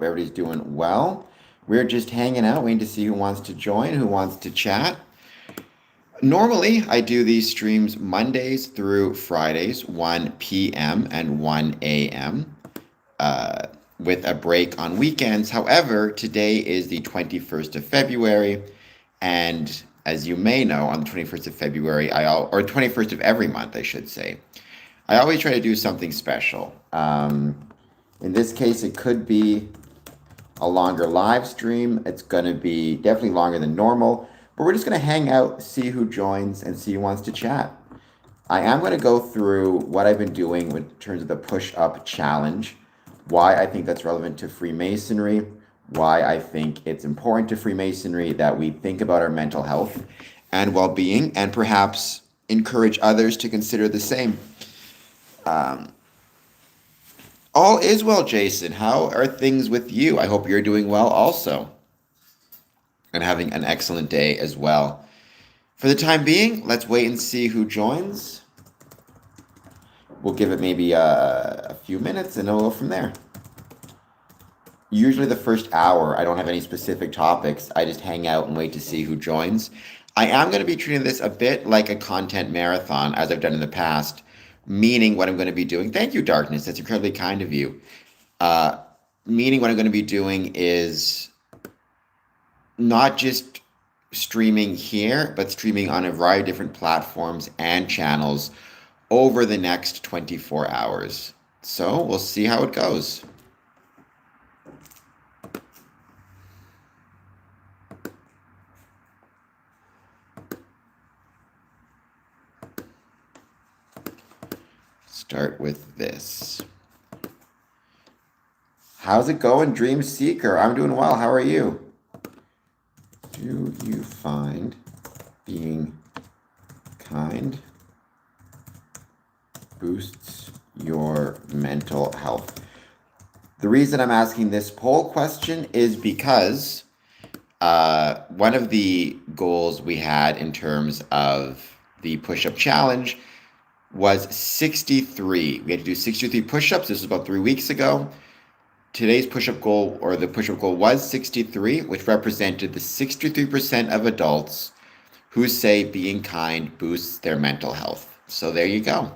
Everybody's doing well. We're just hanging out, waiting to see who wants to join, who wants to chat. Normally, I do these streams Mondays through Fridays, 1 p.m. and 1 a.m., uh, with a break on weekends. However, today is the 21st of February, and as you may know, on the 21st of February, or 21st of every month, I should say, I always try to do something special. In this case, it could be a longer live stream. It's going to be definitely longer than normal, but we're just going to hang out, see who joins, and see who wants to chat. I am going to go through what I've been doing in terms of the push-up challenge, why I think that's relevant to Freemasonry, why I think it's important to Freemasonry that we think about our mental health and well-being, and perhaps encourage others to consider the same. All is well, Jason. How are things with you? I hope you're doing well also and having an excellent day as well. For the time being, let's wait and see who joins. We'll give it maybe a few minutes and then we'll go from there. Usually the first hour, I don't have any specific topics. I just hang out and wait to see who joins. I am going to be treating this a bit like a content marathon, as I've done in the past, meaning what I'm going to be doing. Thank you, Darkness. That's incredibly kind of you. Meaning what I'm going to be doing is not just streaming here, but streaming on a variety of different platforms and channels over the next 24 hours. So we'll see how it goes. Start with this. How's it going, Dream Seeker? I'm doing well. How are you? Do you find being kind boosts your mental health? The reason I'm asking this poll question is because one of the goals we had in terms of the push-up challenge was 63. We had to do 63 push-ups. This was about 3 weeks ago. Today's push-up goal, or the push-up goal, was 63, which represented the 63% of adults who say being kind boosts their mental health. So there you go.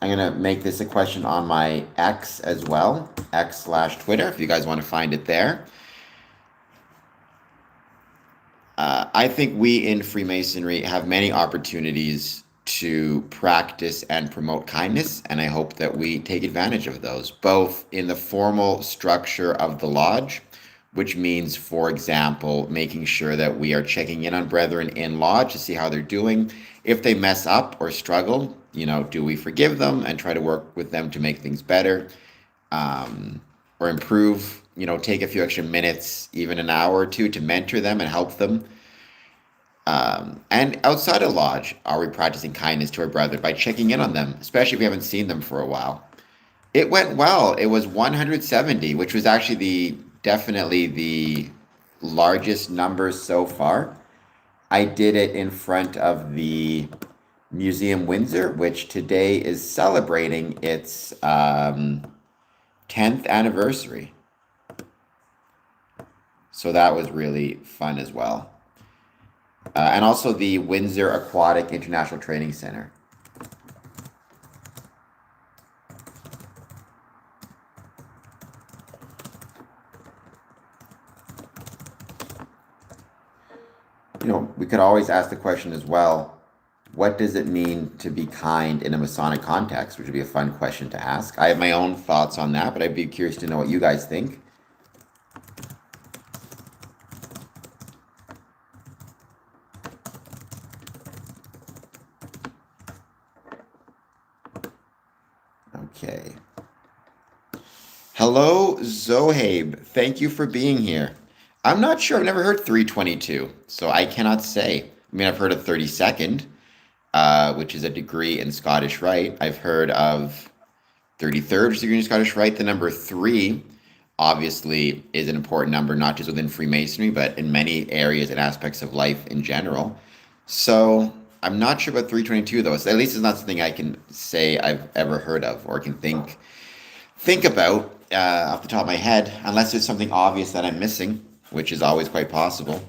I'm going to make this a question on my X as well, X/Twitter, if you guys want to find it there. I think we in Freemasonry have many opportunities to practice and promote kindness, and I hope that we take advantage of those, both in the formal structure of the lodge, which means, for example, making sure that we are checking in on brethren in lodge to see how they're doing. If they mess up or struggle, do we forgive them and try to work with them to make things better, or improve, take a few extra minutes, even an hour or two, to mentor them and help them. And outside of lodge, are we practicing kindness to our brethren by checking in on them, especially if we haven't seen them for a while? It went well. It was 170, which was actually definitely the largest number so far. I did it in front of the Museum Windsor, which today is celebrating its 10th anniversary. So that was really fun as well. And also the Windsor Aquatic International Training Center. We could always ask the question as well, what does it mean to be kind in a Masonic context, which would be a fun question to ask. I have my own thoughts on that, but I'd be curious to know what you guys think. Okay. Hello, Zohabe. Thank you for being here. I'm not sure. I've never heard 322, so I cannot say. I've heard of 32nd, which is a degree in Scottish Rite. I've heard of 33rd, which is a degree in Scottish Rite. The number 3, obviously, is an important number, not just within Freemasonry, but in many areas and aspects of life in general. So I'm not sure about 322, though. At least it's not something I can say I've ever heard of or can think about. off the top of my head, unless there's something obvious that I'm missing, which is always quite possible.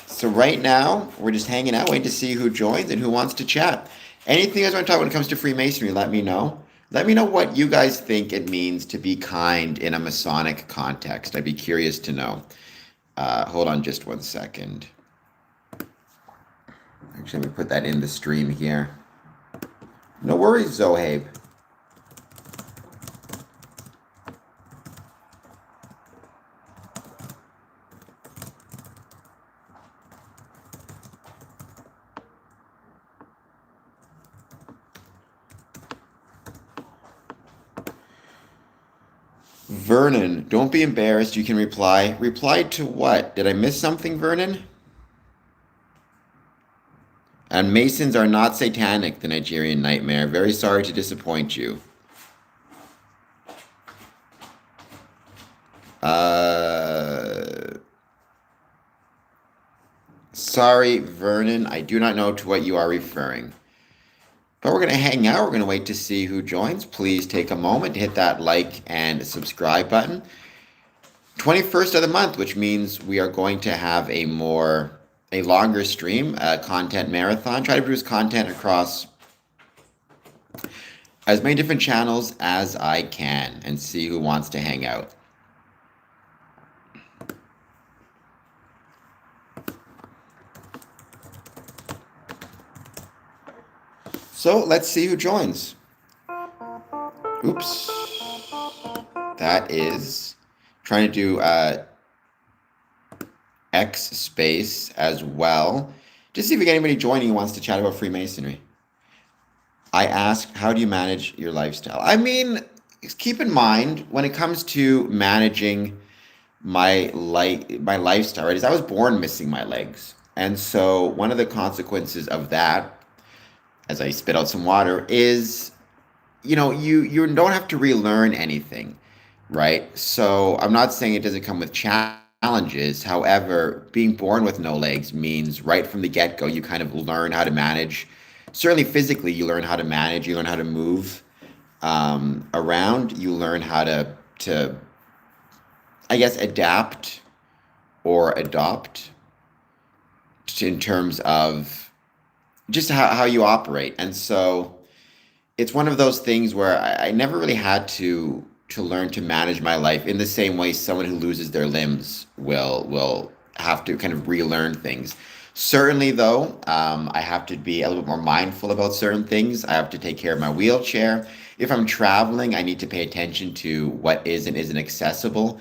So right now, we're just hanging out, waiting to see who joins and who wants to chat. Anything you guys want to talk when it comes to Freemasonry, let me know. Let me know what you guys think it means to be kind in a Masonic context. I'd be curious to know. Hold on just one second. Actually, let me put that in the stream here. No worries, Zohabe. Vernon, don't be embarrassed. You can reply. Reply to what? Did I miss something, Vernon? And Masons are not satanic, the Nigerian nightmare. Very sorry to disappoint you. Sorry, Vernon. I do not know to what you are referring. But we're going to hang out. We're going to wait to see who joins. Please take a moment to hit that like and subscribe button. 21st of the month, which means we are going to have a longer stream, a content marathon. Try to produce content across as many different channels as I can and see who wants to hang out. So let's see who joins. Oops. That is trying to do X space as well. Just see if we get anybody joining who wants to chat about Freemasonry. I asked, how do you manage your lifestyle? I mean, keep in mind, when it comes to managing my lifestyle, right, is I was born missing my legs. And so one of the consequences of that, as I spit out some water, is, you don't have to relearn anything, right? So I'm not saying it doesn't come with challenges. However, being born with no legs means right from the get-go, you kind of learn how to manage. Certainly physically, you learn how to manage, you learn how to move around, you learn how to, I guess, adapt or adopt in terms of just how you operate. And so it's one of those things where I never really had to learn to manage my life in the same way someone who loses their limbs will have to kind of relearn things. Certainly, though, I have to be a little bit more mindful about certain things. I have to take care of my wheelchair. If I'm traveling, I need to pay attention to what is and isn't accessible.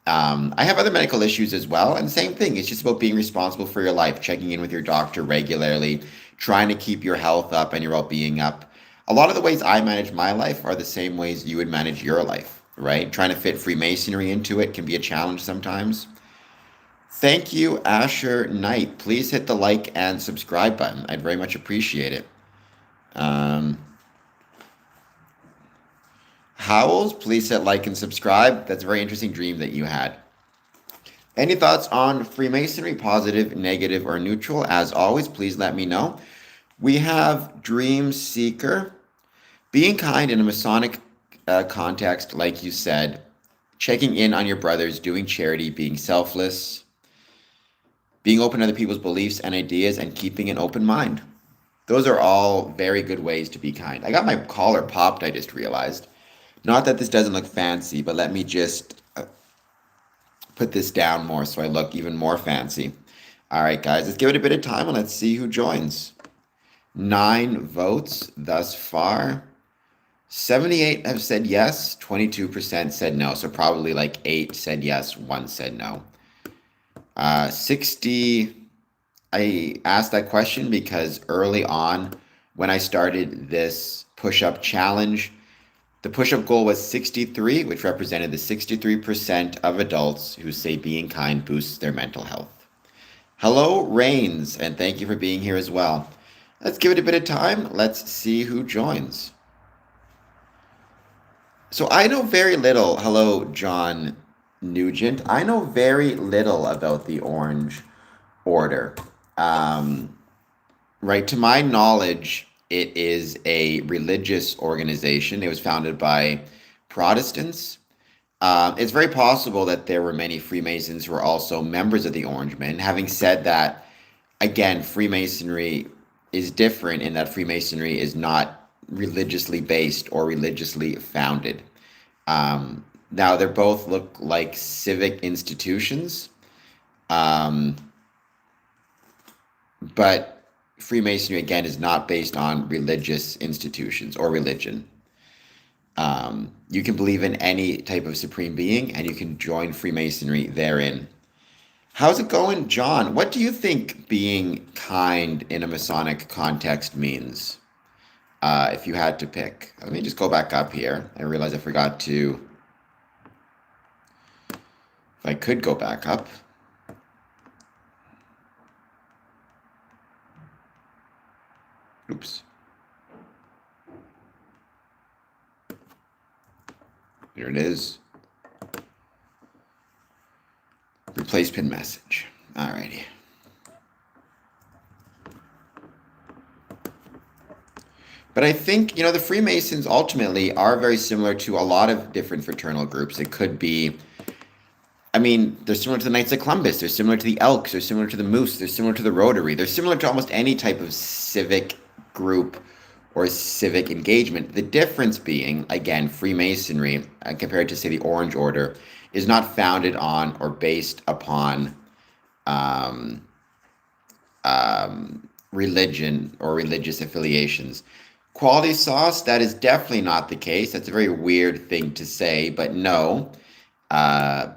I have other medical issues as well, and same thing. It's just about being responsible for your life, checking in with your doctor regularly, trying to keep your health up and your well-being up. A lot of the ways I manage my life are the same ways you would manage your life, right? Trying to fit Freemasonry into it can be a challenge sometimes. Thank you, Asher Knight. Please hit the like and subscribe button. I'd very much appreciate it. Howells, please hit like and subscribe. That's a very interesting dream that you had. Any thoughts on Freemasonry, positive, negative, or neutral? As always, please let me know. We have Dream Seeker. Being kind in a Masonic context, like you said, checking in on your brothers, doing charity, being selfless, being open to other people's beliefs and ideas, and keeping an open mind. Those are all very good ways to be kind. I got my collar popped, I just realized. Not that this doesn't look fancy, but let me just put this down more so I look even more fancy. All right, guys, let's give it a bit of time and let's see who joins. 9 votes thus far. 78 have said yes, 22% said no. So probably like 8 said yes, 1 said no. 60, I asked that question because early on when I started this push-up challenge, the push-up goal was 63, which represented the 63% of adults who say being kind boosts their mental health. Hello, Rains, and thank you for being here as well. Let's give it a bit of time. Let's see who joins. So I know very little. Hello, John Nugent. I know very little about the Orange Order. Right, to my knowledge, it is a religious organization. It was founded by Protestants. It's very possible that there were many Freemasons who were also members of the Orange Men. Having said that, again, Freemasonry is different in that Freemasonry is not religiously based or religiously founded. Now, they both look like civic institutions, um, but Freemasonry, again, is not based on religious institutions or religion. You can believe in any type of supreme being, and you can join Freemasonry therein. How's it going, John? What do you think being kind in a Masonic context means? If you had to pick. Let me just go back up here. I realize I forgot to. If I could go back up. Oops. Here it is. Replace pin message. Alrighty. But I think, the Freemasons ultimately are very similar to a lot of different fraternal groups. It could be, they're similar to the Knights of Columbus. They're similar to the Elks. They're similar to the Moose. They're similar to the Rotary. They're similar to almost any type of civic group or civic engagement. The difference being, again, Freemasonry, compared to, say, the Orange Order, is not founded on or based upon religion or religious affiliations. Quality sauce, that is definitely not the case. That's a very weird thing to say, but no.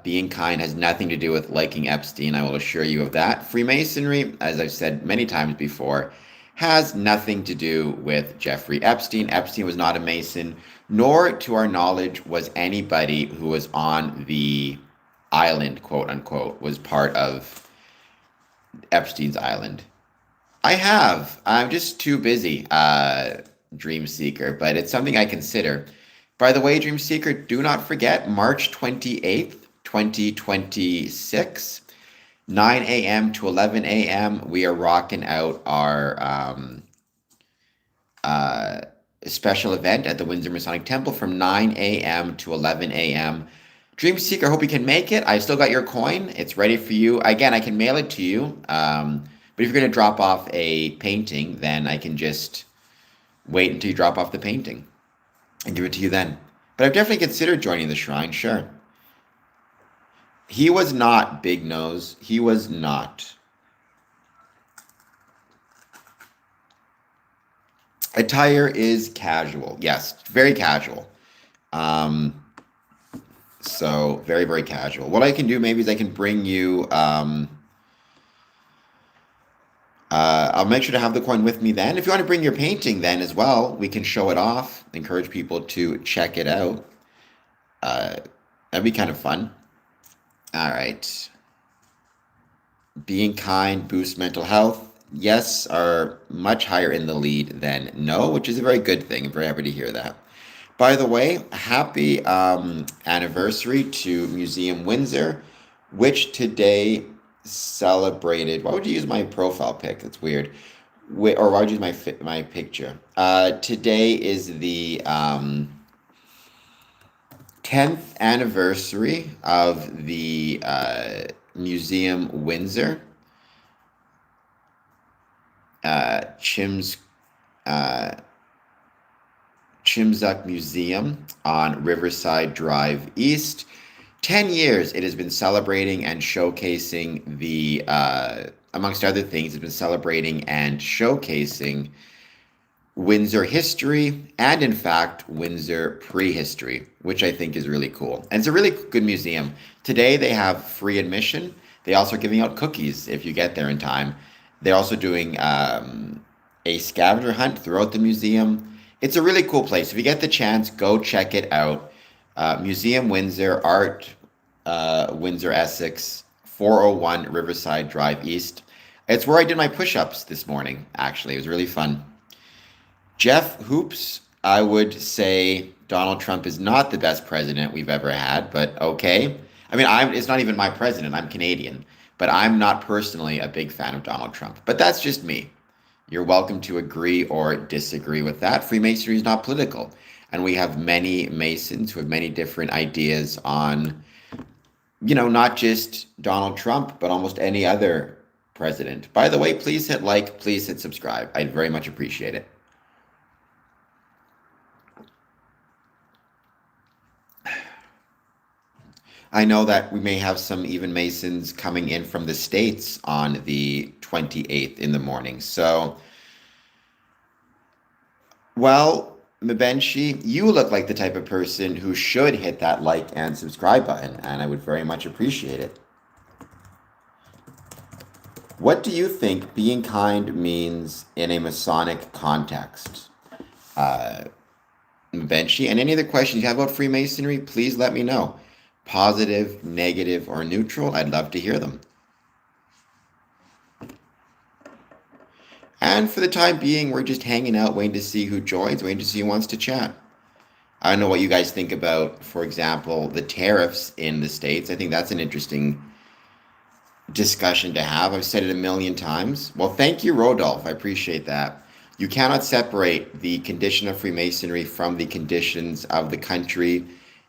Being kind has nothing to do with liking Epstein, I will assure you of that. Freemasonry, as I've said many times before, has nothing to do with Jeffrey Epstein. Epstein was not a Mason, nor, to our knowledge, was anybody who was on the island, quote unquote, was part of Epstein's island. I have. I'm just too busy, Dream Seeker, but it's something I consider. By the way, Dream Seeker, do not forget March 28th, 2026, 9 a.m. to 11 a.m. We are rocking out our special event at the Windsor Masonic Temple from 9 a.m. to 11 a.m. Dream Seeker, I hope you can make it. I still got your coin. It's ready for you. Again, I can mail it to you. But if you're going to drop off a painting, then I can just wait until you drop off the painting and give it to you then. But I've definitely considered joining the shrine, sure. He was not, Big Nose. He was not. Attire is casual. Yes, very casual. So very, very casual. What I can do maybe is I can bring you... I'll make sure to have the coin with me then. If you want to bring your painting then as well, we can show it off. Encourage people to check it out. That'd be kind of fun. All right. Being kind boosts mental health. Yes are much higher in the lead than no, which is a very good thing. I'm very happy to hear that. By the way, happy anniversary to Museum Windsor, which today celebrated. Why would you use my profile pic? That's weird. Or why would you use my picture? Today is the 10th anniversary of the Museum Windsor. Chimzuck Museum on Riverside Drive East. 10 years it has been celebrating and showcasing the, amongst other things, it's been celebrating and showcasing Windsor history and, in fact, Windsor prehistory, which I think is really cool. And it's a really good museum. Today they have free admission. They also are giving out cookies if you get there in time. They're also doing a scavenger hunt throughout the museum. It's a really cool place. If you get the chance, go check it out. Museum Windsor, Art, Windsor, Essex, 401 Riverside Drive East. It's where I did my push-ups this morning, actually. It was really fun. Jeff Hoops, I would say Donald Trump is not the best president we've ever had, but okay. It's not even my president. I'm Canadian, but I'm not personally a big fan of Donald Trump. But that's just me. You're welcome to agree or disagree with that. Freemasonry is not political. And we have many Masons who have many different ideas on, not just Donald Trump, but almost any other president. By the way, please hit like, please hit subscribe. I'd very much appreciate it. I know that we may have some even Masons coming in from the States on the 28th in the morning. So, well, Mabenshi, you look like the type of person who should hit that like and subscribe button, and I would very much appreciate it. What do you think being kind means in a Masonic context? Mabenshi, and any other questions you have about Freemasonry, please let me know. Positive, negative, or neutral, I'd love to hear them. And for the time being, we're just hanging out, waiting to see who joins, waiting to see who wants to chat. I don't know what you guys think about, for example, the tariffs in the States. I think that's an interesting discussion to have. I've said it a million times. Well, thank you, Rodolph. I appreciate that. You cannot separate the condition of Freemasonry from the conditions of the country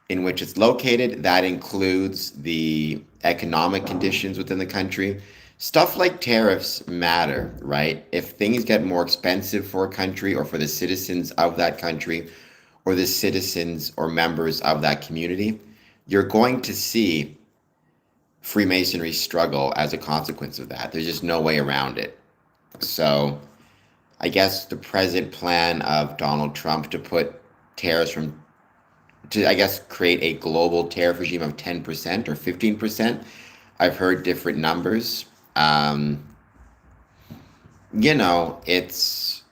in which it's located. That includes the economic conditions within the country. Stuff like tariffs matter, right? If things get more expensive for a country or for the citizens of that country or the citizens or members of that community, you're going to see Freemasonry struggle as a consequence of that. There's just no way around it. So I guess the present plan of Donald Trump to put tariffs I guess, create a global tariff regime of 10% or 15%. I've heard different numbers. It's,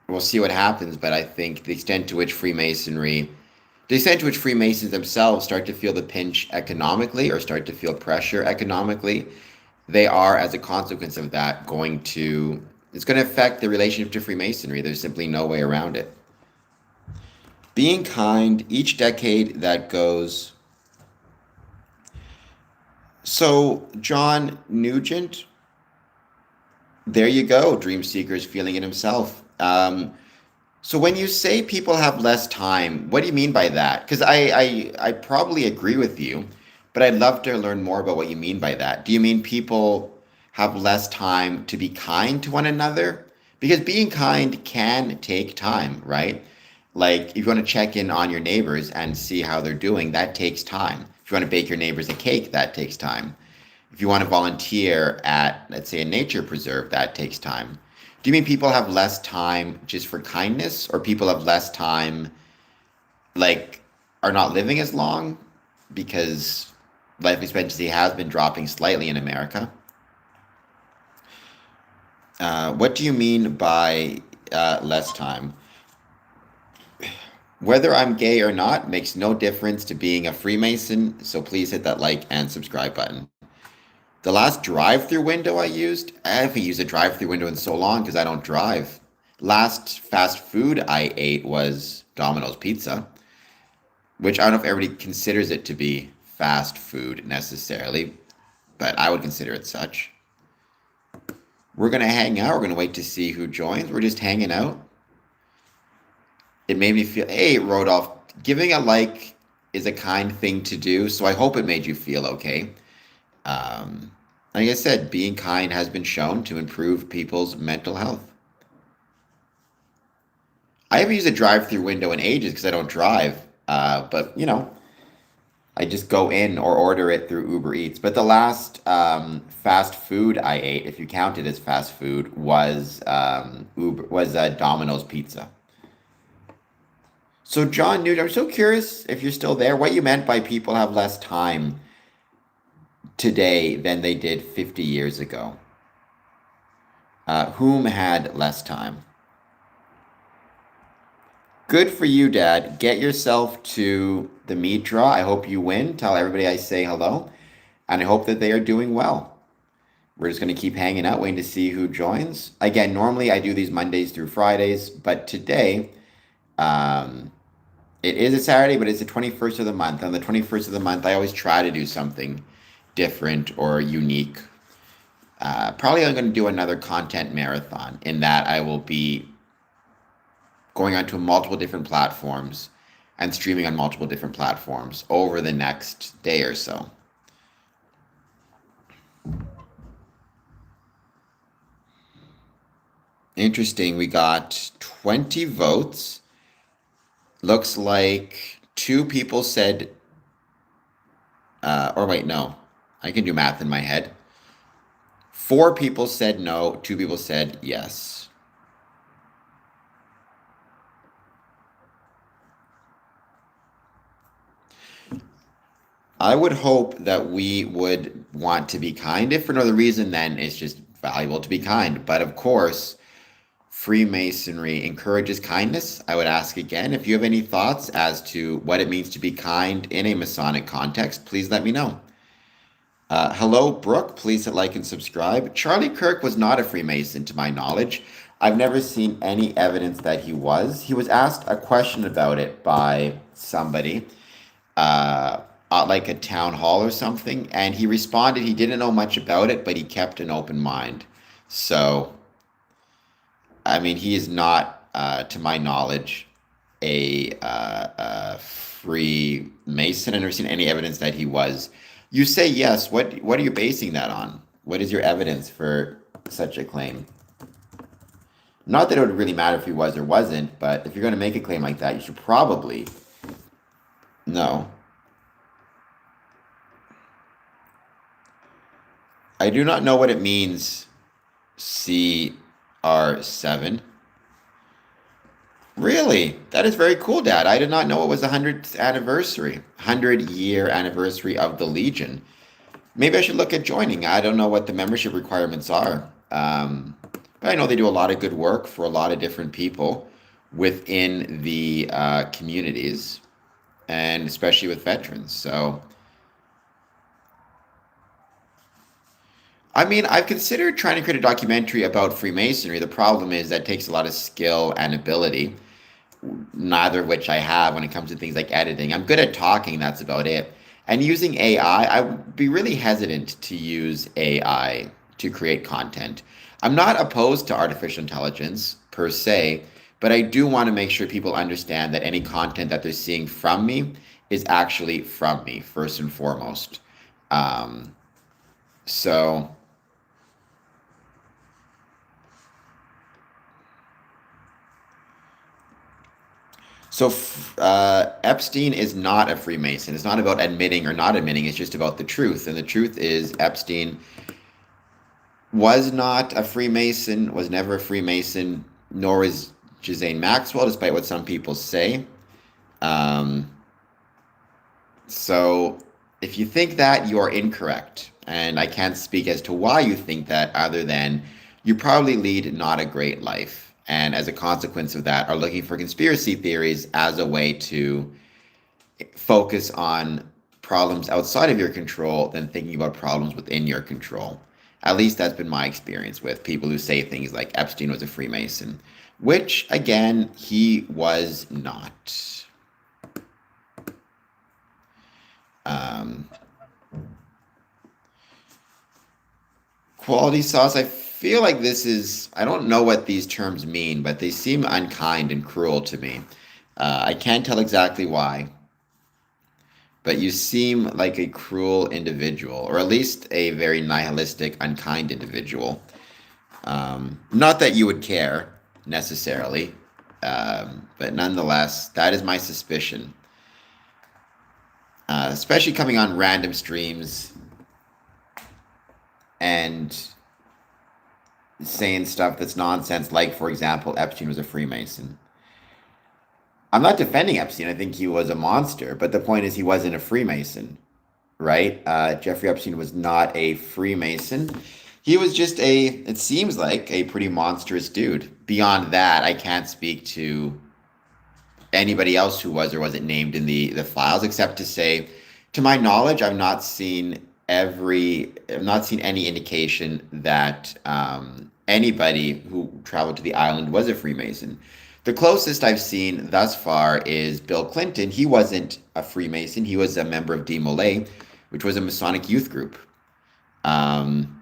we'll see what happens, but I think the extent to which Freemasons themselves start to feel the pinch economically or start to feel pressure economically, they are, as a consequence of that, it's going to affect the relationship to Freemasonry. There's simply no way around it. Being kind, each decade that goes. So, John Nugent, there you go. Dream Seeker's feeling it himself. So when you say people have less time, what do you mean by that? Because I probably agree with you, but I'd love to learn more about what you mean by that. Do you mean people have less time to be kind to one another? Because being kind can take time, right? Like if you want to check in on your neighbors and see how they're doing, that takes time. If you want to bake your neighbors a cake, that takes time. If you want to volunteer at, let's say, a nature preserve, that takes time. Do you mean people have less time just for kindness, or people have less time, like, are not living as long because life expectancy has been dropping slightly in America? What do you mean by less time? Whether I'm gay or not makes no difference to being a Freemason, so please hit that like and subscribe button. The last drive-through window I haven't used a drive-through window in so long because I don't drive. Last fast food I ate was Domino's Pizza, which I don't know if everybody considers it to be fast food necessarily, but I would consider it such. We're going to hang out. We're going to wait to see who joins. We're just hanging out. It made me feel, hey, Rodolph, giving a like is a kind thing to do, so I hope it made you feel okay. Like I said, being kind has been shown to improve people's mental health. I haven't used a drive-through window in ages because I don't drive, but I just go in or order it through Uber Eats. But the last fast food I ate, if you count it as fast food, was Domino's Pizza. So John Newton, I'm so curious if you're still there, what you meant by people have less time today than they did 50 years ago. Whom had less time? Good for you, Dad. Get yourself to the meat draw. I hope you win. Tell everybody I say hello. And I hope that they are doing well. We're just going to keep hanging out, waiting to see who joins. Again, normally I do these Mondays through Fridays, but today it is a Saturday, but it's the 21st of the month. On the 21st of the month, I always try to do something different or unique. Probably I'm going to do another content marathon in that I will be going onto multiple different platforms and streaming on multiple different platforms over the next day or so. Interesting. We got 20 votes. Looks like two people said, or wait, no, I can do math in my head. Four people said no, two people said yes. I would hope that we would want to be kind. If for no other reason, then it's just valuable to be kind. But of course, Freemasonry encourages kindness. I would ask again, if you have any thoughts as to what it means to be kind in a Masonic context, please let me know. Hello, Brooke. Please hit like and subscribe. Charlie Kirk was not a Freemason, to my knowledge. I've never seen any evidence that he was. He was asked a question about it by somebody, at like a town hall or something, and he responded he didn't know much about it, but he kept an open mind. So, I mean, he is not, to my knowledge, a Freemason. I've never seen any evidence that he was. You say yes. What are you basing that on? What is your evidence for such a claim? Not that it would really matter if he was or wasn't, but if you're going to make a claim like that, you should probably know. I do not know what it means, CR7. Really? That is very cool, Dad. I did not know it was the 100th anniversary, 100-year anniversary of the Legion. Maybe I should look at joining. I don't know what the membership requirements are. But I know they do a lot of good work for a lot of different people within the communities, and especially with veterans. So, I mean, I've considered trying to create a documentary about Freemasonry. The problem is that takes a lot of skill and ability, neither of which I have when it comes to things like editing. I'm good at talking, that's about it. And using AI, I would be really hesitant to use AI to create content. I'm not opposed to artificial intelligence per se, but I do want to make sure people understand that any content that they're seeing from me is actually from me, first and foremost. Um, so. So Epstein is not a Freemason. It's not about admitting or not admitting. It's just about the truth. And the truth is Epstein was not a Freemason, was never a Freemason, nor is Ghislaine Maxwell, despite what some people say. Um, so if you think that, you're incorrect. And I can't speak as to why you think that, other than you probably lead not a great life. And as a consequence of that, are looking for conspiracy theories as a way to focus on problems outside of your control than thinking about problems within your control. At least that's been my experience with people who say things like Epstein was a Freemason, which, again, he was not. Um, Quality sauce, I feel like this is, I don't know what these terms mean, but they seem unkind and cruel to me. I can't tell exactly why, but you seem like a cruel individual, or at least a very nihilistic, unkind individual. Not that you would care necessarily, but nonetheless, that is my suspicion. Especially coming on random streams and saying stuff that's nonsense, like, for example, Epstein was a Freemason. I'm not defending Epstein. I think he was a monster, but the point is he wasn't a Freemason, right? Jeffrey Epstein was not a Freemason. He was just it seems like, a pretty monstrous dude. Beyond that, I can't speak to anybody else who was or wasn't named in the files, except to say, to my knowledge, I've not seen any indication that anybody who traveled to the island was a Freemason. The closest I've seen thus far is Bill Clinton. He wasn't a Freemason. He was a member of D Molay, which was a Masonic youth group. Um,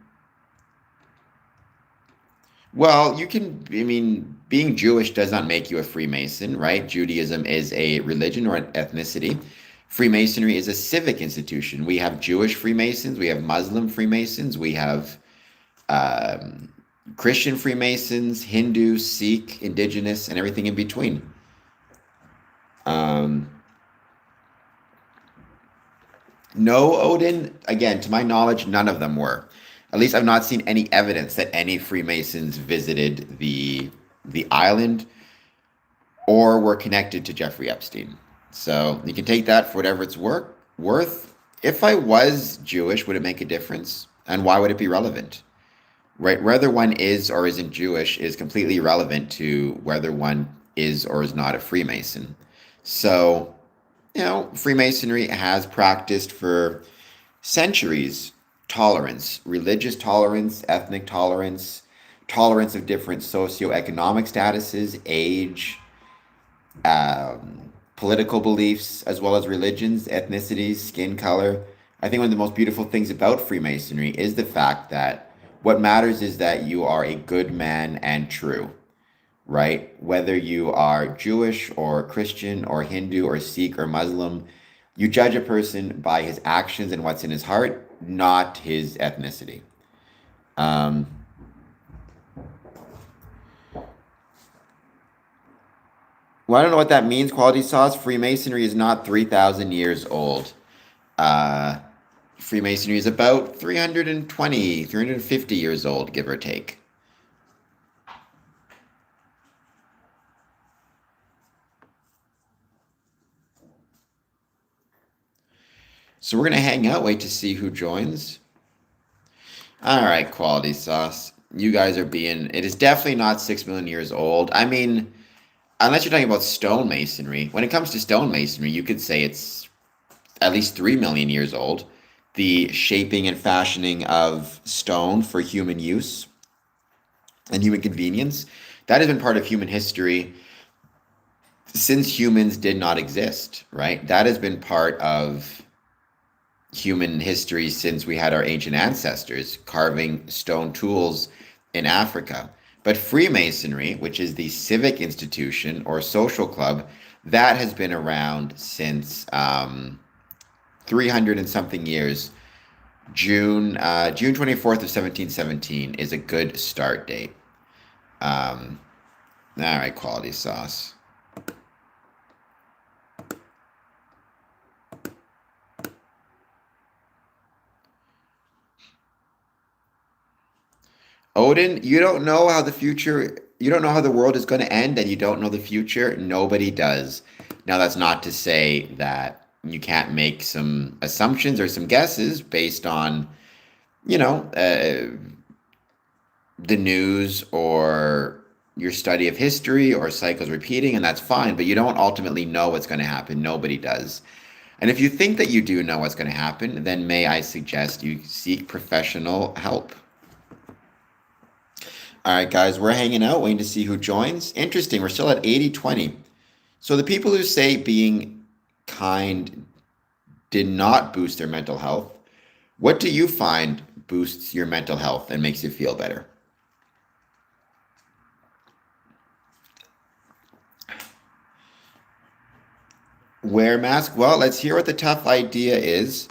Well, I mean, being Jewish does not make you a Freemason, right? Judaism is a religion or an ethnicity. Freemasonry is a civic institution. We have Jewish Freemasons, we have Muslim Freemasons, we have um, Christian Freemasons, Hindu, Sikh, Indigenous, and everything in between. Um, no, Odin, again, to my knowledge, none of them were. At least I've not seen any evidence that any Freemasons visited the island or were connected to Jeffrey Epstein. So you can take that for whatever it's worth. If I was Jewish, would it make a difference? And why would it be relevant? Right? Whether one is or isn't Jewish is completely irrelevant to whether one is or is not a Freemason. So, Freemasonry has practiced for centuries tolerance, religious tolerance, ethnic tolerance, tolerance of different socioeconomic statuses, age, political beliefs, as well as religions, ethnicities, skin color. I think one of the most beautiful things about Freemasonry is the fact that what matters is that you are a good man and true, right? Whether you are Jewish or Christian or Hindu or Sikh or Muslim, you judge a person by his actions and what's in his heart, not his ethnicity. Um, well, I don't know what that means, quality sauce. Freemasonry is not 3,000 years old. Uh, Freemasonry is about 320, 350 years old, give or take. So we're going to hang out, wait to see who joins. All right, quality sauce. You guys are being, it is definitely not 6 million years old. I mean, unless you're talking about stonemasonry. When it comes to stonemasonry, you could say it's at least 3 million years old. The shaping and fashioning of stone for human use and human convenience, that has been part of human history since humans did not exist, right? That has been part of human history since we had our ancient ancestors carving stone tools in Africa. But Freemasonry, which is the civic institution or social club, that has been around since 300 and something years. June 24th of 1717 is a good start date. Um, all right, quality sauce. Odin, you don't know how the world is going to end, and you don't know the future. Nobody does. Now, that's not to say that you can't make some assumptions or some guesses based on, you know, uh, the news or your study of history or cycles repeating, and that's fine, but you don't ultimately know what's going to happen. Nobody does. And if you think that you do know what's going to happen, then may I suggest you seek professional help. All right, guys, we're hanging out, waiting to see who joins. Interesting, we're still at 80-20. So the people who say being kind did not boost their mental health, what do you find boosts your mental health and makes you feel better? Wear mask? Well, let's hear what the tough idea is.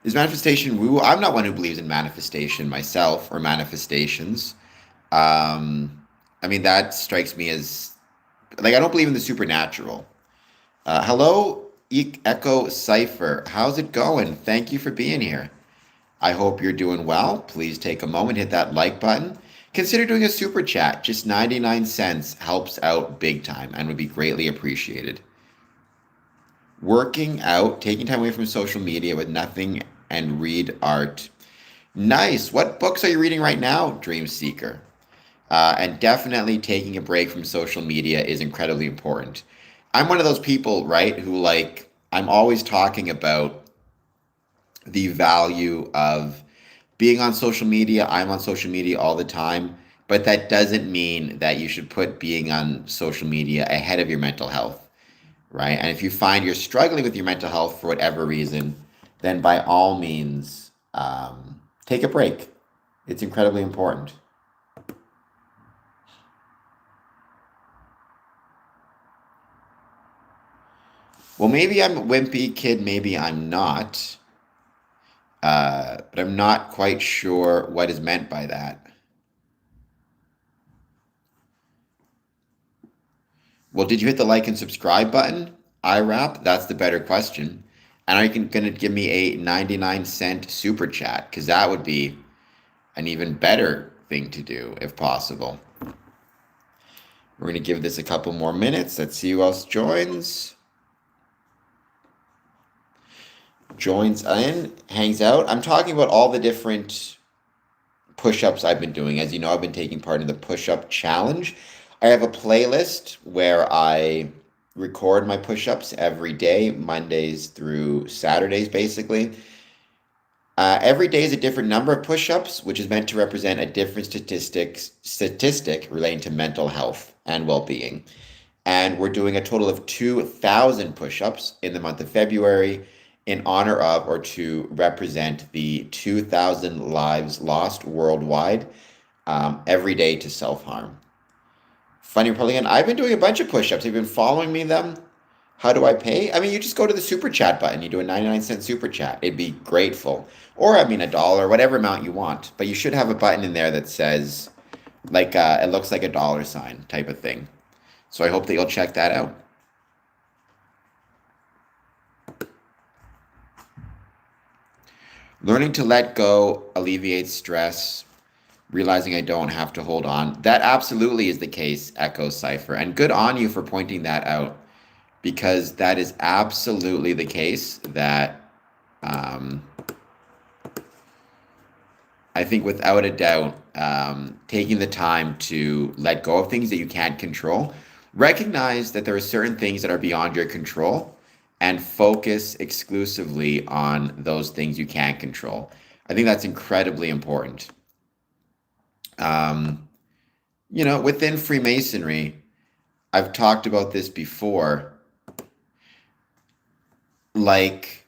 Is manifestation woo? I'm not one who believes in manifestation myself or manifestations. I mean, that strikes me as like I don't believe in the supernatural. Hello, Echo Cipher. How's it going? Thank you for being here. I hope you're doing well. Please take a moment, hit that like button. Consider doing a super chat. Just 99 cents helps out big time and would be greatly appreciated. Working out, taking time away from social media with nothing and read art. Nice. What books are you reading right now, Dream Seeker? And definitely taking a break from social media is incredibly important. I'm one of those people, right, who like, I'm always talking about the value of being on social media. I'm on social media all the time, but that doesn't mean that you should put being on social media ahead of your mental health, right? And if you find you're struggling with your mental health for whatever reason, then by all means, take a break. It's incredibly important. Well, maybe I'm a wimpy kid, maybe I'm not. But I'm not quite sure what is meant by that. Well, did you hit the like and subscribe button? IRAP? That's the better question. And are you gonna give me a 99-cent super chat? Because that would be an even better thing to do if possible. We're gonna give this a couple more minutes. Let's see who else joins. Joins in, hangs out. I'm talking about all the different push-ups I've been doing. As you know, I've been taking part in the push-up challenge. I have a playlist where I record my push-ups every day, Mondays through Saturdays, basically. Every day is a different number of push-ups, which is meant to represent a different statistic relating to mental health and well-being. And we're doing a total of 2,000 push-ups in the month of February in honor of or to represent the 2,000 lives lost worldwide every day to self-harm. Funny Republican, I've been doing a bunch of push-ups. Have you been following me them? How do I pay? I mean, you just go to the super chat button. You do a 99-cent super chat. It'd be grateful. Or, I mean, a dollar, whatever amount you want. But you should have a button in there that says, like, it looks like a dollar sign type of thing. So I hope that you'll check that out. Learning to let go alleviates stress, realizing I don't have to hold on. That absolutely is the case, Echo Cipher. And good on you for pointing that out, because that is absolutely the case that um, I think without a doubt, taking the time to let go of things that you can't control, recognize that there are certain things that are beyond your control, and focus exclusively on those things you can't control. I think that's incredibly important. Um, within Freemasonry, I've talked about this before. Like,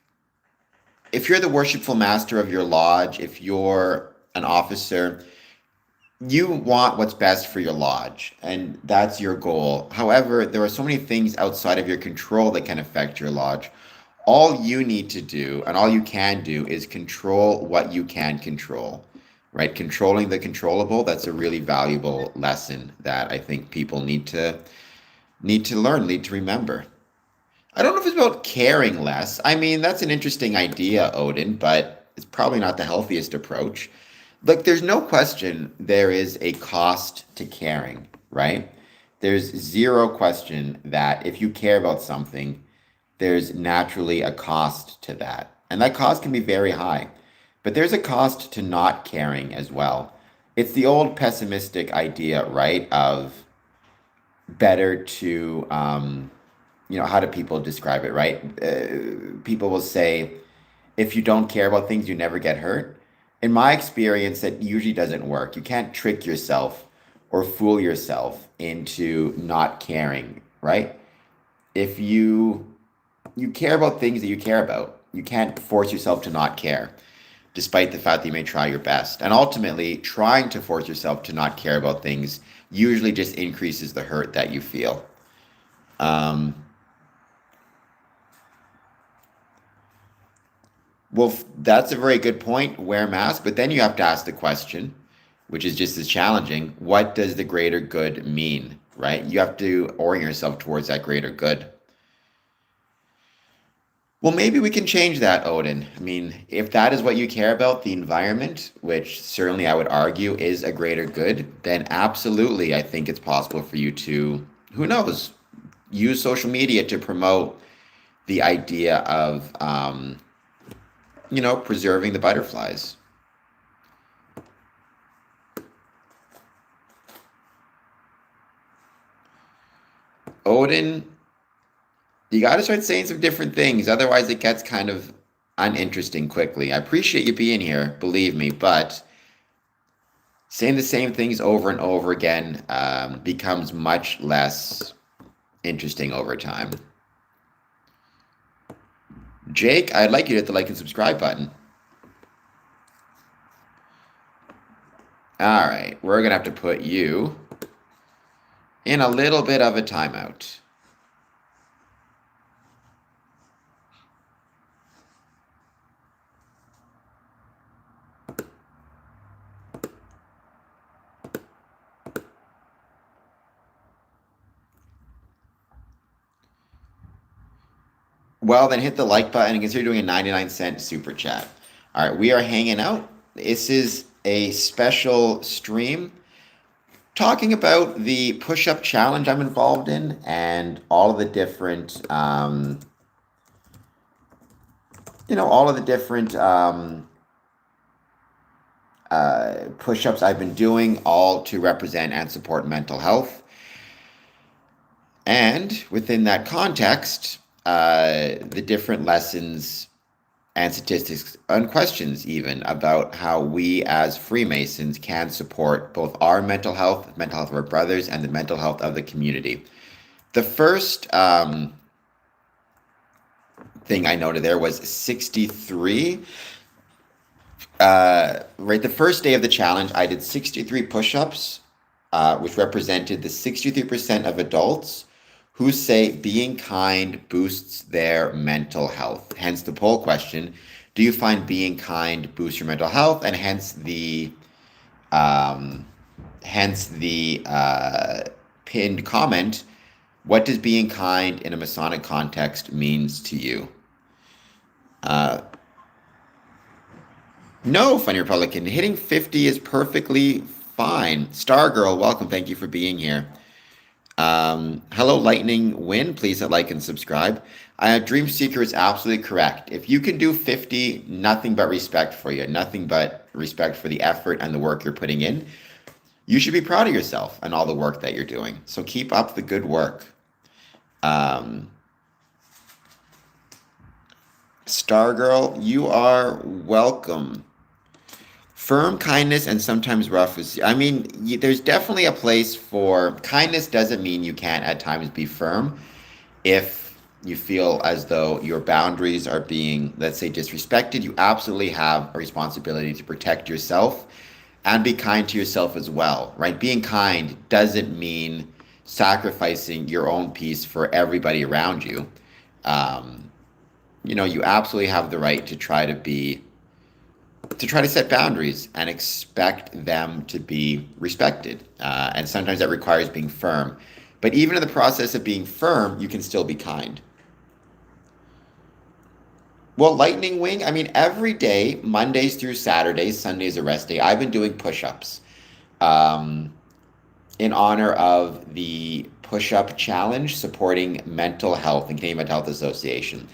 if you're the worshipful master of your lodge, if you're an officer, you want what's best for your lodge, and that's your goal. However, there are so many things outside of your control that can affect your lodge. All you need to do, and all you can do, is control what you can control, right? Controlling the controllable, that's a really valuable lesson that I think people need to learn, need to remember. I don't know if it's about caring less. I mean, that's an interesting idea, Odin, but it's probably not the healthiest approach. Look, there's no question there is a cost to caring, right? There's zero question that if you care about something, there's naturally a cost to that. And that cost can be very high. But there's a cost to not caring as well. It's the old pessimistic idea, right, of better to how do people describe it, right? People will say, if you don't care about things, you never get hurt. In my experience, that usually doesn't work. You can't trick yourself or fool yourself into not caring, right? If you care about things that you care about, you can't force yourself to not care, despite the fact that you may try your best. And ultimately, trying to force yourself to not care about things usually just increases the hurt that you feel. Um, Well, that's a very good point. Wear a mask, but then you have to ask the question, which is just as challenging. What does the greater good mean, right? You have to orient yourself towards that greater good. Well, maybe we can change that, Odin. I mean, if that is what you care about, the environment, which certainly I would argue is a greater good, then absolutely, I think it's possible for you to, who knows, use social media to promote the idea of, preserving the butterflies. Odin, you got to start saying some different things. Otherwise, it gets kind of uninteresting quickly. I appreciate you being here, believe me, but saying the same things over and over again becomes much less interesting over time. Jake, I'd like you to hit the like and subscribe button. All right, we're going to have to put you in a little bit of a timeout. Well, then hit the like button and consider doing a 99-cent super chat. All right, we are hanging out. This is a special stream talking about the push-up challenge I'm involved in and all of the different, all of the different push-ups I've been doing, all to represent and support mental health. And within that context, the different lessons and statistics and questions even about how we as Freemasons can support both our mental health of our brothers, and the mental health of the community. The first thing I noted there was 63. Right, the first day of the challenge, I did 63 push-ups, which represented the 63% of adults who say being kind boosts their mental health. Hence the poll question: do you find being kind boosts your mental health? And hence the pinned comment: what does being kind in a Masonic context means to you? No, Funny Republican. Hitting 50 is perfectly fine. Stargirl, welcome. Thank you for being here. Hello, Lightning Win. Please hit like and subscribe. Dream Seeker is absolutely correct. If you can do 50, nothing but respect for you. Nothing but respect for the effort and the work you're putting in. You should be proud of yourself and all the work that you're doing. So keep up the good work. Stargirl, you are welcome. Firm kindness and sometimes rough is, there's definitely a place for kindness. Doesn't mean you can't at times be firm if you feel as though your boundaries are being, let's say, disrespected. You absolutely have a responsibility to protect yourself and be kind to yourself as well, right? Being kind doesn't mean sacrificing your own peace for everybody around you. You absolutely have the right to try to set boundaries and expect them to be respected. And sometimes that requires being firm. But even in the process of being firm, you can still be kind. Well, Lightning Wing, every day, Mondays through Saturdays, Sundays a rest day, I've been doing push-ups in honor of the push-up challenge supporting mental health and Canadian Mental Health Association.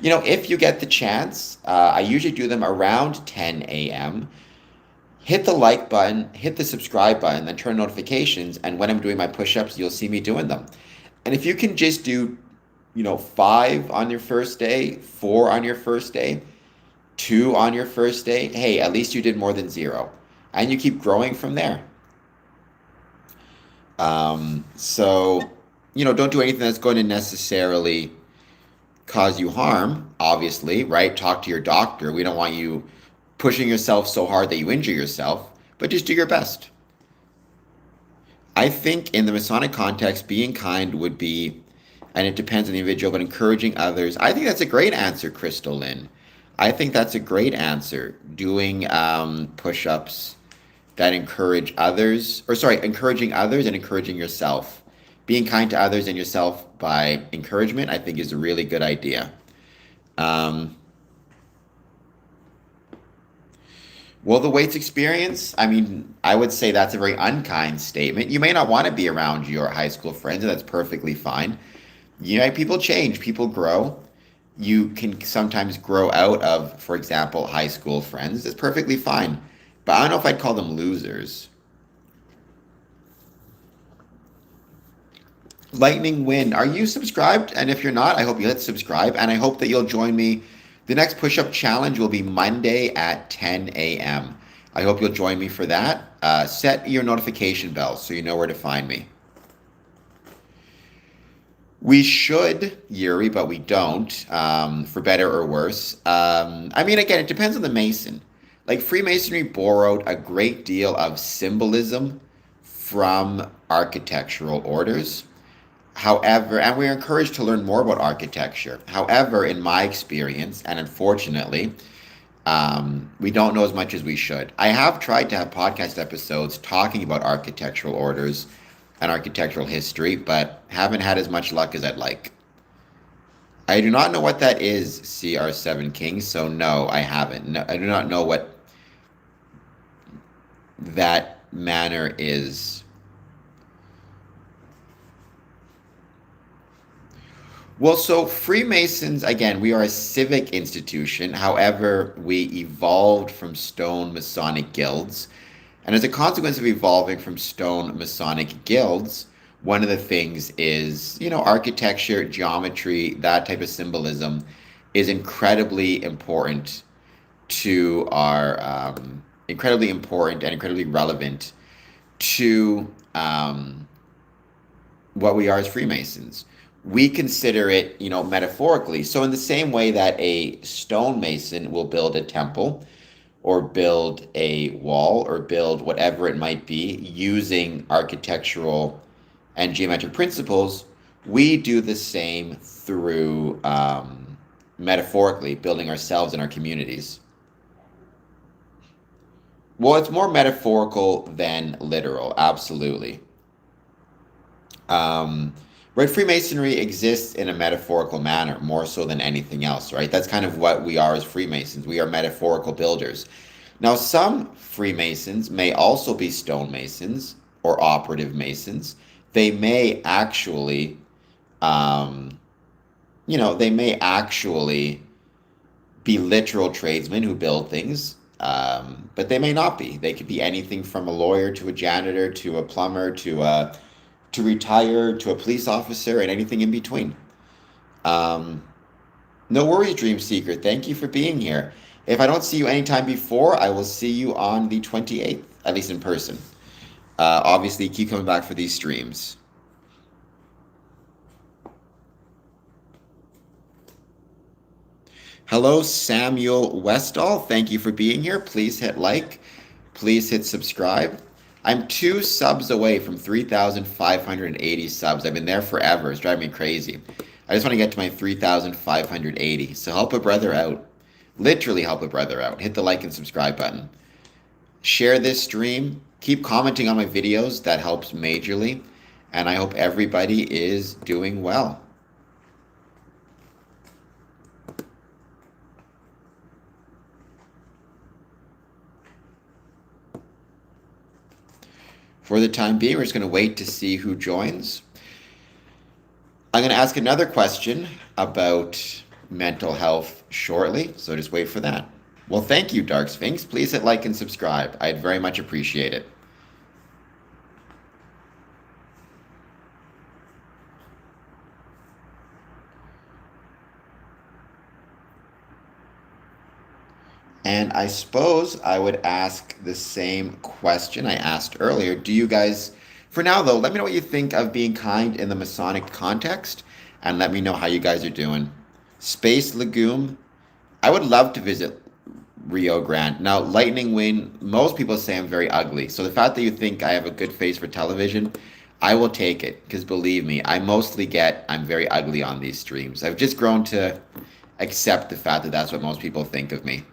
If you get the chance, I usually do them around 10 a.m. Hit the like button, hit the subscribe button, then turn notifications. And when I'm doing my push-ups, you'll see me doing them. And if you can just do, 5 on your first day, 4 on your first day, 2 on your first day, hey, at least you did more than 0. And you keep growing from there. So, don't do anything that's going to necessarily cause you harm, obviously, right? Talk to your doctor. We don't want you pushing yourself so hard that you injure yourself, but just do your best. I think in the Masonic context, being kind would be, and it depends on the individual, but encouraging others. I think that's a great answer, Crystal Lynn. I think that's a great answer. Doing push-ups that encourage others, encouraging others and encouraging yourself. Being kind to others and yourself by encouragement, I think, is a really good idea. Well, the weights experience, I would say that's a very unkind statement. You may not want to be around your high school friends, and that's perfectly fine. People change, people grow. You can sometimes grow out of, for example, high school friends. It's perfectly fine. But I don't know if I'd call them losers. Lightning Win, are you subscribed? And if you're not, I hope you hit subscribe, and I hope that you'll join me. The next push-up challenge will be Monday at 10 a.m. I hope you'll join me for that. Set your notification bell so you know where to find me. We should, Yuri, but we don't, for better or worse. Again, it depends on the Mason. Like, Freemasonry borrowed a great deal of symbolism from architectural orders. However, and we're encouraged to learn more about architecture. However, in my experience, and unfortunately, we don't know as much as we should. I have tried to have podcast episodes talking about architectural orders and architectural history, but haven't had as much luck as I'd like. I do not know what that is, CR7 King, so no, I haven't. No, I do not know what that manner is. Well, so Freemasons, again, we are a civic institution. However, we evolved from stone Masonic guilds. And as a consequence of evolving from stone Masonic guilds, one of the things is, architecture, geometry, that type of symbolism is incredibly important to incredibly important and incredibly relevant to what we are as Freemasons. We consider it, metaphorically. So in the same way that a stonemason will build a temple or build a wall or build whatever it might be using architectural and geometric principles, we do the same through metaphorically building ourselves and our communities. Well, it's more metaphorical than literal, absolutely. Um, right, Freemasonry exists in a metaphorical manner more so than anything else, right? That's kind of what we are as Freemasons. We are metaphorical builders. Now, some Freemasons may also be stonemasons or operative masons. They may actually, um, they may actually be literal tradesmen who build things, but they may not be. They could be anything from a lawyer to a janitor to a plumber to retire to a police officer and anything in between. Um, no worries, Dream Seeker. Thank you for being here. If I don't see you anytime before, I will see you on the 28th, at least in person. Obviously, keep coming back for these streams. Hello, Samuel Westall. Thank you for being here. Please hit like. Please hit subscribe. I'm 2 subs away from 3,580 subs. I've been there forever. It's driving me crazy. I just want to get to my 3,580. So help a brother out. Literally help a brother out. Hit the like and subscribe button. Share this stream. Keep commenting on my videos. That helps majorly. And I hope everybody is doing well. For the time being, we're just going to wait to see who joins. I'm going to ask another question about mental health shortly, so just wait for that. Well, thank you, Dark Sphinx. Please hit like and subscribe. I'd very much appreciate it. And I suppose I would ask the same question I asked earlier. Do you guys, for now though, let me know what you think of being kind in the Masonic context, and let me know how you guys are doing. Space Legume, I would love to visit Rio Grande. Now, Lightning Wind, most people say I'm very ugly. So the fact that you think I have a good face for television, I will take it. Because believe me, I mostly get I'm very ugly on these streams. I've just grown to accept the fact that that's what most people think of me.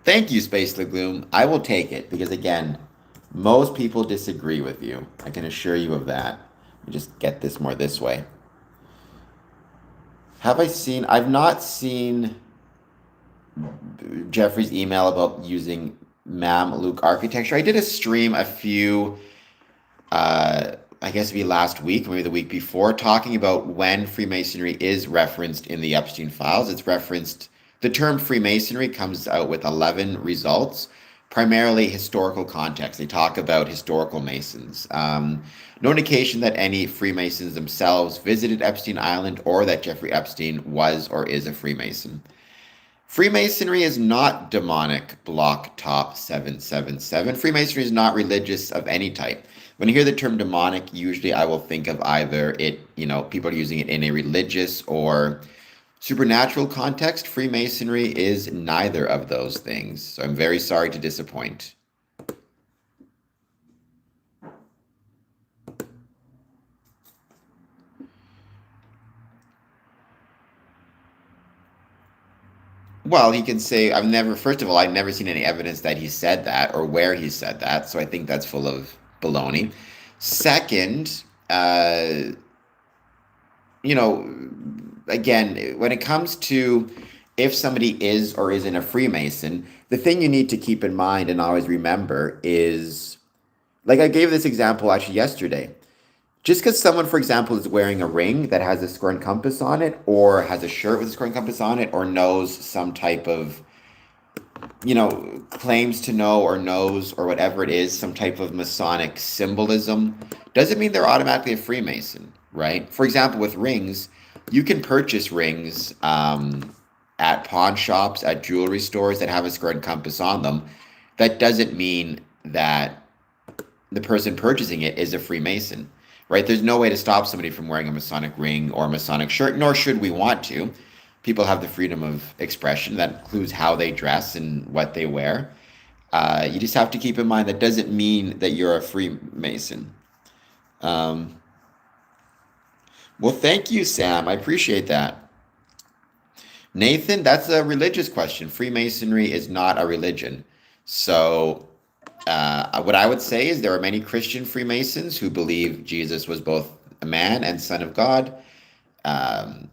Thank you, Space Legume. I will take it because, again, most people disagree with you. I can assure you of that. Let me just get this more this way. I've not seen Jeffrey's email about using Mamluk architecture. I did a stream I guess it'd be last week, maybe the week before, talking about when Freemasonry is referenced in the Epstein files. It's referenced. The term Freemasonry comes out with 11 results, primarily historical context. They talk about historical Masons. No indication that any Freemasons themselves visited Epstein Island or that Jeffrey Epstein was or is a Freemason. Freemasonry is not demonic, block top 777. Freemasonry is not religious of any type. When I hear the term demonic, usually I will think of either people are using it in a religious or supernatural context. Freemasonry is neither of those things, so I'm very sorry to disappoint. Well, he can say, first of all, I've never seen any evidence that he said that or where he said that, so I think that's full of baloney. Second, you know, again, when it comes to if somebody is or isn't a Freemason, the thing you need to keep in mind and always remember is, like I gave this example actually yesterday. Just because someone, for example, is wearing a ring that has a square and compass on it, or has a shirt with a square and compass on it, or knows some type of, claims to know or knows or whatever it is, some type of Masonic symbolism, doesn't mean they're automatically a Freemason, right? For example, with rings, you can purchase rings at pawn shops, at jewelry stores that have a square and compass on them. That doesn't mean that the person purchasing it is a Freemason, right? There's no way to stop somebody from wearing a Masonic ring or a Masonic shirt, nor should we want to. People have the freedom of expression that includes how they dress and what they wear. You just have to keep in mind that doesn't mean that you're a Freemason. Um, well, thank you, Sam. I appreciate that. Nathan, that's a religious question. Freemasonry is not a religion. So what I would say is there are many Christian Freemasons who believe Jesus was both a man and Son of God, um,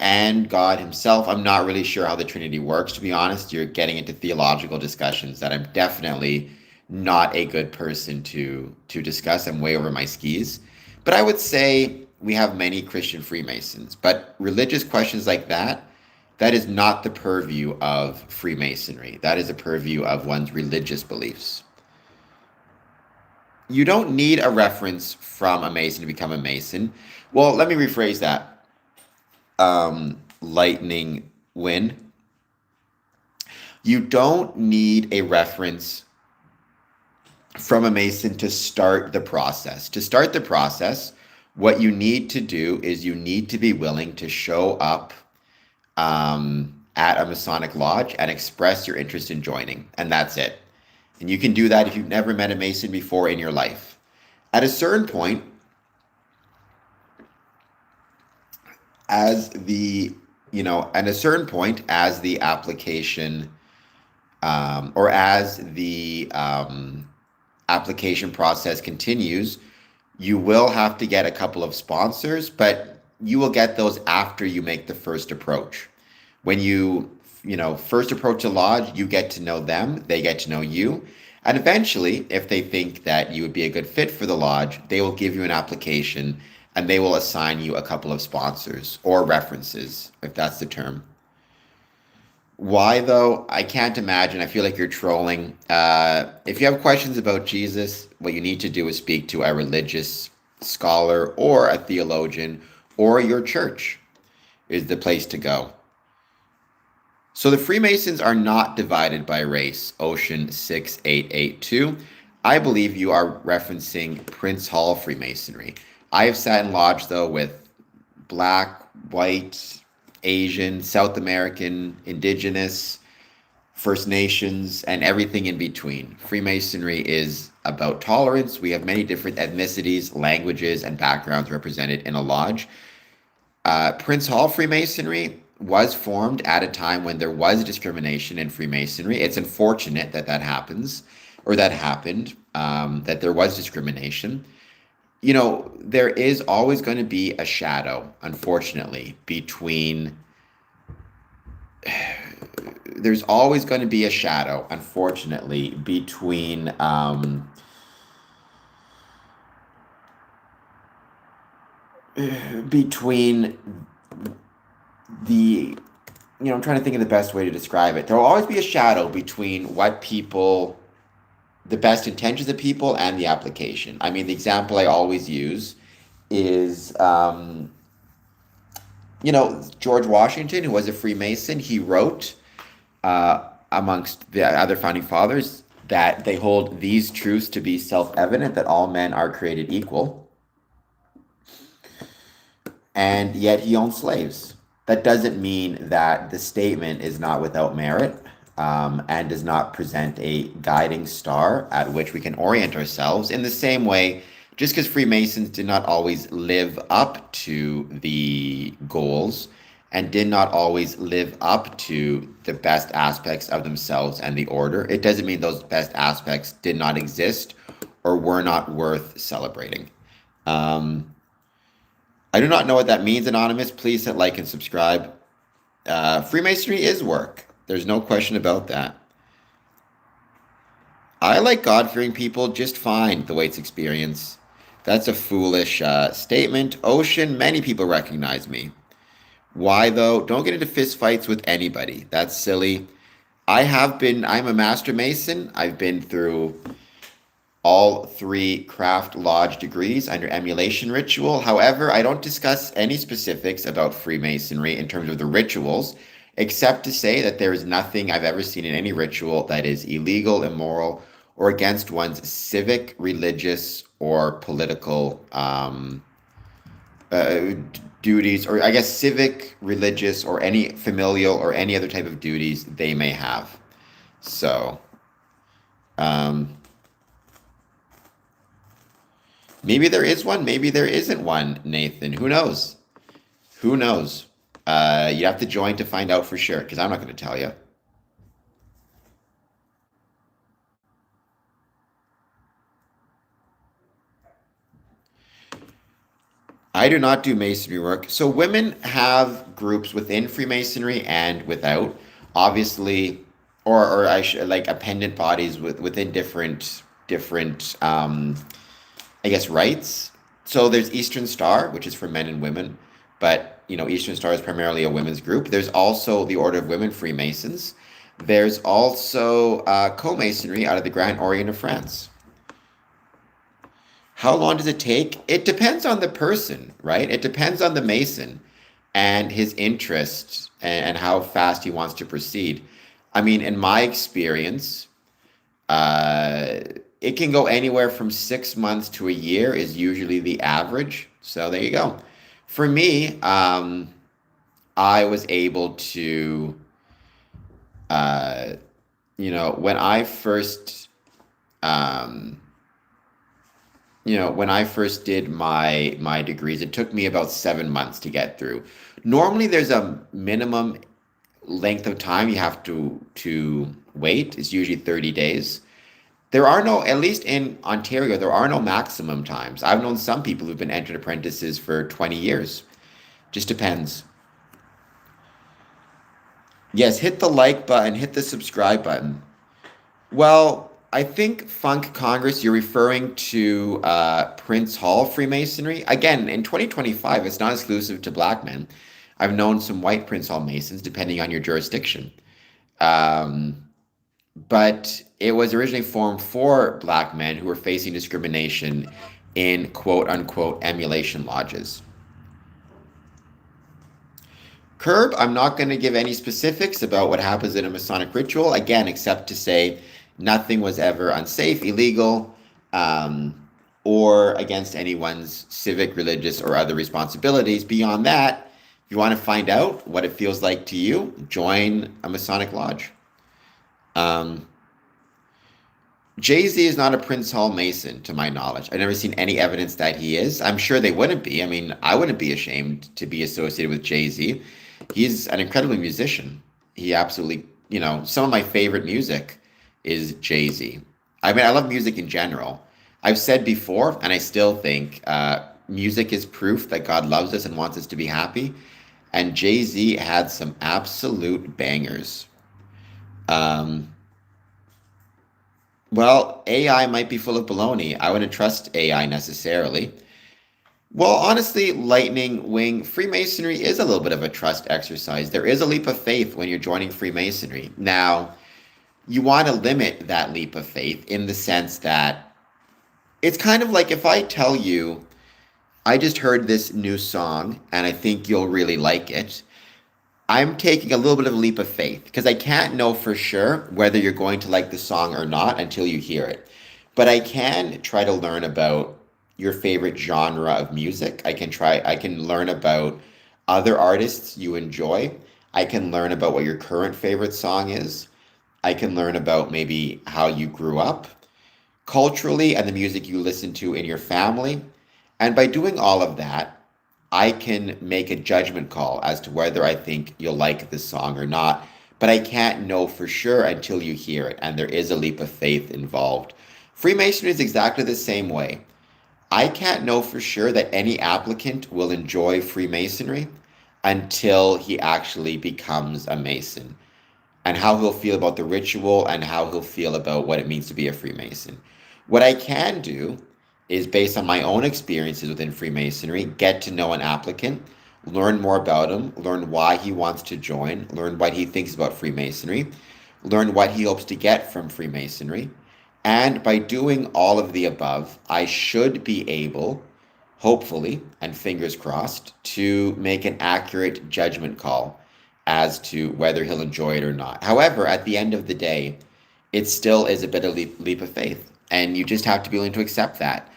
and God Himself. I'm not really sure how the Trinity works, to be honest. You're getting into theological discussions that I'm definitely not a good person to discuss. I'm way over my skis. But I would say we have many Christian Freemasons. But religious questions like that, that is not the purview of Freemasonry. That is a purview of one's religious beliefs. You don't need a reference from a Mason to become a Mason. Well, let me rephrase that. Lightning Win. You don't need a reference from a Mason to start the process. To start the process, what you need to do is you need to be willing to show up at a Masonic lodge and express your interest in joining. And that's it. And you can do that if you've never met a Mason before in your life. At a certain point, as the application or as the application process continues, you will have to get a couple of sponsors, but you will get those after you make the first approach. When you first approach a lodge, you get to know them, they get to know you. And eventually, if they think that you would be a good fit for the lodge, they will give you an application and they will assign you a couple of sponsors or references, if that's the term. Why, though? I can't imagine. I feel like you're trolling. If you have questions about Jesus, what you need to do is speak to a religious scholar or a theologian, or your church is the place to go. So the Freemasons are not divided by race, Ocean 6882. I believe you are referencing Prince Hall Freemasonry. I have sat in lodge, though, with black, white, Asian, South American, indigenous, First Nations, and everything in between. Freemasonry is about tolerance. We have many different ethnicities, languages, and backgrounds represented in a lodge. Prince Hall Freemasonry was formed at a time when there was discrimination in Freemasonry. It's unfortunate that that happens, or that happened, that there was discrimination. There is always going to be a shadow, unfortunately, there's always going to be a shadow, unfortunately, between the, I'm trying to think of the best way to describe it. There will always be a shadow between the best intentions of people and the application. I mean, the example I always use is, George Washington, who was a Freemason. He wrote, amongst the other founding fathers, that they hold these truths to be self-evident, that all men are created equal. And yet he owned slaves. That doesn't mean that the statement is not without merit, and does not present a guiding star at which we can orient ourselves. In the same way, just because Freemasons did not always live up to the goals and did not always live up to the best aspects of themselves and the order, it doesn't mean those best aspects did not exist or were not worth celebrating. I do not know what that means, Anonymous. Please hit like and subscribe. Freemasonry is work. There's no question about that. I like God-fearing people just fine, the Waits experience. That's a foolish statement. Ocean, many people recognize me. Why though? Don't get into fist fights with anybody. That's silly. I'm a master mason. I've been through all three craft lodge degrees under emulation ritual. However, I don't discuss any specifics about Freemasonry in terms of the rituals, except to say that there is nothing I've ever seen in any ritual that is illegal, immoral, or against one's civic, religious, or political uh, duties, or I guess civic, religious, or any familial or any other type of duties they may have. So, um, maybe there is one, maybe there isn't one, Nathan. Who knows? Who knows? You have to join to find out for sure, because I'm not going to tell you. I do not do masonry work. So women have groups within Freemasonry and without, obviously, or I should like appendant bodies within different I guess rights. So there's Eastern Star, which is for men and women, but Eastern Star is primarily a women's group. There's also the Order of Women Freemasons. There's also co-masonry out of the Grand Orient of France. How long does it take? It depends on the person, right? It depends on the Mason and his interest and how fast he wants to proceed. I mean, in my experience, uh, it can go anywhere from 6 months to a year is usually the average. So there you go. For me, I was able to, uh, when I first, um, when I first did my degrees, it took me about 7 months to get through. Normally, there's a minimum length of time you have to wait. It's usually 30 days. There are no, at least in Ontario, there are no maximum times. I've known some people who've been entered apprentices for 20 years. Just depends. Yes, hit the like button, hit the subscribe button. Well, I think Funk Congress, you're referring to Prince Hall Freemasonry. Again, in 2025, it's not exclusive to black men. I've known some white Prince Hall Masons, depending on your jurisdiction. Um, but it was originally formed for black men who were facing discrimination in quote unquote emulation lodges. Curb, I'm not going to give any specifics about what happens in a Masonic ritual, again, except to say nothing was ever unsafe, illegal, um, or against anyone's civic, religious, or other responsibilities. Beyond that, if you want to find out what it feels like to you, join a Masonic lodge. Um, Jay-Z is not a Prince Hall Mason, to my knowledge. I've never seen any evidence that he is. I'm sure they wouldn't be. I mean, I wouldn't be ashamed to be associated with Jay-Z. He's an incredible musician. He absolutely, some of my favorite music is Jay-Z. I mean, I love music in general. I've said before, and I still think music is proof that God loves us and wants us to be happy. And Jay-Z had some absolute bangers. Um, well, AI might be full of baloney. I wouldn't trust AI necessarily. Well, honestly, Lightning Wing, Freemasonry is a little bit of a trust exercise. There is a leap of faith when you're joining Freemasonry. Now, you want to limit that leap of faith in the sense that it's kind of like if I tell you, I just heard this new song and I think you'll really like it. I'm taking a little bit of a leap of faith because I can't know for sure whether you're going to like the song or not until you hear it. But I can try to learn about your favorite genre of music. I can learn about other artists you enjoy. I can learn about what your current favorite song is. I can learn about maybe how you grew up culturally and the music you listen to in your family. And by doing all of that, I can make a judgment call as to whether I think you'll like this song or not. But I can't know for sure until you hear it. And there is a leap of faith involved. Freemasonry is exactly the same way. I can't know for sure that any applicant will enjoy Freemasonry until he actually becomes a Mason, and how he'll feel about the ritual and how he'll feel about what it means to be a Freemason. What I can do is, based on my own experiences within Freemasonry, get to know an applicant, learn more about him, learn why he wants to join, learn what he thinks about Freemasonry, learn what he hopes to get from Freemasonry. And by doing all of the above, I should be able, hopefully, and fingers crossed, to make an accurate judgment call as to whether he'll enjoy it or not. However, at the end of the day, it still is a bit of leap of faith, and you just have to be willing to accept that.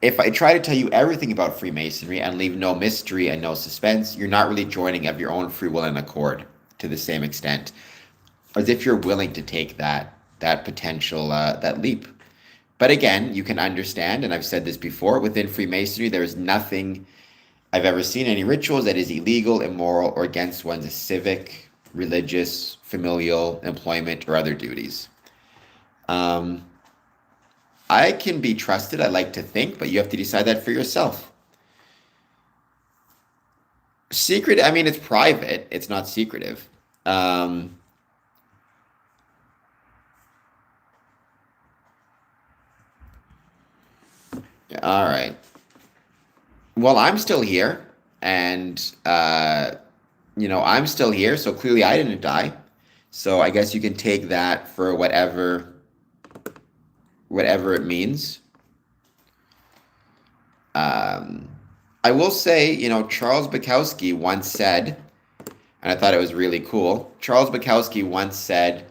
If I try to tell you everything about Freemasonry and leave no mystery and no suspense, you're not really joining of your own free will and accord to the same extent, as if you're willing to take that potential that leap. But again, you can understand, and I've said this before, within Freemasonry, there is nothing I've ever seen, any rituals, that is illegal, immoral, or against one's civic, religious, familial, employment, or other duties. I can be trusted, I like to think, but you have to decide that for yourself. Secret, I mean, it's private, it's not secretive. All right. Well, I'm still here, and I'm still here, so clearly I didn't die. So I guess you can take that for whatever it means. I will say, Charles Bukowski once said, and I thought it was really cool. Charles Bukowski once said,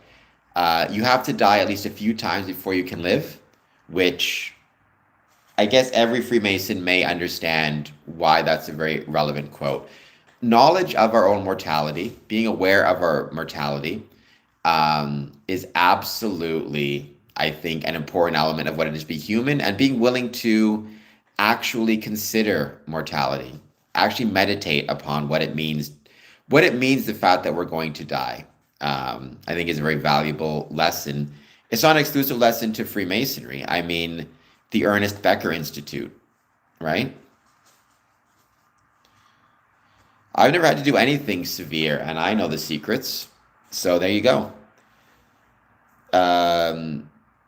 "You have to die at least a few times before you can live," which I guess every Freemason may understand why that's a very relevant quote. Knowledge of our own mortality, being aware of our mortality, is absolutely, I think, an important element of what it is to be human, and being willing to actually consider mortality, actually meditate upon what it means, the fact that we're going to die. I think is a very valuable lesson. It's not an exclusive lesson to Freemasonry. I mean, the Ernest Becker Institute, right? I've never had to do anything severe, and I know the secrets. So there you go.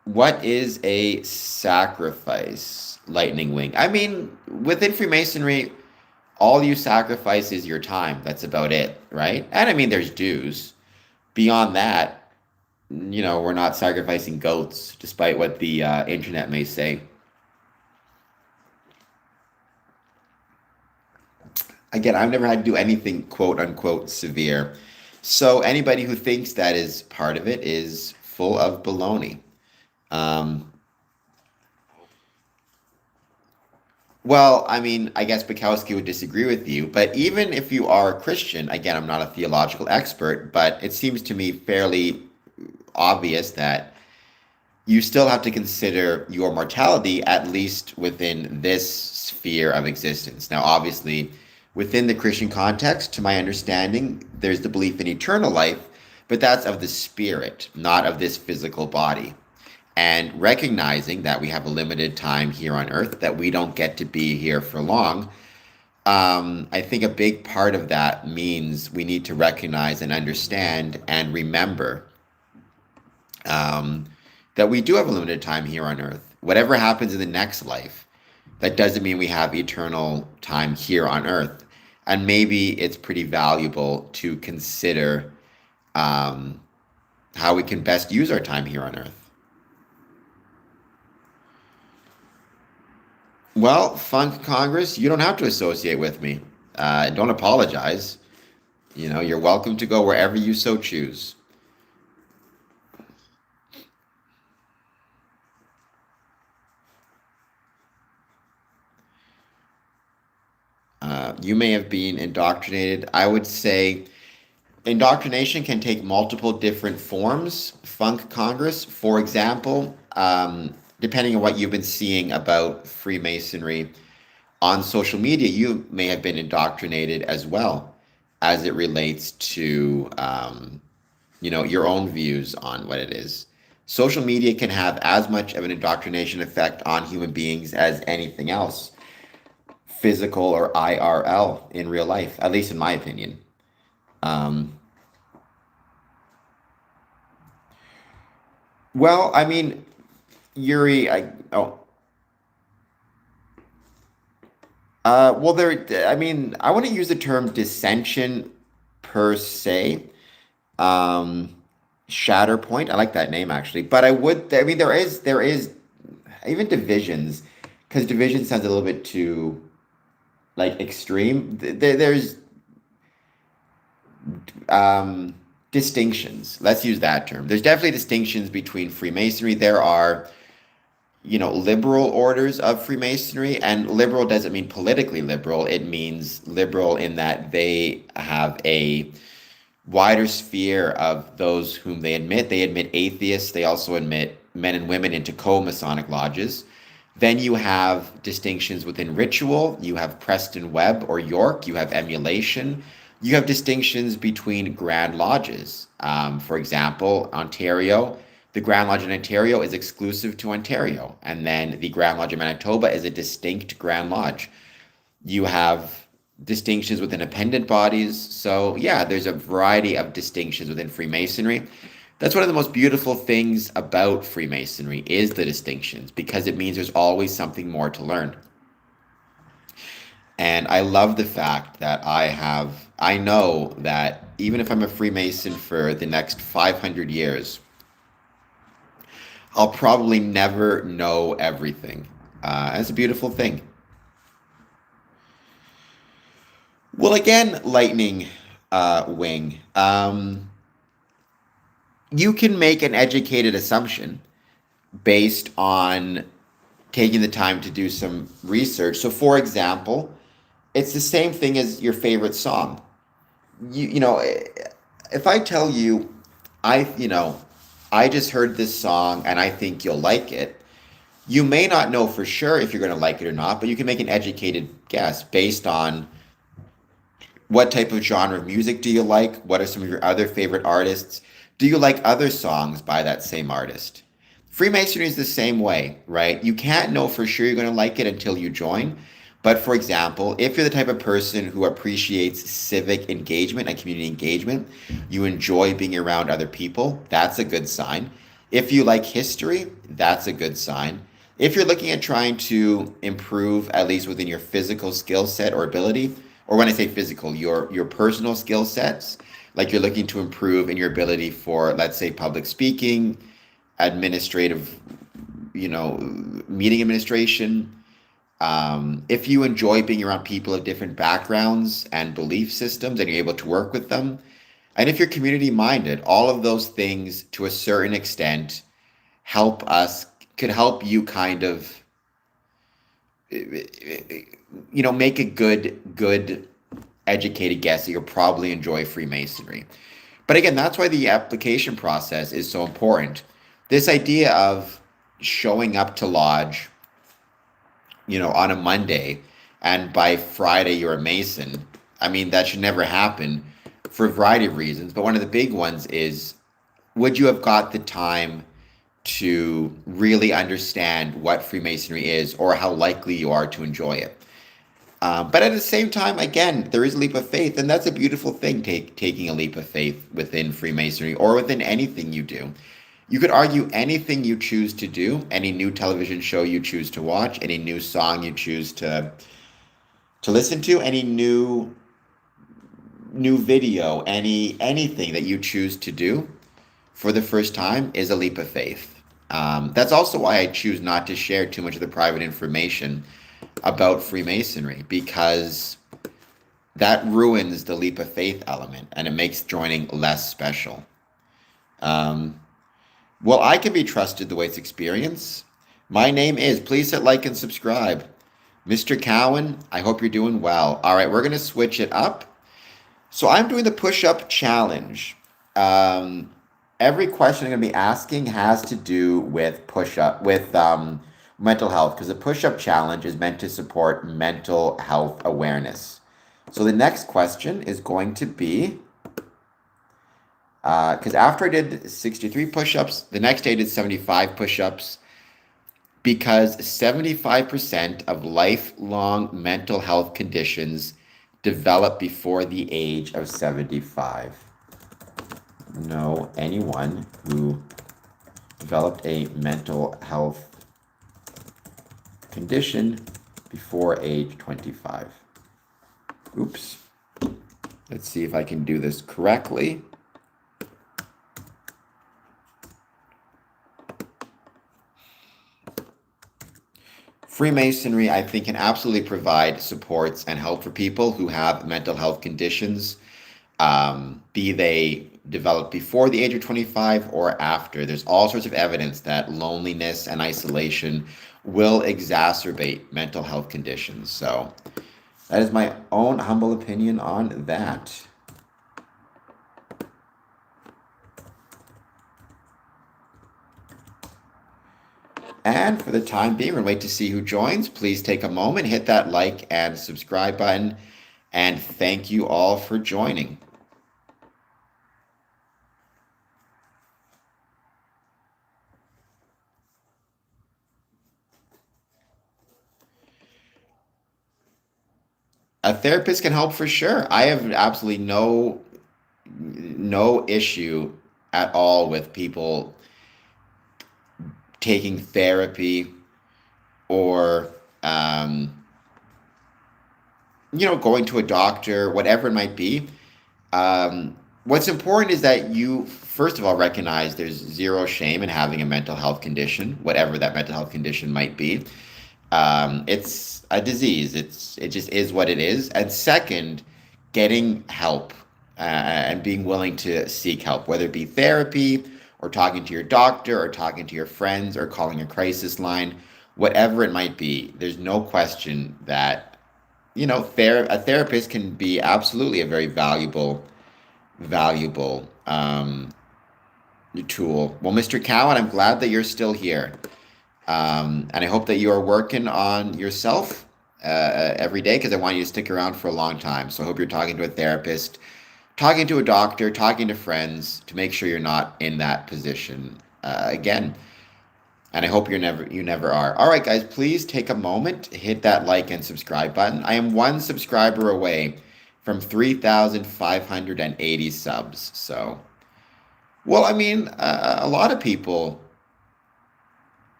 What is a sacrifice, Lightning Wing? I mean, within Freemasonry, all you sacrifice is your time. That's about it, right? And I mean, there's dues. Beyond that, we're not sacrificing goats, despite what the internet may say. Again, I've never had to do anything quote unquote severe. So anybody who thinks that is part of it is full of baloney. Um, well, I mean, I guess Bukowski would disagree with you, but even if you are a Christian, again, I'm not a theological expert, but it seems to me fairly obvious that you still have to consider your mortality, at least within this sphere of existence. Now, obviously, within the Christian context, to my understanding, there's the belief in eternal life, but that's of the spirit, not of this physical body. And recognizing that we have a limited time here on earth, that we don't get to be here for long, I think a big part of that means we need to recognize and understand and remember that we do have a limited time here on earth. Whatever happens in the next life, that doesn't mean we have eternal time here on earth. And maybe it's pretty valuable to consider how we can best use our time here on earth. Well, Funk Congress, you don't have to associate with me. Don't apologize. You're welcome to go wherever you so choose. You may have been indoctrinated. I would say indoctrination can take multiple different forms. Funk Congress, for example, depending on what you've been seeing about Freemasonry on social media, you may have been indoctrinated as well as it relates to, your own views on what it is. Social media can have as much of an indoctrination effect on human beings as anything else, physical or IRL in real life, at least in my opinion. Um, well, I mean, Yuri, well, I mean, I wouldn't use the term dissension per se. Um, Shatterpoint, I like that name actually, but I mean, there is even divisions, because division sounds a little bit too like extreme. There's um, distinctions. Let's use that term. There's definitely distinctions between Freemasonry. There are, liberal orders of Freemasonry, and liberal doesn't mean politically liberal. It means liberal in that they have a wider sphere of those whom they admit. They admit atheists. They also admit men and women into co-Masonic lodges. Then you have distinctions within ritual. You have Preston Webb or York. You have emulation. You have distinctions between Grand Lodges. For example, Ontario, the Grand Lodge in Ontario is exclusive to Ontario. And then the Grand Lodge in Manitoba is a distinct Grand Lodge. You have distinctions with independent bodies. So, yeah, there's a variety of distinctions within Freemasonry. That's one of the most beautiful things about Freemasonry is the distinctions, because it means there's always something more to learn. And I love the fact that I know that even if I'm a Freemason for the next 500 years, I'll probably never know everything. That's a beautiful thing. Well, again, Lightning Wing, you can make an educated assumption based on taking the time to do some research. So, for example, it's the same thing as your favorite song. If I tell you, I, you know, I just heard this song and I think you'll like it, you may not know for sure if you're going to like it or not, but you can make an educated guess based on what type of genre of music do you like? What are some of your other favorite artists? Do you like other songs by that same artist? Freemasonry is the same way, right? You can't know for sure you're going to like it until you join. But for example, if you're the type of person who appreciates civic engagement and community engagement, you enjoy being around other people, that's a good sign. If you like history, that's a good sign. If you're looking at trying to improve, at least within your physical skill set or ability, or when I say physical, your personal skill sets, like you're looking to improve in your ability for, let's say, public speaking, administrative, meeting administration. If you enjoy being around people of different backgrounds and belief systems and you're able to work with them, and if you're community minded, all of those things to a certain extent could help you kind of, make a good educated guess that you'll probably enjoy Freemasonry. But again, that's why the application process is so important. This idea of showing up to lodge, on a Monday, and by Friday you're a Mason. I mean, that should never happen for a variety of reasons. But one of the big ones is, would you have got the time to really understand what Freemasonry is or how likely you are to enjoy it? But at the same time, again, there is a leap of faith, and that's a beautiful thing, taking a leap of faith within Freemasonry or within anything you do. You could argue anything you choose to do, any new television show you choose to watch, any new song you choose to listen to, any new video, anything that you choose to do for the first time is a leap of faith. That's also why I choose not to share too much of the private information about Freemasonry, because that ruins the leap of faith element and it makes joining less special. Well, I can be trusted the way it's experienced. My name is, please hit like and subscribe. Mr. Cowan, I hope you're doing well. All right, we're going to switch it up. So I'm doing the push-up challenge. Every question I'm going to be asking has to do with mental health, because the push-up challenge is meant to support mental health awareness. So the next question is going to be, Because after I did 63 push-ups, the next day I did 75 push-ups because 75% of lifelong mental health conditions develop before the age of 75. Know anyone who developed a mental health condition before age 25? Oops. Let's see if I can do this correctly. Freemasonry, I think, can absolutely provide supports and help for people who have mental health conditions, be they developed before the age of 25 or after. There's all sorts of evidence that loneliness and isolation will exacerbate mental health conditions. So that is my own humble opinion on that. And for the time being, we're wait to see who joins. Please take a moment, hit that like and subscribe button, and thank you all for joining. A therapist can help for sure. I have absolutely no issue at all with people taking therapy or going to a doctor, whatever it might be. What's important is that you, first of all, recognize there's zero shame in having a mental health condition, whatever that mental health condition might be. It's a disease. It just is what it is. And second, getting help and being willing to seek help, whether it be therapy or talking to your doctor or talking to your friends or calling a crisis line, whatever it might be. There's no question that a therapist can be absolutely a very valuable tool. Well, Mr. Cowan, I'm glad that you're still here. And I hope that you are working on yourself every day because I want you to stick around for a long time. So I hope you're talking to a therapist, talking to a doctor, talking to friends to make sure you're not in that position again. And I hope you never are. All right, guys, please take a moment, hit that like and subscribe button. I am one subscriber away from 3,580 subs. So, well, I mean, a lot of people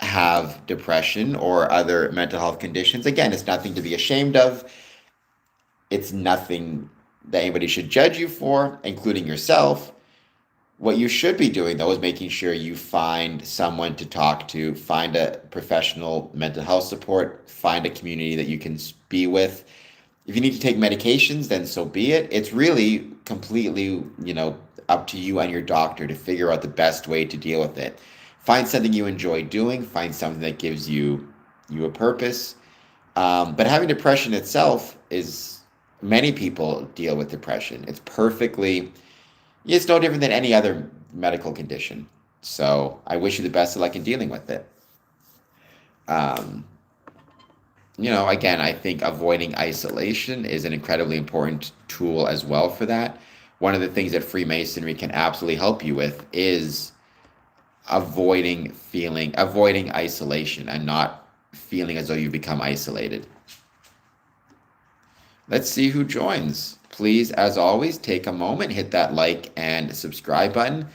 have depression or other mental health conditions. Again, it's nothing to be ashamed of. It's nothing that anybody should judge you for, including yourself. What you should be doing, though, is making sure you find someone to talk to, find a professional mental health support, find a community that you can be with. If you need to take medications, then so be it. It's really completely, up to you and your doctor to figure out the best way to deal with it. Find something you enjoy doing. Find something that gives you a purpose. But having depression itself is, many people deal with depression. It's no different than any other medical condition. So I wish you the best of luck in dealing with it. Again, I think avoiding isolation is an incredibly important tool as well for that. One of the things that Freemasonry can absolutely help you with is avoiding isolation and not feeling as though you become isolated. Let's see who joins. Please, as always, take a moment, hit that like and subscribe button.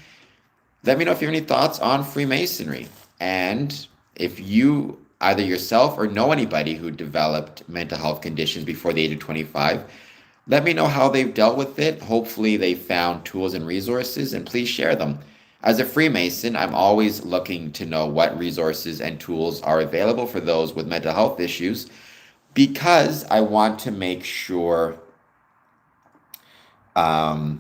Let me know if you have any thoughts on Freemasonry. And if you either yourself or know anybody who developed mental health conditions before the age of 25, let me know how they've dealt with it. Hopefully they found tools and resources, and please share them. As a Freemason, I'm always looking to know what resources and tools are available for those with mental health issues because I want to make sure that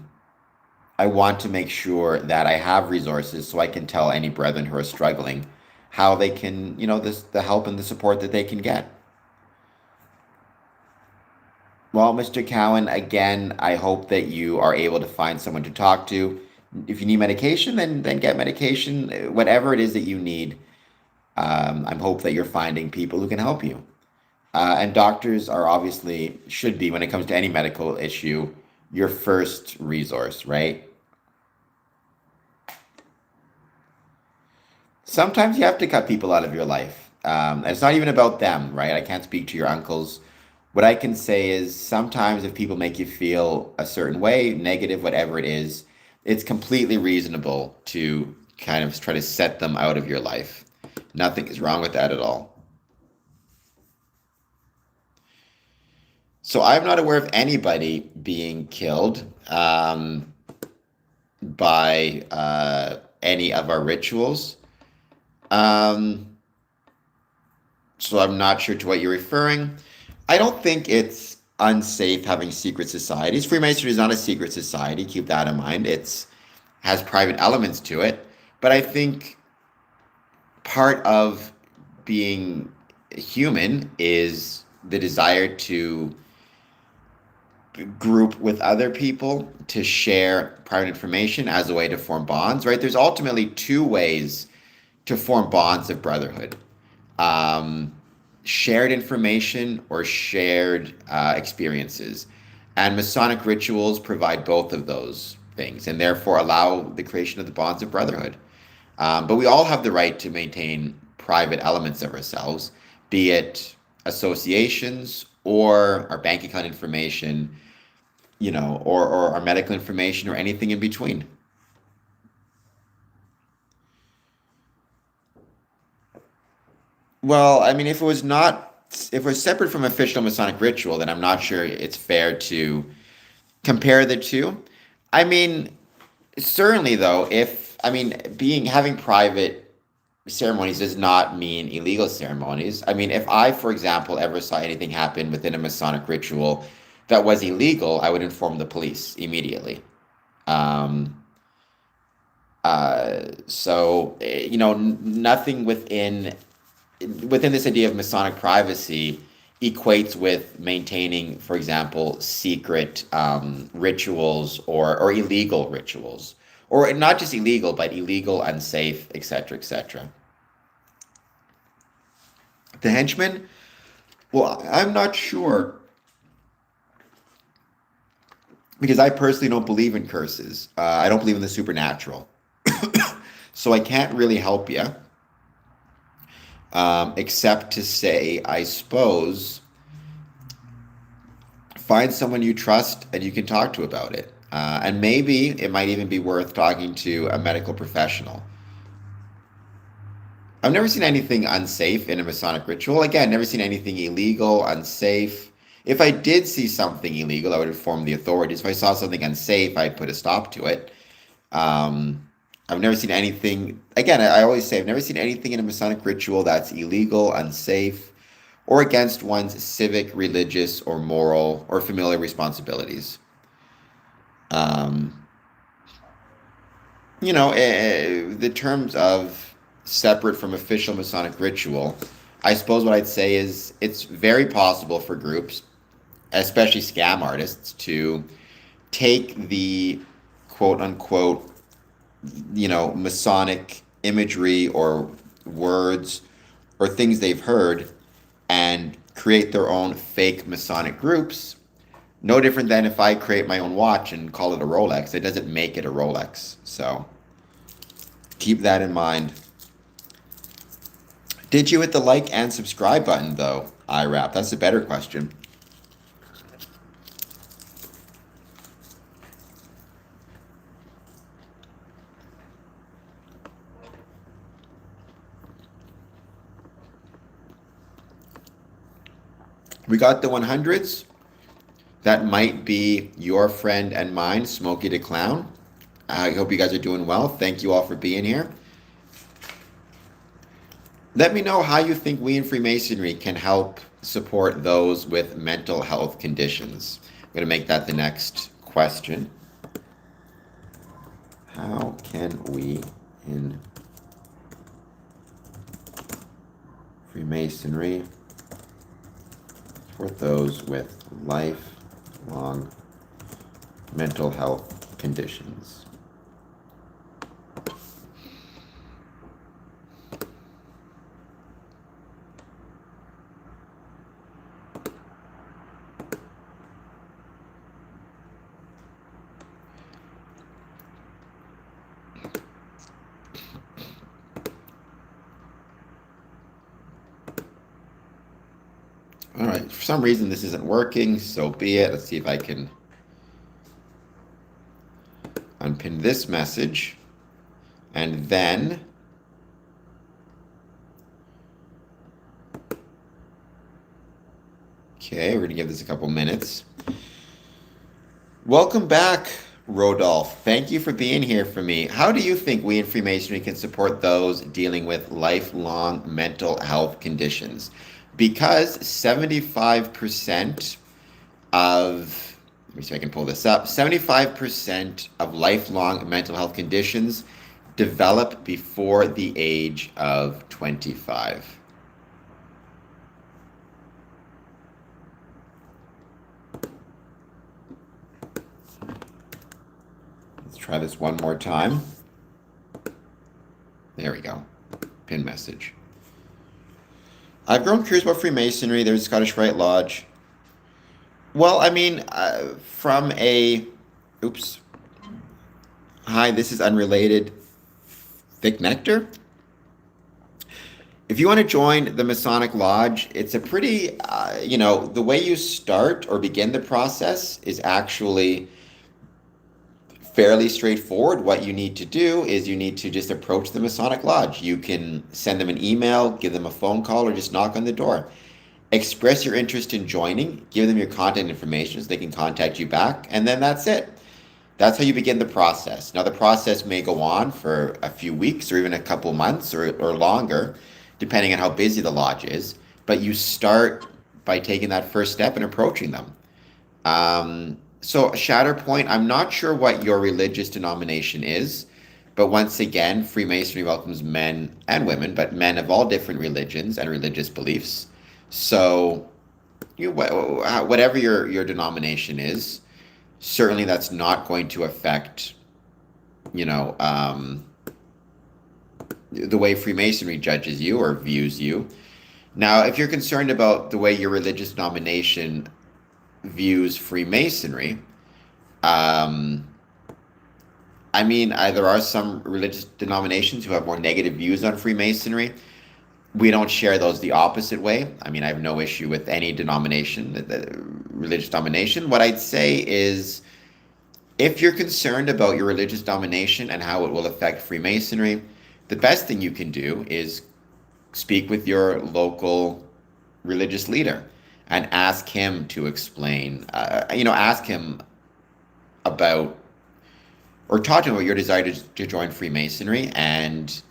I have resources so I can tell any brethren who are struggling how they can, the help and the support that they can get. Well, Mr. Cowan, again, I hope that you are able to find someone to talk to. If you need medication, then get medication, whatever it is that you need. I'm hope that you're finding people who can help you. And doctors should be, when it comes to any medical issue, your first resource, right? Sometimes you have to cut people out of your life. And it's not even about them, right? I can't speak to your uncles. What I can say is sometimes if people make you feel a certain way, negative, whatever it is, it's completely reasonable to kind of try to set them out of your life. Nothing is wrong with that at all. So I'm not aware of anybody being killed by any of our rituals. Um, so I'm not sure to what you're referring. I don't think it's unsafe having secret societies. Freemasonry is not a secret society. Keep that in mind. It's has private elements to it, but I think part of being human is the desire to group with other people to share private information as a way to form bonds, right? There's ultimately two ways to form bonds of brotherhood. Um, Shared information or shared experiences. And Masonic rituals provide both of those things and therefore allow the creation of the bonds of brotherhood. But we all have the right to maintain private elements of ourselves, be it associations or our bank account information, or our medical information or anything in between. Well, I mean, if it was separate from official Masonic ritual, then I'm not sure it's fair to compare the two. I mean, certainly though, having private ceremonies does not mean illegal ceremonies. I mean, if I, for example, ever saw anything happen within a Masonic ritual that was illegal, I would inform the police immediately. Um, Nothing within this idea of Masonic privacy equates with maintaining, for example, secret rituals or illegal rituals, or not just illegal, but illegal, unsafe, etc., etc. The henchmen, well, I'm not sure because I personally don't believe in curses. I don't believe in the supernatural, so I can't really help you, except to say, I suppose find someone you trust and you can talk to about it. And maybe it might even be worth talking to a medical professional. I've never seen anything unsafe in a Masonic ritual. Again, never seen anything illegal, unsafe. If I did see something illegal, I would inform the authorities. If I saw something unsafe, I'd put a stop to it. Um, I've never seen anything, again, I always say, I've never seen anything in a Masonic ritual that's illegal, unsafe, or against one's civic, religious, or moral, or familial responsibilities. Um, the terms of separate from official Masonic ritual, I suppose what I'd say is it's very possible for groups, especially scam artists, to take the quote unquote, Masonic imagery or words or things they've heard and create their own fake Masonic groups. No different than if I create my own watch and call it a Rolex. It doesn't make it a Rolex. So keep that in mind. Did you hit the like and subscribe button though, IRAP? That's a better question. We got the 100s. That might be your friend and mine, Smokey the Clown. I hope you guys are doing well. Thank you all for being here. Let me know how you think we in Freemasonry can help support those with mental health conditions. I'm going to make that the next question. How can we in Freemasonry support those with lifelong mental health conditions? right, for some reason this isn't working, so be it. Let's see if I can unpin this message. And then okay, we're gonna give this a couple minutes. Welcome back, Rodolphe. Thank you for being here for me. How do you think we in Freemasonry can support those dealing with lifelong mental health conditions? Because 75% of, let me see if I can pull this up, 75% of lifelong mental health conditions develop before the age of 25. Let's try this one more time. There we go. Pin message. I've grown curious about Freemasonry. There's Scottish Rite Lodge. Well, I mean, from a, oops. Hi, this is unrelated. Thick Nectar. If you want to join the Masonic Lodge, it's a pretty, the way you start or begin the process is actually fairly straightforward. What you need to do is you need to just approach the Masonic Lodge. You can send them an email, give them a phone call, or just knock on the door. Express your interest in joining, give them your contact information so they can contact you back, and then that's it. That's how you begin the process. Now, the process may go on for a few weeks or even a couple months or longer, depending on how busy the lodge is. But you start by taking that first step and approaching them. So, Shatterpoint, I'm not sure what your religious denomination is, but once again, Freemasonry welcomes men and women, but men of all different religions and religious beliefs. So, whatever your denomination is, certainly that's not going to affect, you know, the way Freemasonry judges you or views you. Now, if you're concerned about the way your religious denomination views Freemasonry, I mean, there are some religious denominations who have more negative views on Freemasonry. We don't share those the opposite way. I mean, I have no issue with any denomination, the religious domination. What I'd say is, if you're concerned about your religious domination and how it will affect Freemasonry, the best thing you can do is speak with your local religious leader and ask him to explain, ask him about, or talk to him about your desire to join Freemasonry. And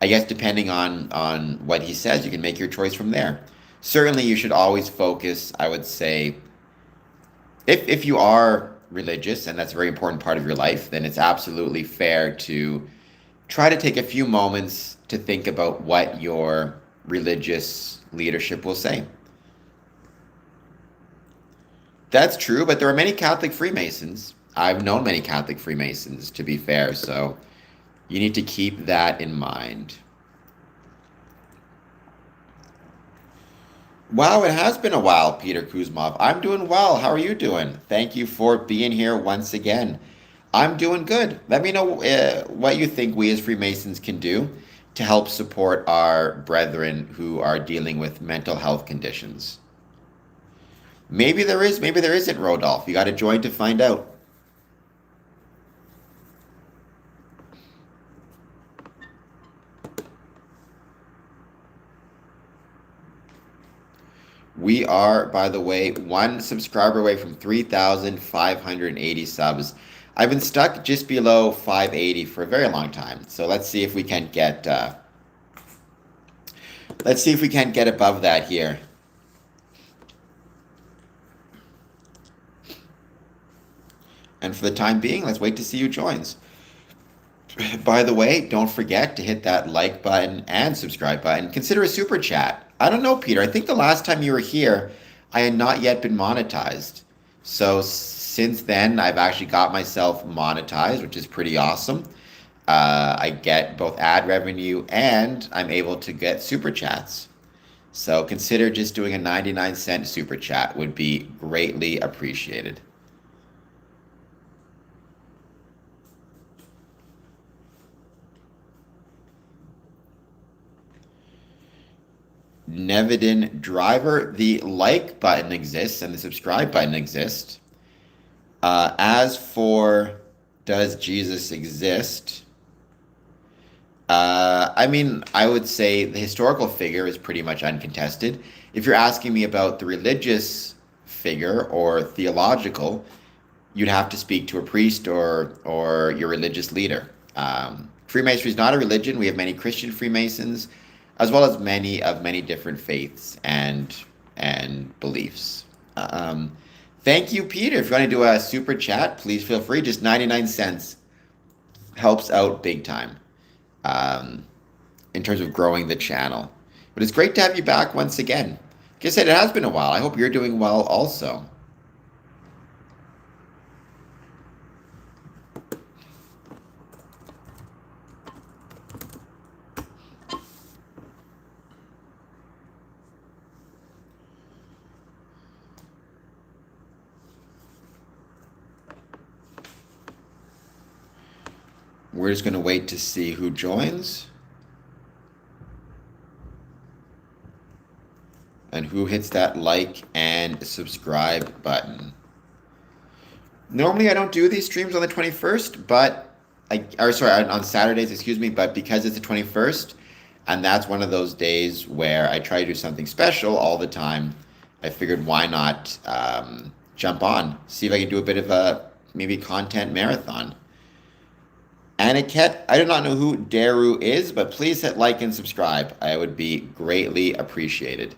I guess depending on what he says, you can make your choice from there. Certainly, you should always focus, I would say, if you are religious and that's a very important part of your life, then it's absolutely fair to try to take a few moments to think about what your religious leadership will say. That's true, but there are many Catholic Freemasons. I've known many Catholic Freemasons, to be fair, so you need to keep that in mind. Wow, it has been a while, Peter Kuzmov. I'm doing well. How are you doing? Thank you for being here once again. I'm doing good. Let me know what you think we as Freemasons can do to help support our brethren who are dealing with mental health conditions. Maybe there is, maybe there isn't, Rodolphe. You got to join to find out. We are, by the way, one subscriber away from 3,580 subs. I've been stuck just below 580 for a very long time. So let's see if we can get above that here. And for the time being, let's wait to see who joins. By the way, don't forget to hit that like button and subscribe button. Consider a super chat. I don't know, Peter. I think the last time you were here, I had not yet been monetized. So since then, I've actually got myself monetized, which is pretty awesome. I get both ad revenue and I'm able to get super chats. So consider just doing a 99-cent super chat would be greatly appreciated. Nevedin Driver, the like button exists and the subscribe button exists. As for does Jesus exist? I mean, I would say the historical figure is pretty much uncontested. If you're asking me about the religious figure or theological, you'd have to speak to a priest or your religious leader. Freemasonry is not a religion. We have many Christian Freemasons, as well as many different faiths and beliefs. Um, Thank you, Peter. If you want to do a super chat, please feel free. Just 99 cents helps out big time um, in terms of growing the channel. But it's great to have you back once again. Like I said, it has been a while. I hope you're doing well also. We're just going to wait to see who joins and who hits that like and subscribe button. Normally I don't do these streams on the 21st, but on Saturdays, excuse me, but because it's the 21st and that's one of those days where I try to do something special all the time, I figured why not jump on, see if I can do a bit of a maybe content marathon. Aniket, I do not know who Daru is, but please hit like and subscribe. I would be greatly appreciated.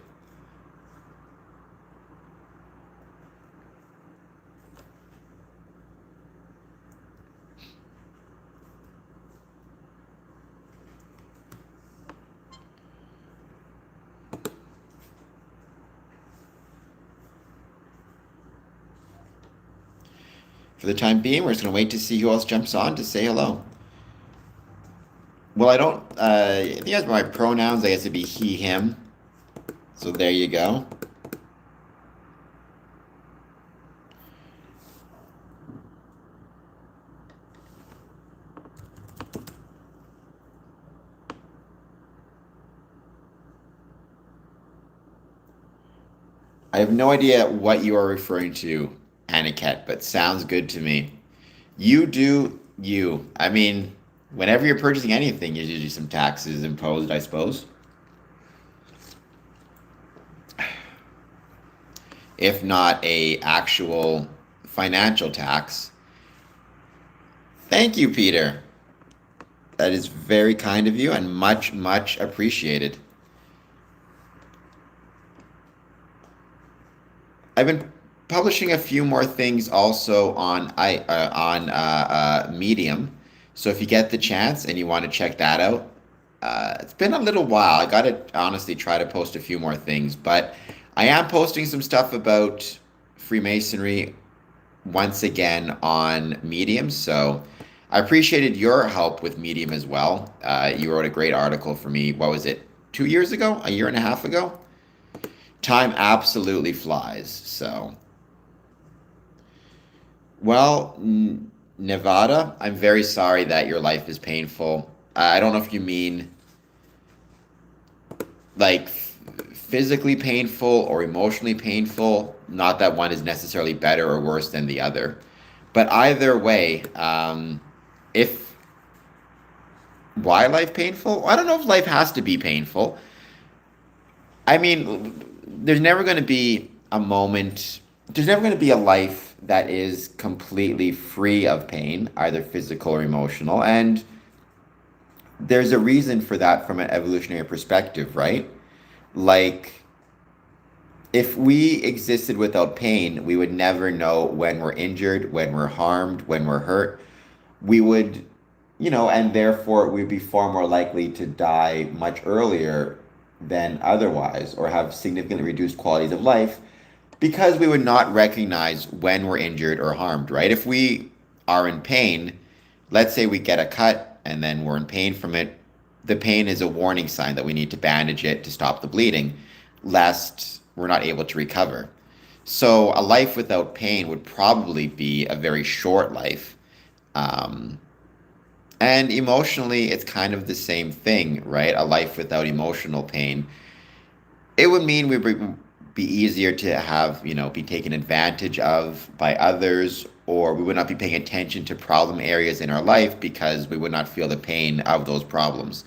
For the time being, we're just going to wait to see who else jumps on to say hello. Well, I don't, I think that's my pronouns. I guess it'd be he, him. So there you go. I have no idea what you are referring to, Aniket, but sounds good to me. You do you. I mean, whenever you're purchasing anything, there's usually some taxes imposed, I suppose. If not a actual financial tax. Thank you, Peter. That is very kind of you and much, much appreciated. I've been publishing a few more things also on Medium. So if you get the chance and you want to check that out, it's been a little while. I got to honestly try to post a few more things, but I am posting some stuff about Freemasonry once again on Medium. So I appreciated your help with Medium as well. You wrote a great article for me. What was it? 2 years ago? A year and a half ago? Time absolutely flies. So, well, Nevada, I'm very sorry that your life is painful. I don't know if you mean like physically painful or emotionally painful. Not that one is necessarily better or worse than the other. But either way, if why life painful? I don't know if life has to be painful. I mean, there's never going to be a moment, there's never going to be a life that is completely free of pain, either physical or emotional. And there's a reason for that from an evolutionary perspective, right? Like, if we existed without pain, we would never know when we're injured, when we're harmed, when we're hurt. We would, and therefore we'd be far more likely to die much earlier than otherwise or have significantly reduced qualities of life because we would not recognize when we're injured or harmed, right? If we are in pain, let's say we get a cut and then we're in pain from it, the pain is a warning sign that we need to bandage it to stop the bleeding, lest we're not able to recover. So a life without pain would probably be a very short life. And emotionally, it's kind of the same thing, right? A life without emotional pain it would mean we would be easier to have, be taken advantage of by others, or we would not be paying attention to problem areas in our life because we would not feel the pain of those problems.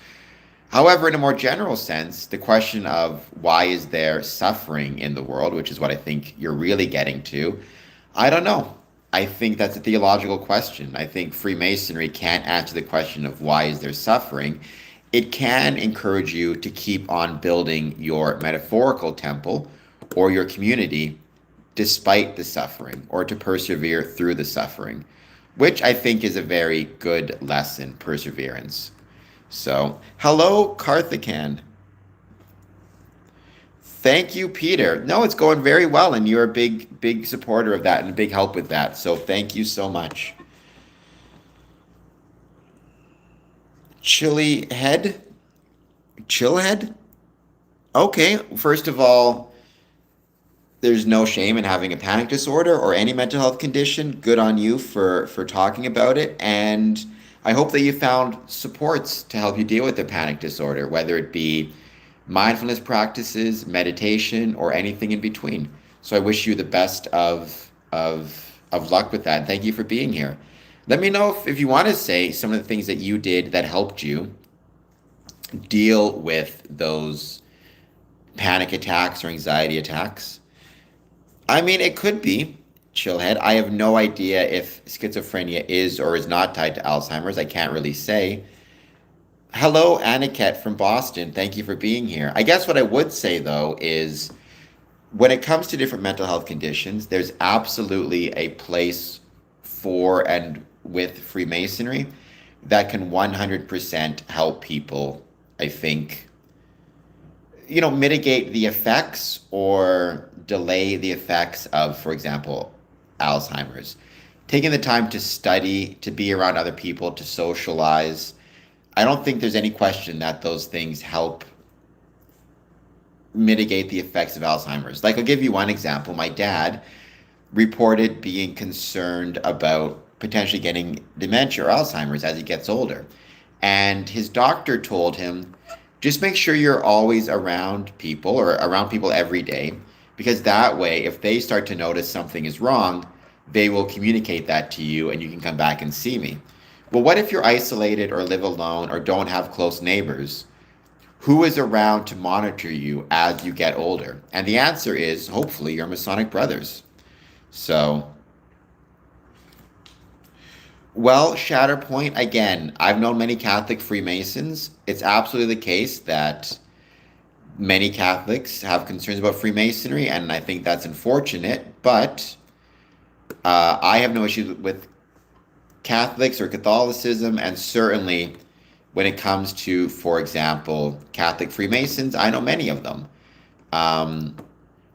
However, in a more general sense, the question of why is there suffering in the world, which is what I think you're really getting to, I don't know. I think that's a theological question. I think Freemasonry can't answer the question of why is there suffering. It can encourage you to keep on building your metaphorical temple or your community despite the suffering, or to persevere through the suffering, which I think is a very good lesson, perseverance. So, hello, Carthacan. Thank you, Peter. No, it's going very well, and you're a big, big supporter of that and a big help with that. So, thank you so much. Chili head? Chillhead? Okay, first of all, there's no shame in having a panic disorder or any mental health condition. Good on you for talking about it, and I hope that you found supports to help you deal with the panic disorder, whether it be mindfulness practices, meditation, or anything in between. So I wish you the best of luck with that. Thank you for being here. Let me know if you want to say some of the things that you did that helped you deal with those panic attacks or anxiety attacks. I mean, it could be chillhead. I have no idea if schizophrenia is or is not tied to Alzheimer's. I can't really say. Hello, Aniket from Boston. Thank you for being here. I guess what I would say, though, is when it comes to different mental health conditions, there's absolutely a place for and with Freemasonry that can 100% help people, I think, mitigate the effects or delay the effects of, for example, Alzheimer's. Taking the time to study, to be around other people, to socialize. I don't think there's any question that those things help mitigate the effects of Alzheimer's. Like, I'll give you one example. My dad reported being concerned about potentially getting dementia or Alzheimer's as he gets older. And his doctor told him, just make sure you're always around people or around people every day, because that way, if they start to notice something is wrong, they will communicate that to you and you can come back and see me. Well, what if you're isolated or live alone or don't have close neighbors? Who is around to monitor you as you get older? And the answer is hopefully your Masonic brothers. So, well, Shatterpoint, again, I've known many Catholic Freemasons. It's absolutely the case that many Catholics have concerns about Freemasonry, and I think that's unfortunate, but I have no issues with Catholics or Catholicism, and certainly when it comes to, for example, Catholic Freemasons, I know many of them. Um,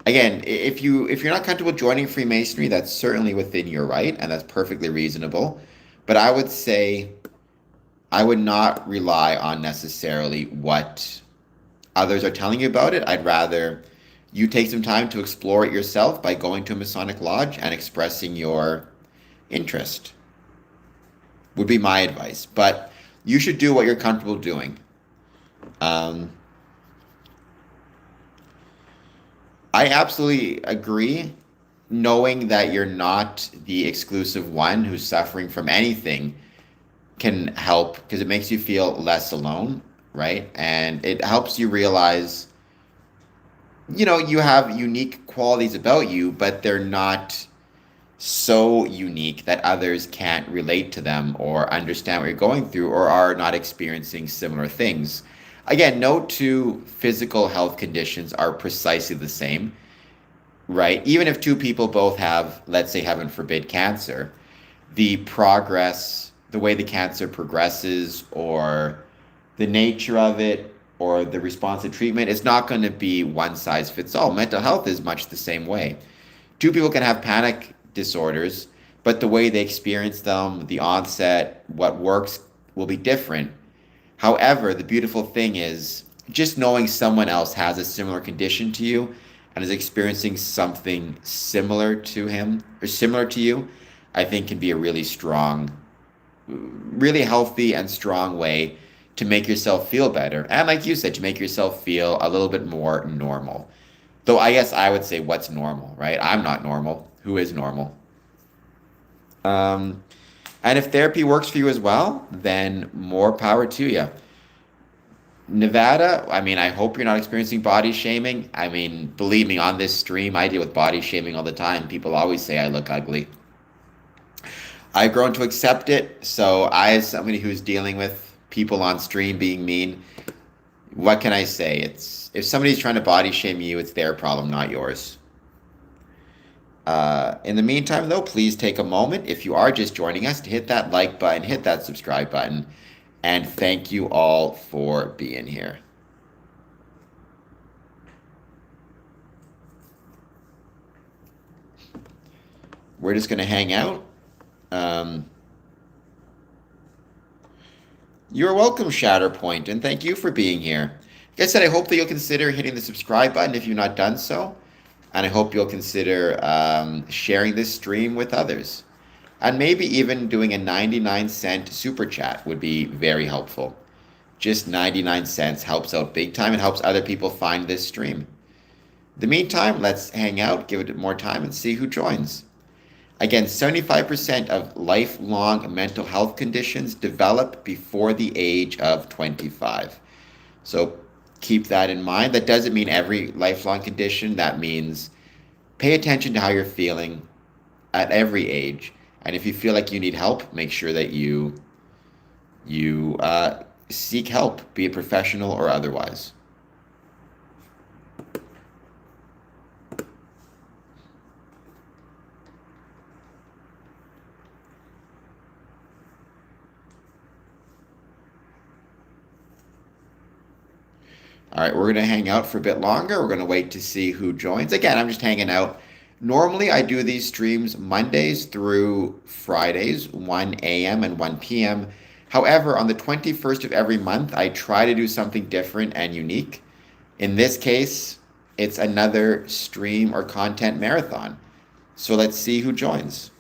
Again, if you're not comfortable joining Freemasonry, that's certainly within your right, and that's perfectly reasonable. But I would say I would not rely on necessarily what others are telling you about it. I'd rather you take some time to explore it yourself by going to a Masonic lodge and expressing your interest, would be my advice. But you should do what you're comfortable doing. Um, I absolutely agree. Knowing that you're not the exclusive one who's suffering from anything can help because it makes you feel less alone, right? And it helps you realize, you have unique qualities about you, but they're not so unique that others can't relate to them or understand what you're going through or are not experiencing similar things. Again, no two physical health conditions are precisely the same, right? Even if two people both have, let's say, heaven forbid, cancer, the way the cancer progresses, or the nature of it, or the response to treatment is not going to be one size fits all. Mental health is much the same way. Two people can have panic disorders, but the way they experience them, the onset, what works will be different. However, the beautiful thing is just knowing someone else has a similar condition to you and is experiencing something similar to him or similar to you, I think can be a really strong, really healthy and strong way to make yourself feel better. And like you said, to make yourself feel a little bit more normal. Though I guess I would say, what's normal, right? I'm not normal. Who is normal? Um, and if therapy works for you as well, then more power to you. Nevada, I mean, I hope you're not experiencing body shaming. I mean, believe me, on this stream, I deal with body shaming all the time. People always say I look ugly. I've grown to accept it. So I, as somebody who's dealing with people on stream being mean, what can I say? It's if somebody's trying to body shame you, it's their problem, not yours. In the meantime, though, please take a moment, if you are just joining us, to hit that like button, hit that subscribe button, and thank you all for being here. We're just going to hang out. You're welcome, Shatterpoint, and thank you for being here. Like I said, I hope that you'll consider hitting the subscribe button if you've not done so, and I hope you'll consider sharing this stream with others. And maybe even doing a 99-cent super chat would be very helpful. Just 99 cents helps out big time. It helps other people find this stream. In the meantime, let's hang out, give it more time, and see who joins. Again, 75% of lifelong mental health conditions develop before the age of 25. So keep that in mind. That doesn't mean every lifelong condition. That means pay attention to how you're feeling at every age. And if you feel like you need help, make sure that you seek help, be it professional or otherwise. All right, we're going to hang out for a bit longer. We're going to wait to see who joins. Again, I'm just hanging out. Normally, I do these streams Mondays through Fridays, 1 a.m. and 1 p.m. However, on the 21st of every month, I try to do something different and unique. In this case, it's another stream or content marathon. So let's see who joins.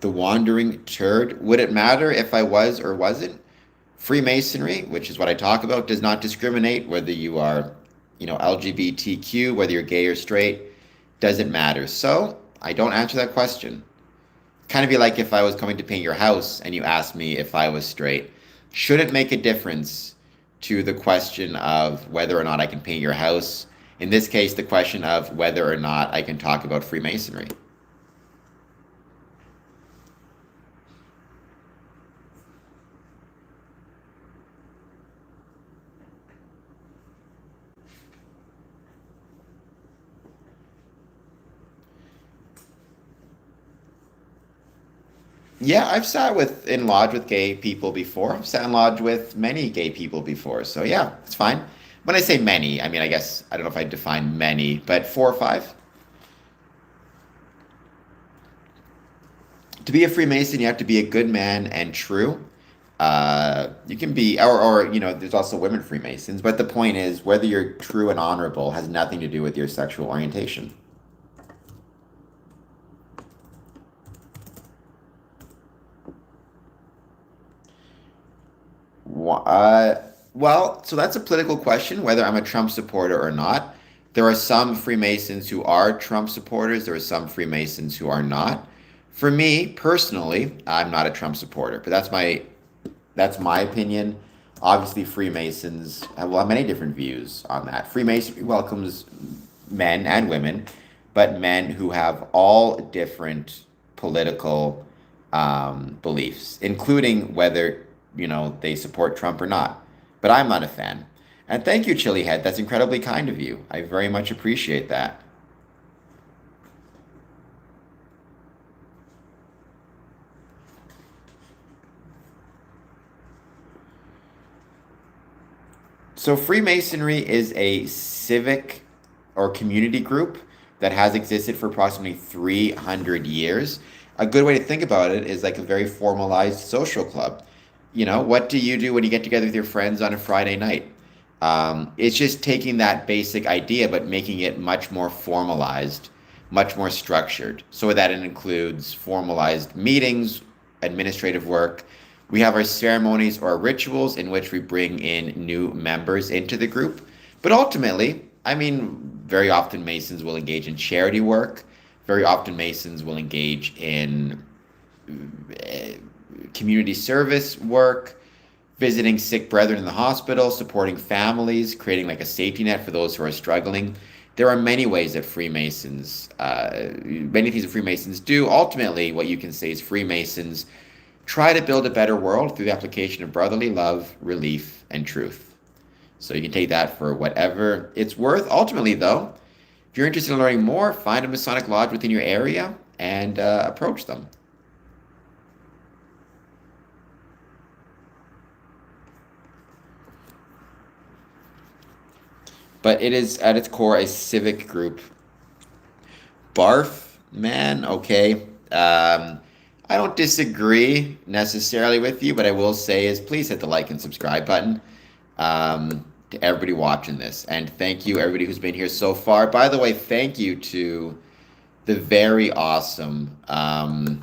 The wandering turd. Would it matter if I was or wasn't? Freemasonry, which is what I talk about, does not discriminate whether you are, LGBTQ, whether you're gay or straight, doesn't matter. So I don't answer that question. Kind of be like if I was coming to paint your house and you asked me if I was straight. Shouldn't make a difference to the question of whether or not I can paint your house. In this case, the question of whether or not I can talk about Freemasonry. Yeah, I've sat in lodge with gay people before. I've sat in lodge with many gay people before. So yeah, it's fine. When I say many, I mean, I guess, I don't know if I define many, but 4 or 5. To be a Freemason, you have to be a good man and true. You can be, there's also women Freemasons, but the point is, whether you're true and honorable has nothing to do with your sexual orientation. Well, so that's a political question, whether I'm a Trump supporter or not. There are some Freemasons who are Trump supporters. There are some Freemasons who are not. For me, personally, I'm not a Trump supporter, but that's my opinion. Obviously, Freemasons have many different views on that. Freemasonry welcomes men and women, but men who have all different political beliefs, including whether they support Trump or not. But I'm not a fan. And thank you, Chilihead. That's incredibly kind of you. I very much appreciate that. So Freemasonry is a civic or community group that has existed for approximately 300 years. A good way to think about it is like a very formalized social club. What do you do when you get together with your friends on a Friday night? It's just taking that basic idea, but making it much more formalized, much more structured, so that it includes formalized meetings, administrative work. We have our ceremonies or rituals in which we bring in new members into the group. But ultimately, I mean, very often Masons will engage in charity work. Very often Masons will engage in community service work, visiting sick brethren in the hospital, supporting families, creating like a safety net for those who are struggling. There are many ways that many things that Freemasons do. Ultimately, what you can say is Freemasons try to build a better world through the application of brotherly love, relief, and truth. So you can take that for whatever it's worth. Ultimately, though, if you're interested in learning more, find a Masonic lodge within your area and approach them. But it is at its core a civic group. Barf, man, okay. I don't disagree necessarily with you, but I will say is please hit the like and subscribe button to everybody watching this. And thank you, everybody who's been here so far. By the way, thank you to the very awesome Ann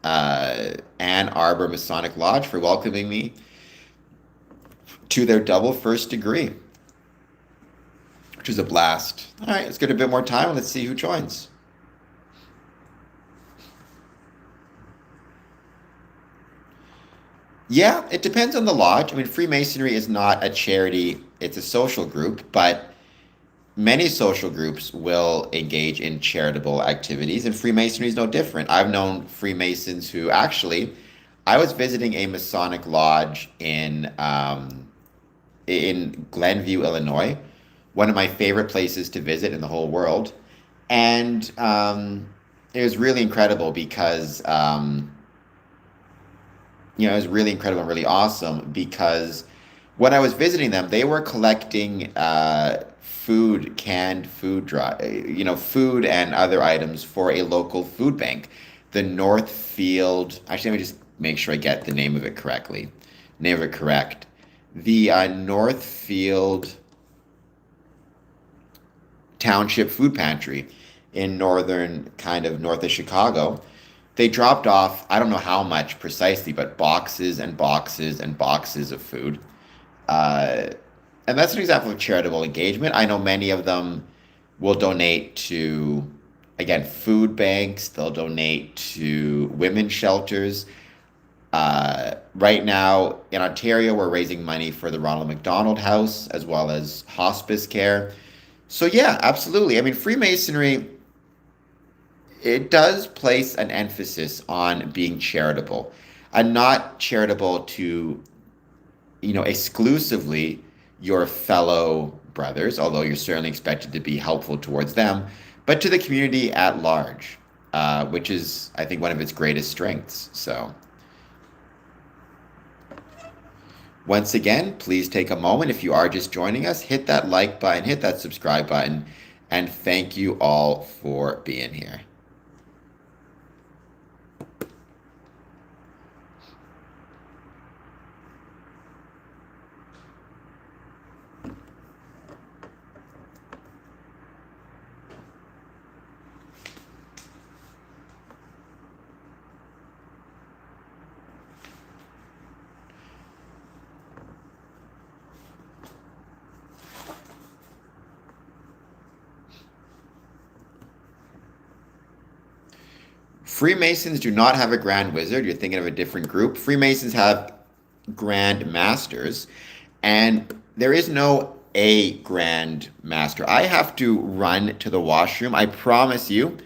Arbor Masonic Lodge for welcoming me to their double first degree, which is a blast. All right, let's get a bit more time and let's see who joins. Yeah, it depends on the lodge. I mean, Freemasonry is not a charity, it's a social group, but many social groups will engage in charitable activities, and Freemasonry is no different. I've known Freemasons who actually, I was visiting a Masonic lodge in Glenview, Illinois, one of my favorite places to visit in the whole world. And it was really incredible because, it was really incredible and really awesome because when I was visiting them, they were collecting canned food, food and other items for a local food bank. The Northfield, actually, let me just make sure I get the name of it correctly. Name of it correct. The Northfield Township Food Pantry in north of Chicago. They dropped off, I don't know how much precisely, but boxes and boxes and boxes of food. Uh, and that's an example of charitable engagement. I know many of them will donate to, again, food banks, they'll donate to women's shelters. Right now in Ontario, we're raising money for the Ronald McDonald House as well as hospice care. So, yeah, absolutely. I mean, Freemasonry, it does place an emphasis on being charitable and not charitable to, exclusively your fellow brothers, although you're certainly expected to be helpful towards them, but to the community at large, which is, I think, one of its greatest strengths. So, once again, please take a moment if you are just joining us, hit that like button, hit that subscribe button, and thank you all for being here. Freemasons do not have a Grand Wizard. You're thinking of a different group. Freemasons have Grand Masters, and there is no a Grand Master. I have to run to the washroom. I promise you,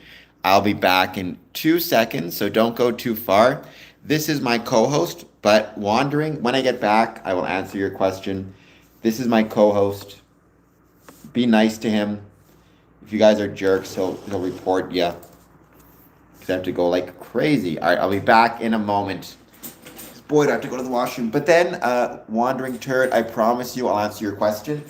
I'll be back in 2 seconds, so don't go too far. This is my co-host, but wandering. When I get back, I will answer your question. This is my co-host. Be nice to him. If you guys are jerks, he'll report you. I have to go like crazy. All right, I'll be back in a moment. Boy, do I have to go to the washroom. But then, wandering turd, I promise you I'll answer your question.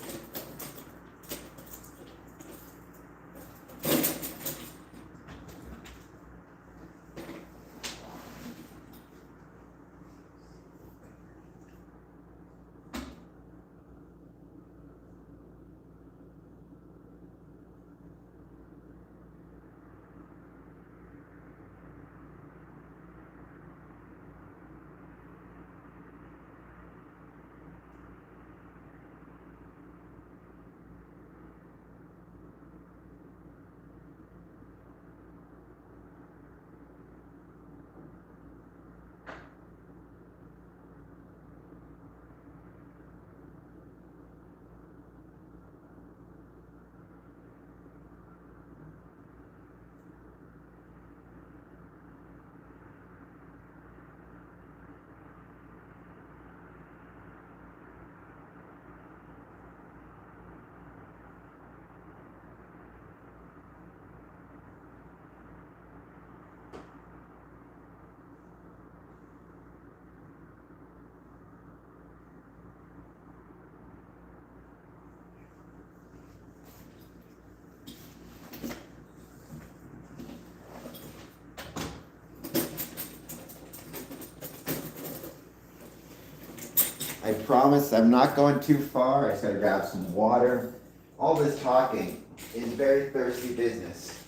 I promise I'm not going too far. I just gotta grab some water. All this talking is very thirsty business.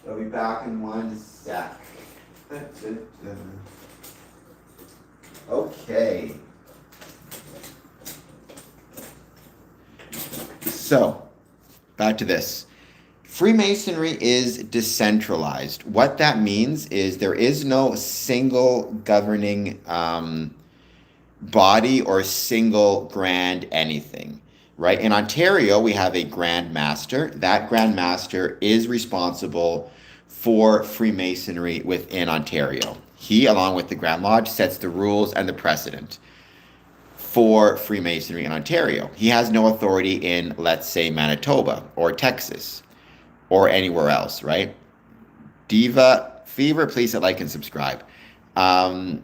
I'll be back in one sec. Okay. So, back to this. Freemasonry is decentralized. What that means is there is no single governing body or single grand anything, right? In Ontario, we have a Grand Master. That Grand Master is responsible for Freemasonry within Ontario. He, along with the Grand Lodge, sets the rules and the precedent for Freemasonry in Ontario. He has no authority in, let's say, Manitoba or Texas or anywhere else, right? Diva Fever, please hit like and subscribe. Um,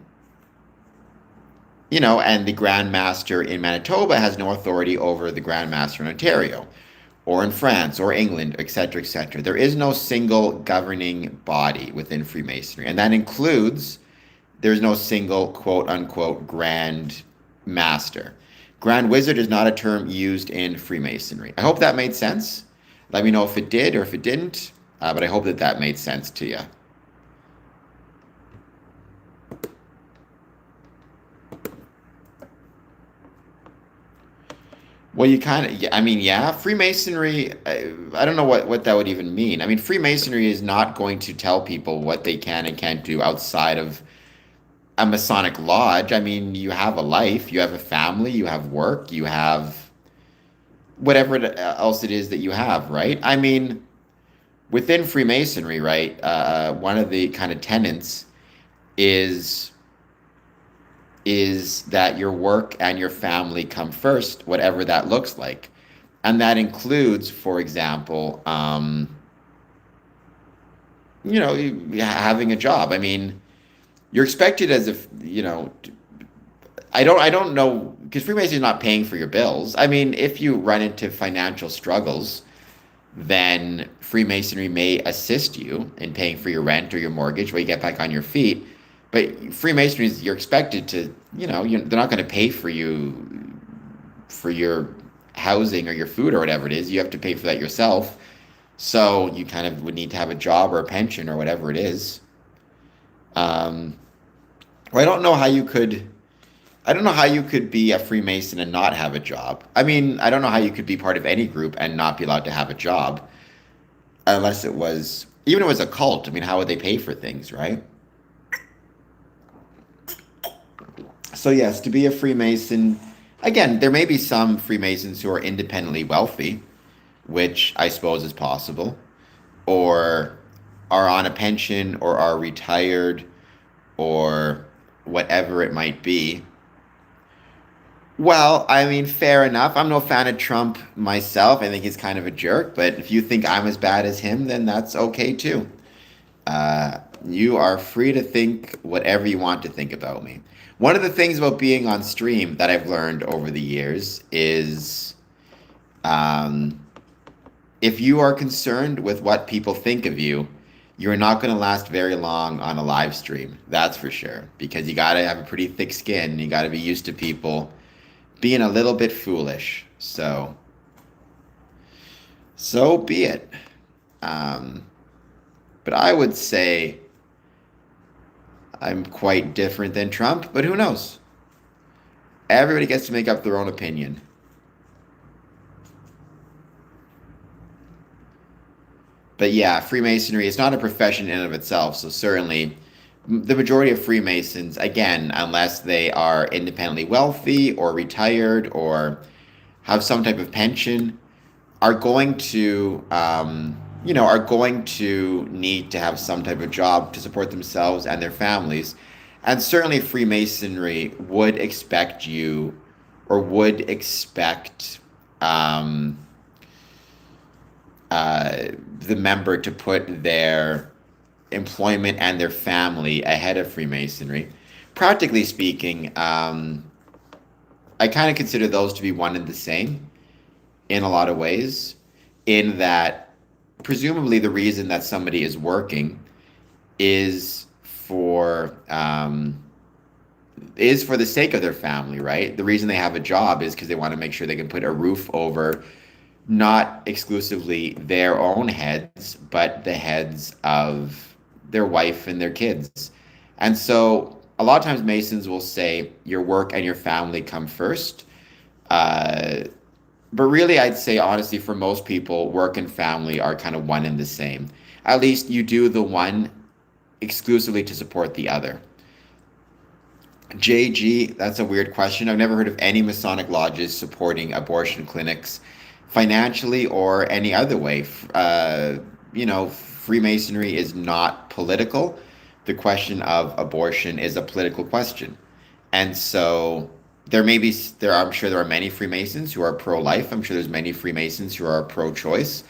and the Grand Master in Manitoba has no authority over the Grand Master in Ontario or in France or England, etc., etc. There is no single governing body within Freemasonry, and that includes there's no single quote unquote Grand Master. Grand Wizard is not a term used in Freemasonry. I hope that made sense. Let me know if it did or if it didn't, but I hope that made sense to you. Well, you kind of, yeah, Freemasonry, I don't know what that would even mean. I mean, Freemasonry is not going to tell people what they can and can't do outside of a Masonic lodge. I mean, you have a life, you have a family, you have work, you have whatever else it is that you have, right? I mean, within Freemasonry, right, one of the kind of tenets is that your work and your family come first, whatever that looks like. And that includes, for example, having a job. I mean, you're expected as if, I don't know, because Freemasonry is not paying for your bills. I mean, if you run into financial struggles, then Freemasonry may assist you in paying for your rent or your mortgage while you get back on your feet. But Freemasonry is you're expected to, they're not going to pay for you for your housing or your food or whatever it is. You have to pay for that yourself. So you kind of would need to have a job or a pension or whatever it is. Or I don't know how you could be a Freemason and not have a job. I mean, I don't know how you could be part of any group and not be allowed to have a job, unless it was, even if it was a cult. I mean, how would they pay for things, right? So yes, to be a Freemason, again, there may be some Freemasons who are independently wealthy, which I suppose is possible, or are on a pension or are retired or whatever it might be. Well, I mean, fair enough. I'm no fan of Trump myself. I think he's kind of a jerk, but if you think I'm as bad as him, then that's okay too. You are free to think whatever you want to think about me. One of the things about being on stream that I've learned over the years is if you are concerned with what people think of you, you're not going to last very long on a live stream. That's for sure. Because you got to have a pretty thick skin. You got to be used to people being a little bit foolish. So be it. But I would say I'm quite different than Trump, but who knows? Everybody gets to make up their own opinion. But yeah, Freemasonry is not a profession in and of itself, so certainly the majority of Freemasons, again, unless they are independently wealthy or retired or have some type of pension, are going to need to have some type of job to support themselves and their families. And certainly Freemasonry would expect you or would expect the member to put their employment and their family ahead of Freemasonry. Practically speaking, I kind of consider those to be one and the same in a lot of ways, in that presumably the reason that somebody is working is for is for the sake of their family, right? The reason they have a job is because they want to make sure they can put a roof over not exclusively their own heads, but the heads of their wife and their kids. And so a lot of times Masons will say your work and your family come first. Uh, but really, I'd say honestly, for most people, work and family are kind of one and the same. At least you do the one exclusively to support the other. JG, that's a weird question. I've never heard of any Masonic lodges supporting abortion clinics financially or any other way. Freemasonry is not political. The question of abortion is a political question. And so I'm sure there are many Freemasons who are pro-life. I'm sure there's many Freemasons who are pro-choice.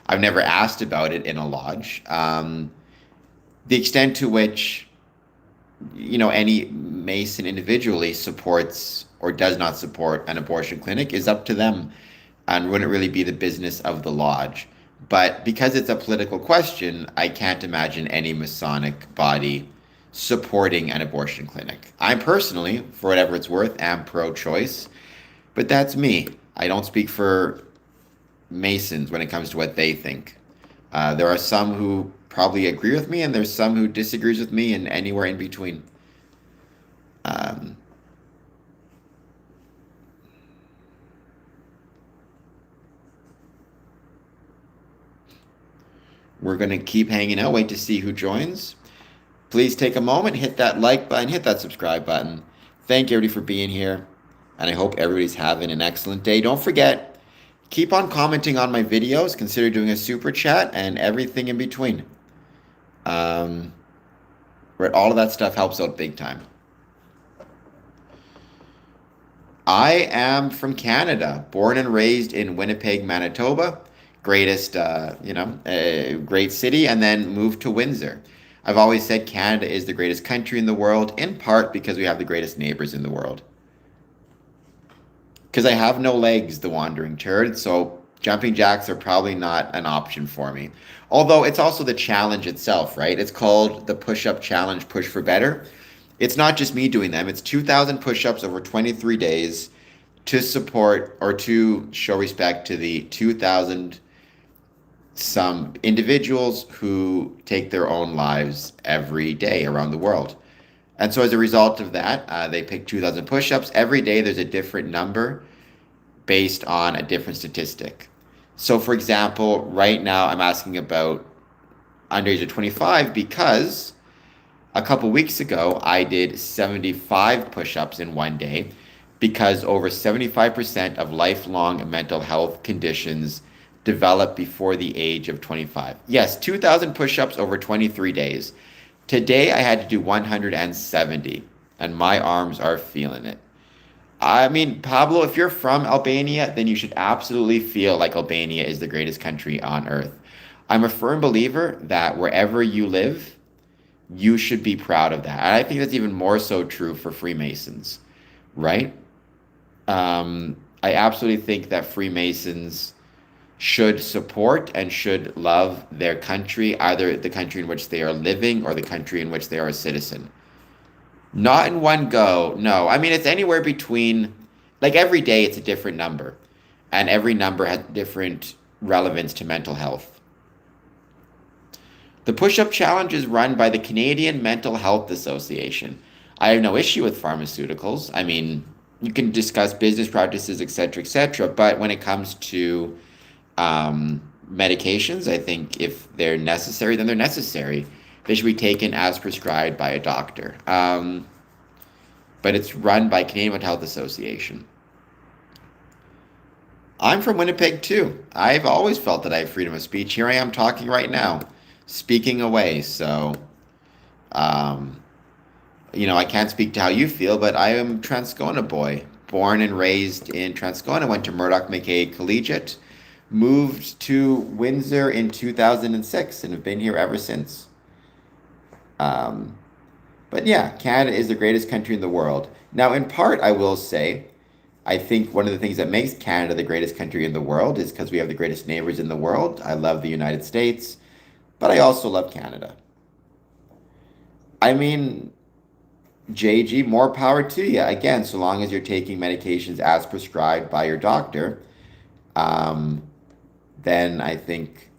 I've never asked about it in a lodge. The extent to which any Mason individually supports or does not support an abortion clinic is up to them and wouldn't really be the business of the lodge. But because it's a political question, I can't imagine any Masonic body supporting an abortion clinic. I personally, for whatever it's worth, am pro-choice, but that's me. I don't speak for Masons when it comes to what they think. There are some who probably agree with me, and there's some who disagrees with me, and anywhere in between. Um, we're going to keep hanging out, wait to see who joins. Please take a moment, hit that like button, hit that subscribe button. Thank everybody for being here, and I hope everybody's having an excellent day. Don't forget, keep on commenting on my videos. Consider doing a super chat and everything in between. Where all of that stuff helps out big time. I am from Canada, born and raised in Winnipeg, Manitoba, great city, and then moved to Windsor. I've always said Canada is the greatest country in the world, in part because we have the greatest neighbors in the world. Because I have no legs, the wandering turd, so jumping jacks are probably not an option for me. Although it's also the challenge itself, right? It's called the push-up challenge, Push for Better. It's not just me doing them. It's 2,000 push-ups over 23 days to support or to show respect to the 2,000 some individuals who take their own lives every day around the world. And so as a result of that, they pick 2,000 push-ups. Every day there's a different number based on a different statistic. So for example, right now I'm asking about under age of 25 because a couple weeks ago I did 75 push-ups in one day because over 75% of lifelong mental health conditions develop before the age of 25. Yes, 2,000 push-ups over 23 days. Today I had to do 170, and my arms are feeling it. I mean, Pablo, if you're from Albania, then you should absolutely feel like Albania is the greatest country on earth. I'm a firm believer that wherever you live, you should be proud of that. And I think that's even more so true for Freemasons, right? I absolutely think that Freemasons should support and should love their country, either the country in which they are living or the country in which they are a citizen. Not in one go, no. I mean, it's anywhere between, like every day it's a different number, and every number has different relevance to mental health. The push-up challenge is run by the Canadian Mental Health Association. I have no issue with pharmaceuticals. I mean, you can discuss business practices, etc., but when it comes to medications, I think if they're necessary, then they're necessary. They should be taken as prescribed by a doctor. But it's run by Canadian Mental Health Association. I'm from Winnipeg too. I've always felt that I have freedom of speech. Here I am talking right now, speaking away. So, I can't speak to how you feel, but I am Transcona boy, born and raised in Transcona. Went to Murdoch McKay Collegiate. Moved to Windsor in 2006 and have been here ever since. But yeah, Canada is the greatest country in the world. Now, in part, I will say, I think one of the things that makes Canada the greatest country in the world is because we have the greatest neighbors in the world. I love the United States, but I also love Canada. I mean, JG, more power to you. Again, so long as you're taking medications as prescribed by your doctor, um, then I think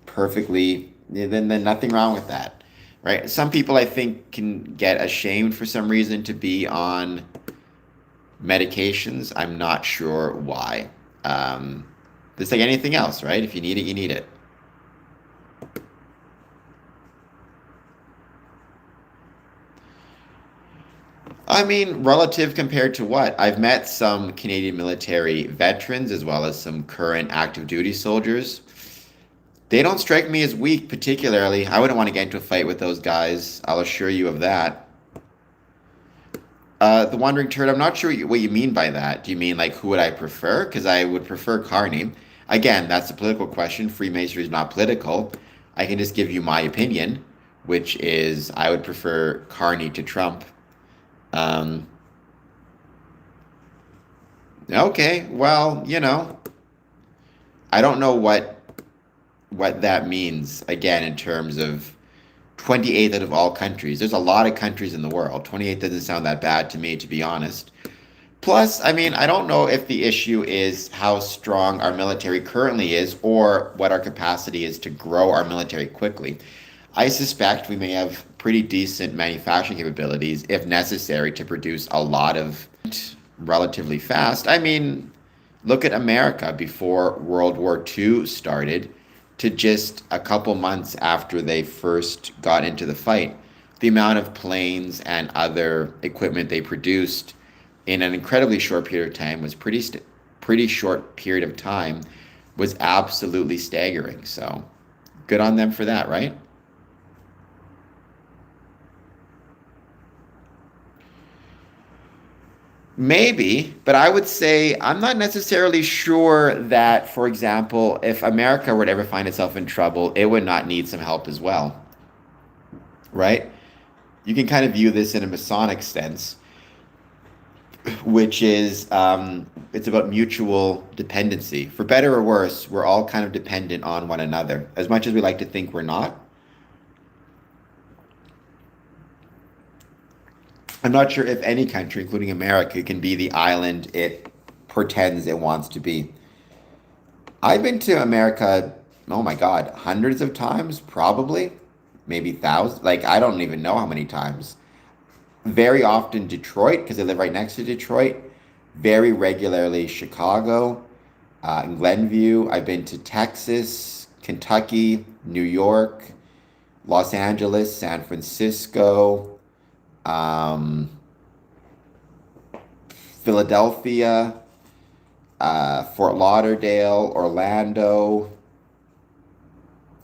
perfectly, then nothing wrong with that, right? Some people I think can get ashamed for some reason to be on medications. I'm not sure why. Um, it's like anything else, right? If you need it, you need it. I mean, relative compared to what? I've met some Canadian military veterans as well as some current active duty soldiers. They don't strike me as weak, particularly. I wouldn't want to get into a fight with those guys. I'll assure you of that. The Wandering Turd, I'm not sure what you mean by that. Do you mean like who would I prefer? Because I would prefer Carney. Again, that's a political question. Freemasonry is not political. I can just give you my opinion, which is I would prefer Carney to Trump. Um, okay, well, I don't know what that means again in terms of 28th out of all countries. There's a lot of countries in the world. 28th doesn't sound that bad to me, to be honest. Plus, I mean, I don't know if the issue is how strong our military currently is or what our capacity is to grow our military quickly. I suspect we may have pretty decent manufacturing capabilities if necessary to produce a lot of relatively fast. I mean, look at America before World War II started to just a couple months after they first got into the fight. The amount of planes and other equipment they produced in an incredibly short period of time was pretty short period of time was absolutely staggering. So good on them for that, right? Maybe, but I would say I'm not necessarily sure that, for example, if America were to ever find itself in trouble, it would not need some help as well, right? You can kind of view this in a Masonic sense, which is it's about mutual dependency. For better or worse, we're all kind of dependent on one another. As much as we like to think we're not, I'm not sure if any country, including America, can be the island it pretends it wants to be. I've been to America, oh my God, hundreds of times, probably, maybe thousands. Like, I don't even know how many times. Very often Detroit, because I live right next to Detroit. Very regularly Chicago, Glenview. I've been to Texas, Kentucky, New York, Los Angeles, San Francisco, um, Philadelphia, Fort Lauderdale, Orlando.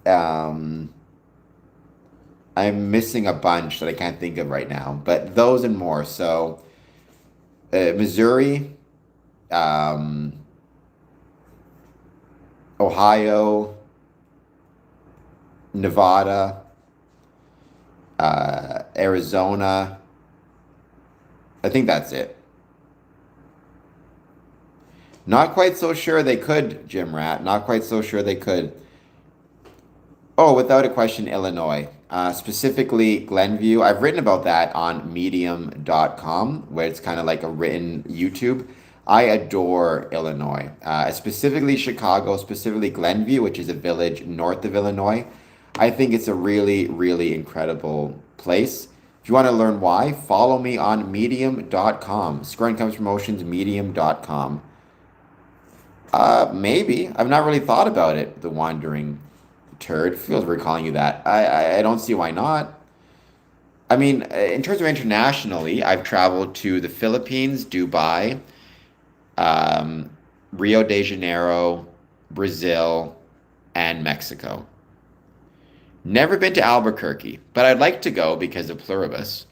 Um, I'm missing a bunch that I can't think of right now, but those and more. So, Missouri, um, Ohio, Nevada, Arizona. I think that's it. Not quite so sure they could, Jim Rat. Not quite so sure they could. Oh, without a question, Illinois. Specifically, Glenview. I've written about that on medium.com, where it's kind of like a written YouTube. I adore Illinois, specifically Chicago, specifically Glenview, which is a village north of Illinois. I think it's a really, really incredible place. If you want to learn why, follow me on medium.com. Square Incomes Promotions, medium.com. Maybe. I've not really thought about it, the wandering turd. Feels weird calling you that. I don't see why not. I mean, in terms of internationally, I've traveled to the Philippines, Dubai, um, Rio de Janeiro, Brazil, and Mexico. Never been to Albuquerque, but I'd like to go because of Pluribus.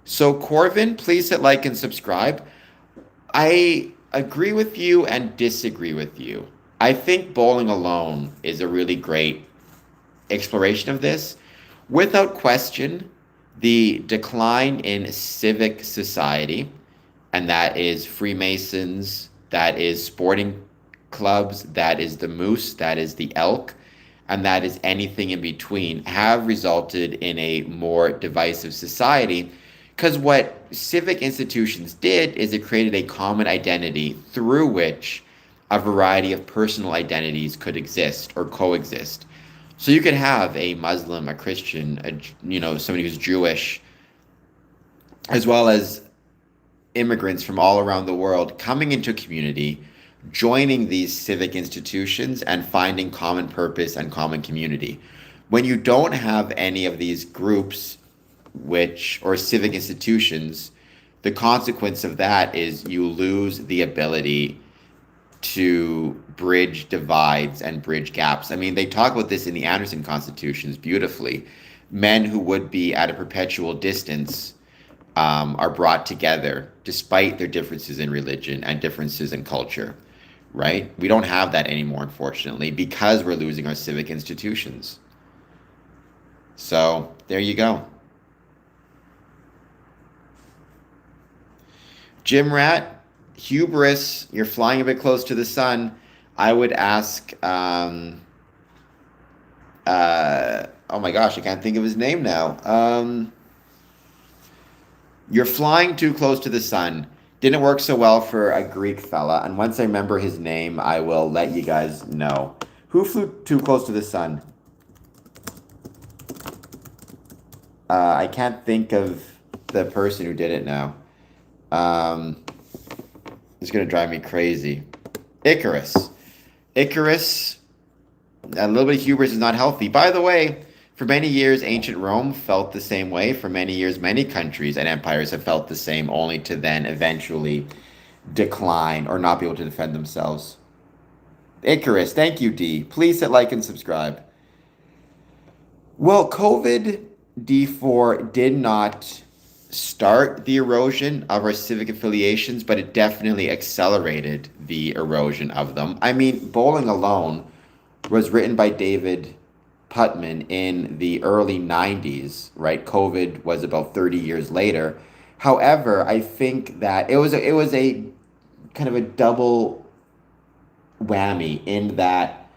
So, Corvin, please hit like and subscribe. I agree with you and disagree with you. I think Bowling Alone is a really great exploration of this. Without question, the decline in civic society, and that is Freemasons, that is sporting clubs, that is the moose, that is the elk, and that is anything in between, have resulted in a more divisive society. Because what civic institutions did is it created a common identity through which a variety of personal identities could exist or coexist. So you could have a Muslim, a Christian, somebody who's Jewish, as well as immigrants from all around the world coming into a community, joining these civic institutions and finding common purpose and common community. When you don't have any of these groups or civic institutions, the consequence of that is you lose the ability to bridge divides and bridge gaps. I mean, they talk about this in the Anderson Constitutions beautifully. Men who would be at a perpetual distance are brought together despite their differences in religion and differences in culture, right? We don't have that anymore, unfortunately, because we're losing our civic institutions. So there you go. Jim Rat, hubris, you're flying a bit close to the sun. I would ask, oh my gosh, I can't think of his name now. You're flying too close to the sun. Didn't work so well for a Greek fella, and once I remember his name, I will let you guys know. Who flew too close to the sun? I can't think of the person who did it now. It's going to drive me crazy. Icarus. Icarus, a little bit of hubris is not healthy. By the way, for many years, ancient Rome felt the same way. For many years, many countries and empires have felt the same, only to then eventually decline or not be able to defend themselves. Icarus, thank you, D. Please hit like and subscribe. Well, COVID D4 did not start the erosion of our civic affiliations, but it definitely accelerated the erosion of them. I mean, Bowling Alone was written by David Putman in the early 90s, right? COVID was about 30 years later. However, I think that it was a kind of a double whammy in that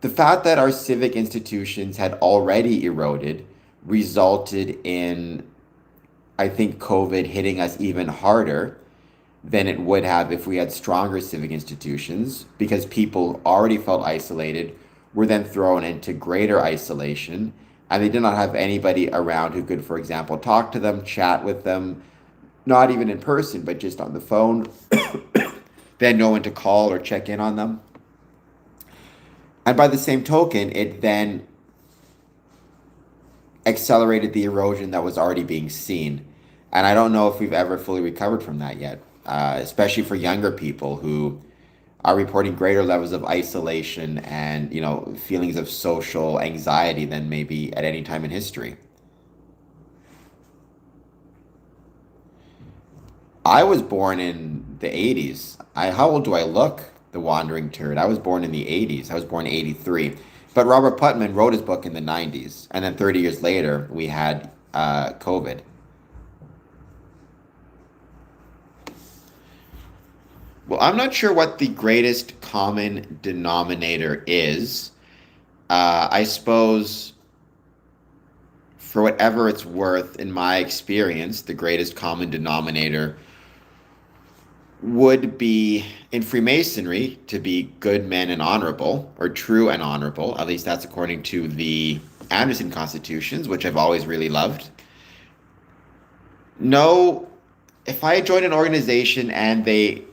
the fact that our civic institutions had already eroded resulted in, I think, COVID hitting us even harder than it would have if we had stronger civic institutions, because people already felt isolated, were then thrown into greater isolation, and they did not have anybody around who could, for example, talk to them, chat with them, not even in person, but just on the phone. They had no one to call or check in on them. And by the same token, it then accelerated the erosion that was already being seen. And I don't know if we've ever fully recovered from that yet, especially for younger people who are reporting greater levels of isolation and, feelings of social anxiety than maybe at any time in history. I was born in the 80s. How old do I look? The wandering turd. I was born in the 80s. I was born in 83. But Robert Putman wrote his book in the 90s. And then 30 years later, we had COVID. Well, I'm not sure what the greatest common denominator is. I suppose, for whatever it's worth, in my experience, the greatest common denominator would be, in Freemasonry, to be good men and honorable, or true and honorable. At least that's according to the Anderson Constitutions, which I've always really loved. No, if I joined an organization and they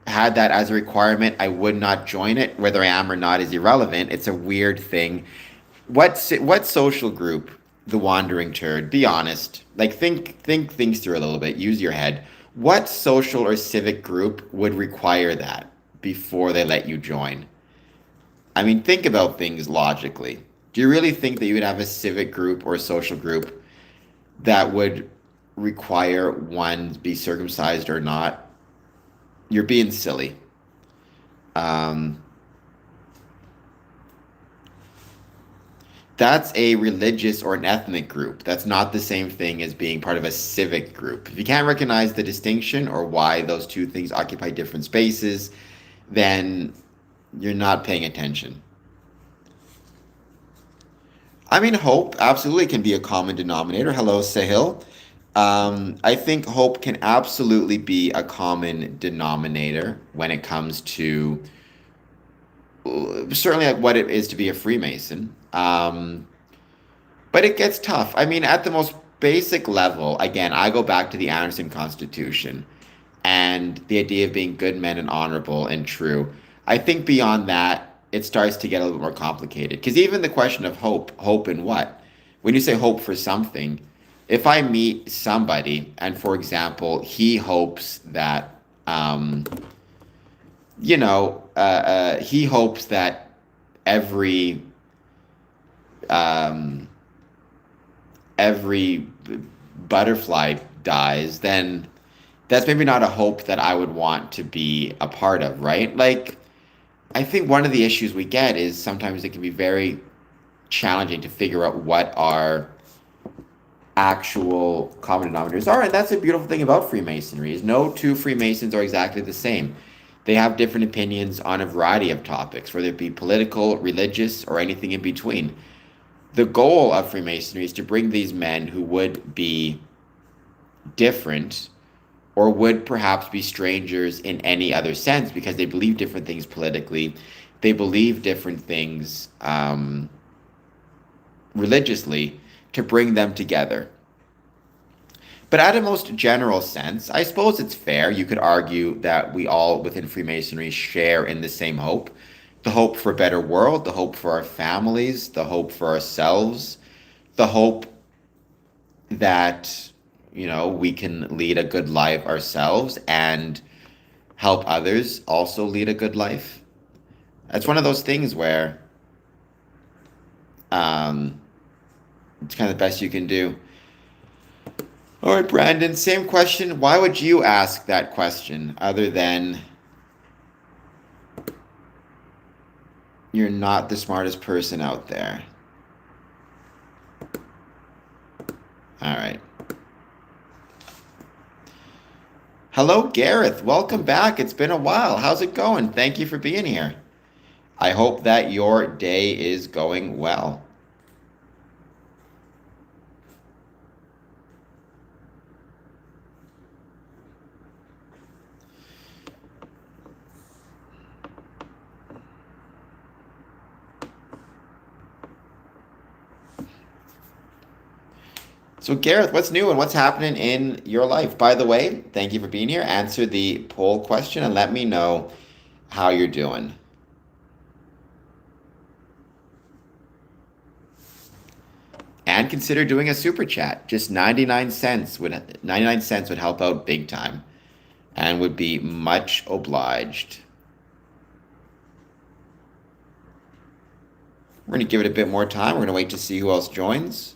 had that as a requirement, I would not join it. Whether I am or not is irrelevant. It's a weird thing. What social group, the wandering turd? Be honest. Like, think things through a little bit. Use your head. What social or civic group would require that before they let you join? I mean, think about things logically. Do you really think that you would have a civic group or a social group that would require one to be circumcised or not? You're being silly. That's a religious or an ethnic group. That's not the same thing as being part of a civic group. If you can't recognize the distinction or why those two things occupy different spaces, then you're not paying attention. I mean, hope absolutely can be a common denominator. Hello, Sahil. I think hope can absolutely be a common denominator when it comes to certainly like what it is to be a Freemason. But it gets tough. I mean, at the most basic level, again, I go back to the Anderson Constitution and the idea of being good men and honorable and true. I think beyond that, it starts to get a little bit more complicated. Because even the question of hope, hope in what? When you say hope for something, if I meet somebody and, for example, he hopes that, he hopes that every um, every butterfly dies, then that's maybe not a hope that I would want to be a part of, right? Like, I think one of the issues we get is sometimes it can be very challenging to figure out what our actual common denominators are. And that's a beautiful thing about Freemasonry is no two Freemasons are exactly the same. They have different opinions on a variety of topics, whether it be political, religious, or anything in between. The goal of Freemasonry is to bring these men who would be different or would perhaps be strangers in any other sense because they believe different things politically, they believe different things religiously, to bring them together. But at a most general sense, I suppose it's fair. You could argue that we all within Freemasonry share in the same hope, the hope for a better world, the hope for our families, the hope for ourselves, the hope that, we can lead a good life ourselves and help others also lead a good life. That's one of those things where um, it's kind of the best you can do. All right, Brandon, same question. Why would you ask that question other than you're not the smartest person out there? All right. Hello, Gareth. Welcome back. It's been a while. How's it going? Thank you for being here. I hope that your day is going well. So, Gareth, what's new and what's happening in your life? By the way, thank you for being here. Answer the poll question and let me know how you're doing. And consider doing a super chat. Just 99 cents would help out big time and would be much obliged. We're going to give it a bit more time. We're going to wait to see who else joins.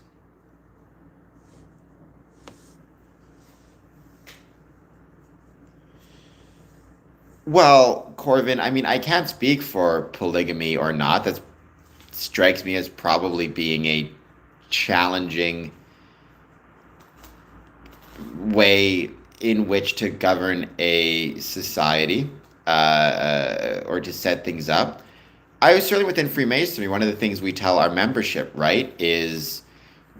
Well, Corvin, I mean, I can't speak for polygamy or not. That strikes me as probably being a challenging way in which to govern a society or to set things up. I was certainly within Freemasonry. One of the things we tell our membership, right, is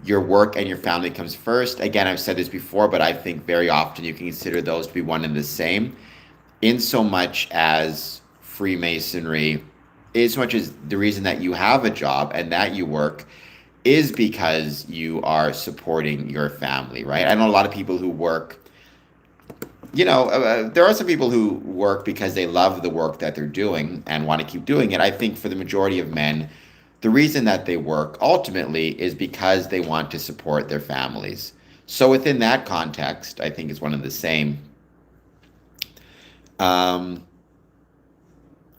your work and your family comes first. Again, I've said this before, but I think very often you can consider those to be one and the same, in so much as Freemasonry, in so much as the reason that you have a job and that you work is because you are supporting your family, right? I know a lot of people who work, there are some people who work because they love the work that they're doing and want to keep doing it. I think for the majority of men, the reason that they work ultimately is because they want to support their families. So within that context, I think it's one and the same. Um,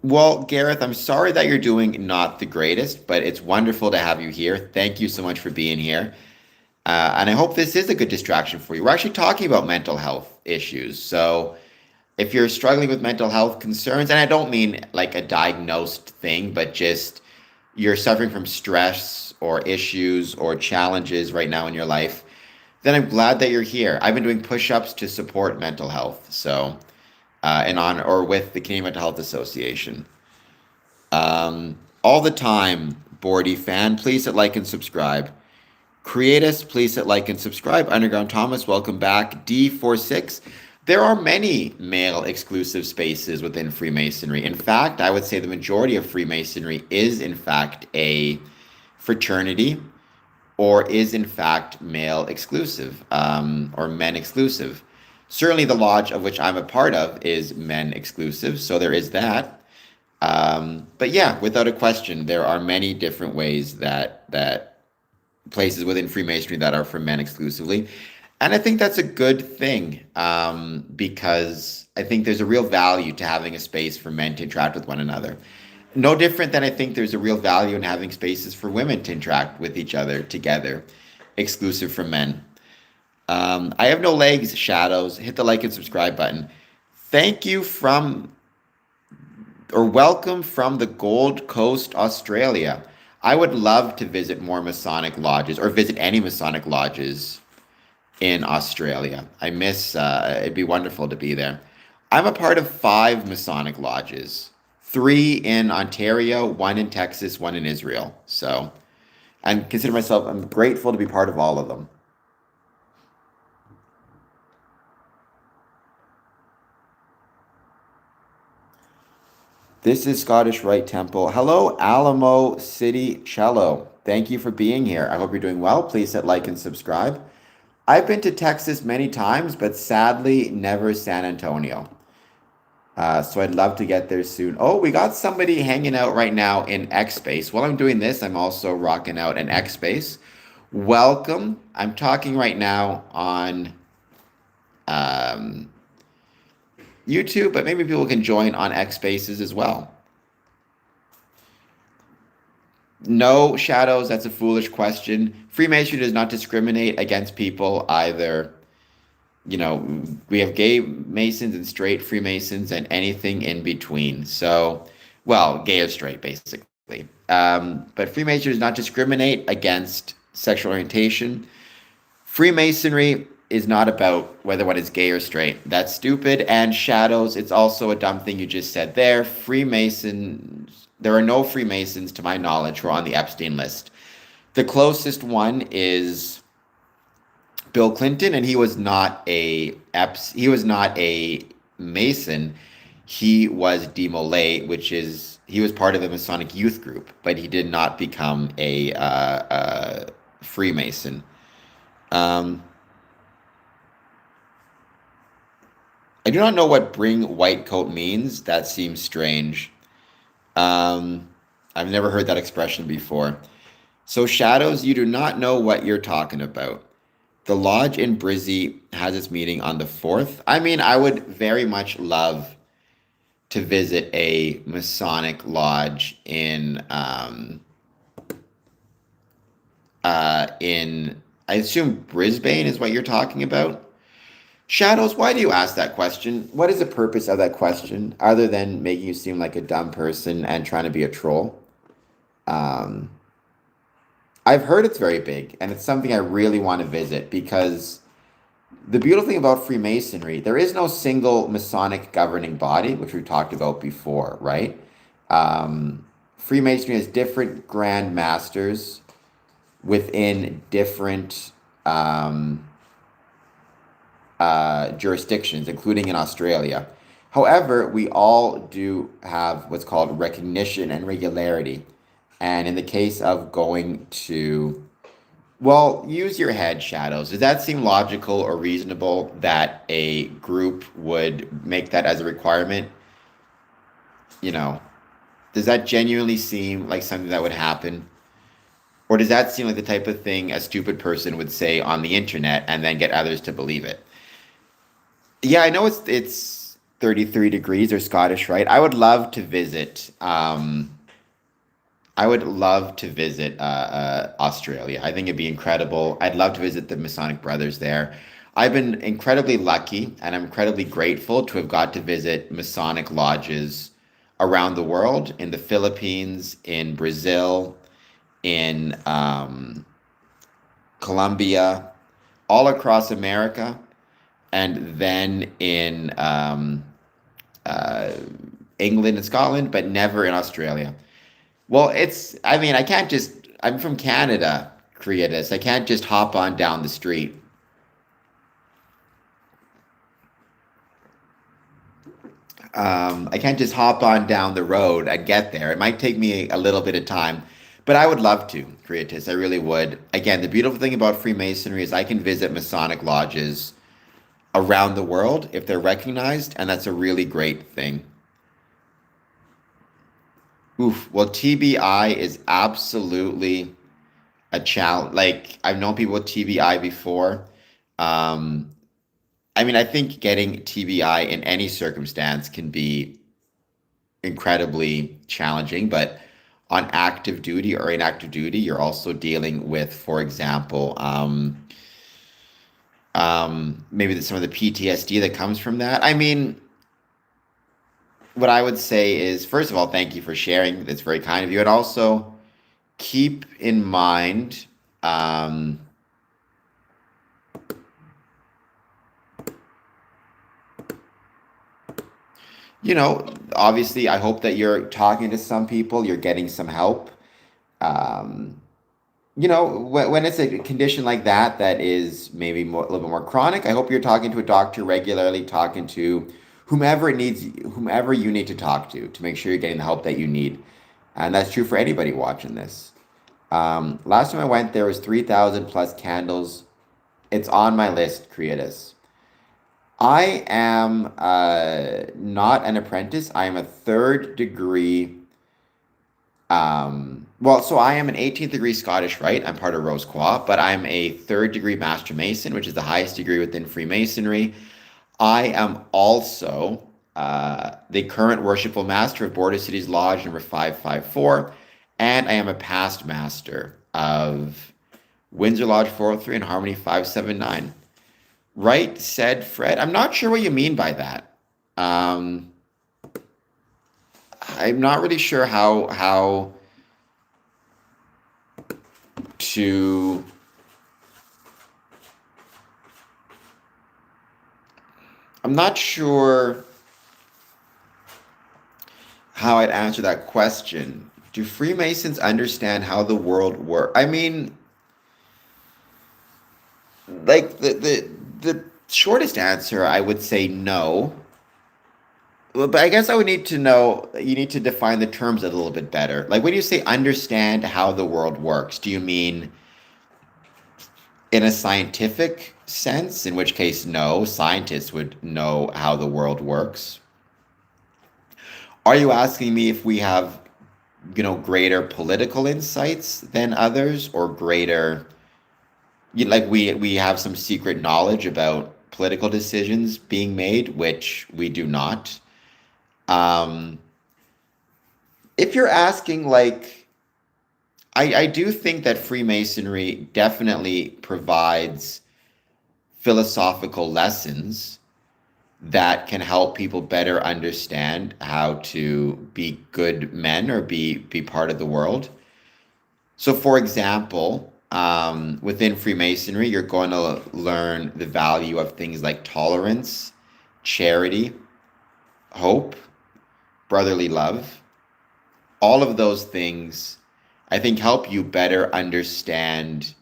well, Gareth, I'm sorry that you're doing not the greatest, but it's wonderful to have you here. Thank you so much for being here. And I hope this is a good distraction for you. We're actually talking about mental health issues. So if you're struggling with mental health concerns, and I don't mean like a diagnosed thing, but just you're suffering from stress or issues or challenges right now in your life, then I'm glad that you're here. I've been doing push-ups to support mental health. So, and on or with the Canadian Mental Health Association. All the time, Bordy fan, please hit like and subscribe. Creatus, please hit like and subscribe. Underground Thomas, welcome back. D46. There are many male exclusive spaces within Freemasonry. In fact, I would say the majority of Freemasonry is in fact a fraternity or is in fact male exclusive or men exclusive. Certainly, the lodge of which I'm a part of is men exclusive, so there is that. But yeah, without a question, there are many different ways that places within Freemasonry that are for men exclusively. And I think that's a good thing because I think there's a real value to having a space for men to interact with one another. No different than I think there's a real value in having spaces for women to interact with each other together, exclusive for men. I have no legs, Shadows. Hit the like and subscribe button. Thank you from, or welcome from the Gold Coast, Australia. I would love to visit more Masonic lodges or visit any Masonic lodges in Australia. It'd be wonderful to be there. I'm a part of 5 Masonic lodges, 3 in Ontario, 1 in Texas, 1 in Israel. So, and consider myself, I'm grateful to be part of all of them. This is Scottish Rite Temple. Hello, Alamo City Cello. Thank you for being here. I hope you're doing well. Please hit like and subscribe. I've been to Texas many times, but sadly, never San Antonio. So I'd love to get there soon. Oh, we got somebody hanging out right now in X Space. While I'm doing this, I'm also rocking out in X Space. Welcome. I'm talking right now on YouTube, but maybe people can join on X Spaces as well. No, Shadows, that's a foolish question. Freemasonry does not discriminate against people either. You know, we have gay Masons and straight Freemasons and anything in between. So, well, gay or straight, basically. But Freemasonry does not discriminate against sexual orientation. Freemasonry is not about whether one is gay or straight. That's stupid. And Shadows, it's also a dumb thing you just said there. Freemasons, there are no Freemasons, to my knowledge, who are on the Epstein list. The closest one is Bill Clinton, and he was not a Mason. He was demolay, which is he was part of the Masonic youth group, but he did not become a Freemason. I do not know what bring white coat means. That seems strange. I've never heard that expression before. So, Shadows, you do not know what you're talking about. The lodge in Brizzy has its meeting on the 4th. I mean, I would very much love to visit a Masonic lodge in I assume Brisbane is what you're talking about. Shadows, why do you ask that question? What is the purpose of that question, other than making you seem like a dumb person and trying to be a troll? I've heard it's very big, and it's something I really want to visit because the beautiful thing about Freemasonry, there is no single Masonic governing body, which we've talked about before, right? Freemasonry has different Grand Masters within different jurisdictions, including in Australia. However, we all do have what's called recognition and regularity. And in the case of going to, well, use your head, Shadows. Does that seem logical or reasonable that a group would make that as a requirement? You know, does that genuinely seem like something that would happen? Or does that seem like the type of thing a stupid person would say on the internet and then get others to believe it? Yeah, I know it's 33 degrees or Scottish, right? I would love to visit. Australia. I think it'd be incredible. I'd love to visit the Masonic Brothers there. I've been incredibly lucky and I'm incredibly grateful to have got to visit Masonic lodges around the world, in the Philippines, in Brazil, in Colombia, all across America, and then in England and Scotland, but never in Australia. Well, I mean, I can't just, I'm from Canada, Creatus. I can't just hop on down the street. I can't just hop on down the road and get there. It might take me a little bit of time, but I would love to, Creatus. I really would. Again, the beautiful thing about Freemasonry is I can visit Masonic lodges around the world if they're recognized, and that's a really great thing. Oof. Well, TBI is absolutely a challenge. Like I've known people with TBI before. Um, I mean, I think getting TBI in any circumstance can be incredibly challenging, but on active duty or inactive duty, you're also dealing with, for example, maybe some of the PTSD that comes from that. I mean, what I would say is, first of all, thank you for sharing. That's very kind of you. And also keep in mind, um, obviously, I hope that you're talking to some people, you're getting some help. Um, when it's a condition like that that is maybe a little bit more chronic, I hope you're talking to a doctor regularly, talking to whomever you need to talk to make sure you're getting the help that you need. And that's true for anybody watching this. Last time I went, there was 3,000 plus candles. It's on my list, Creatus. I am not an apprentice. I am a third degree. Well, so I am an 18th degree Scottish Rite. I'm part of Rose Qua, but I'm a third degree Master Mason, which is the highest degree within Freemasonry. I am also the current Worshipful Master of Border Cities Lodge number 554, and I am a past master of Windsor Lodge 403 and Harmony 579. Right, said Fred. I'm not sure what you mean by that. Um, I'm not really sure how to. I'm not sure how I'd answer that question. Do Freemasons understand how the world works? I mean, like the shortest answer, I would say no. Well, but I guess I would need to know, you need to define the terms a little bit better. Like when you say understand how the world works, do you mean in a scientific sense? In which case, no, scientists would know how the world works. Are you asking me if we have, greater political insights than others or greater, like we have some secret knowledge about political decisions being made, which we do not? Um, if you're asking, like, I do think that Freemasonry definitely provides philosophical lessons that can help people better understand how to be good men or be part of the world. So, for example, within Freemasonry, you're going to learn the value of things like tolerance, charity, hope, brotherly love. All of those things, I think, help you better understand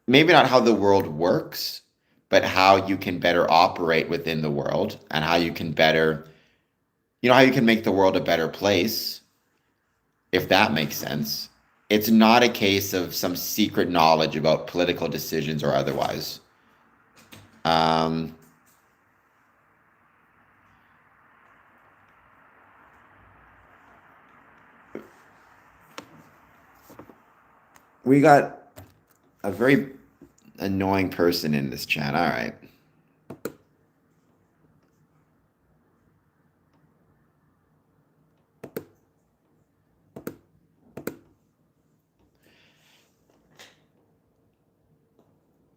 maybe not how the world works, but how you can better operate within the world and how you can better, how you can make the world a better place, if that makes sense. It's not a case of some secret knowledge about political decisions or otherwise. Um, we got a very annoying person in this chat. All right.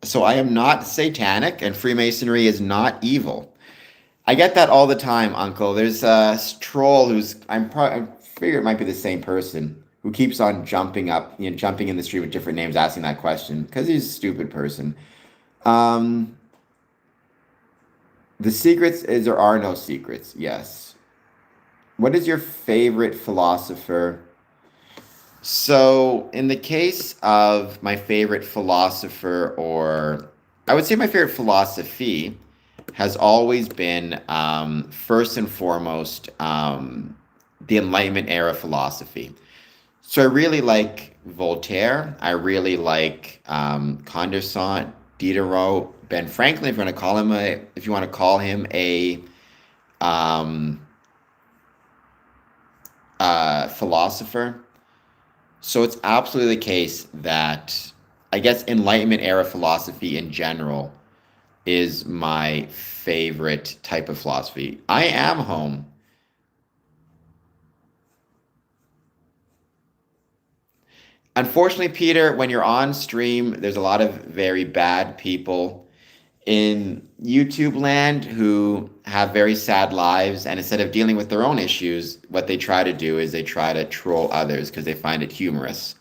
So I am not satanic and Freemasonry is not evil. I get that all the time, Uncle. There's a troll who's I figure it might be the same person who keeps on jumping up, jumping in the street with different names, asking that question because he's a stupid person. Um, the secrets is there are no secrets. Yes. What is your favorite philosopher? So, in the case of my favorite philosopher, or I would say my favorite philosophy, has always been first and foremost the Enlightenment era philosophy. So, I really like Voltaire. I really like Condorcet, Diderot, Ben Franklin. If you want to call him if you want to call him a um, philosopher. So it's absolutely the case that I guess Enlightenment era philosophy in general is my favorite type of philosophy. I am home. Unfortunately, Peter, when you're on stream, there's a lot of very bad people in YouTube land who have very sad lives. And instead of dealing with their own issues, what they try to do is they try to troll others because they find it humorous.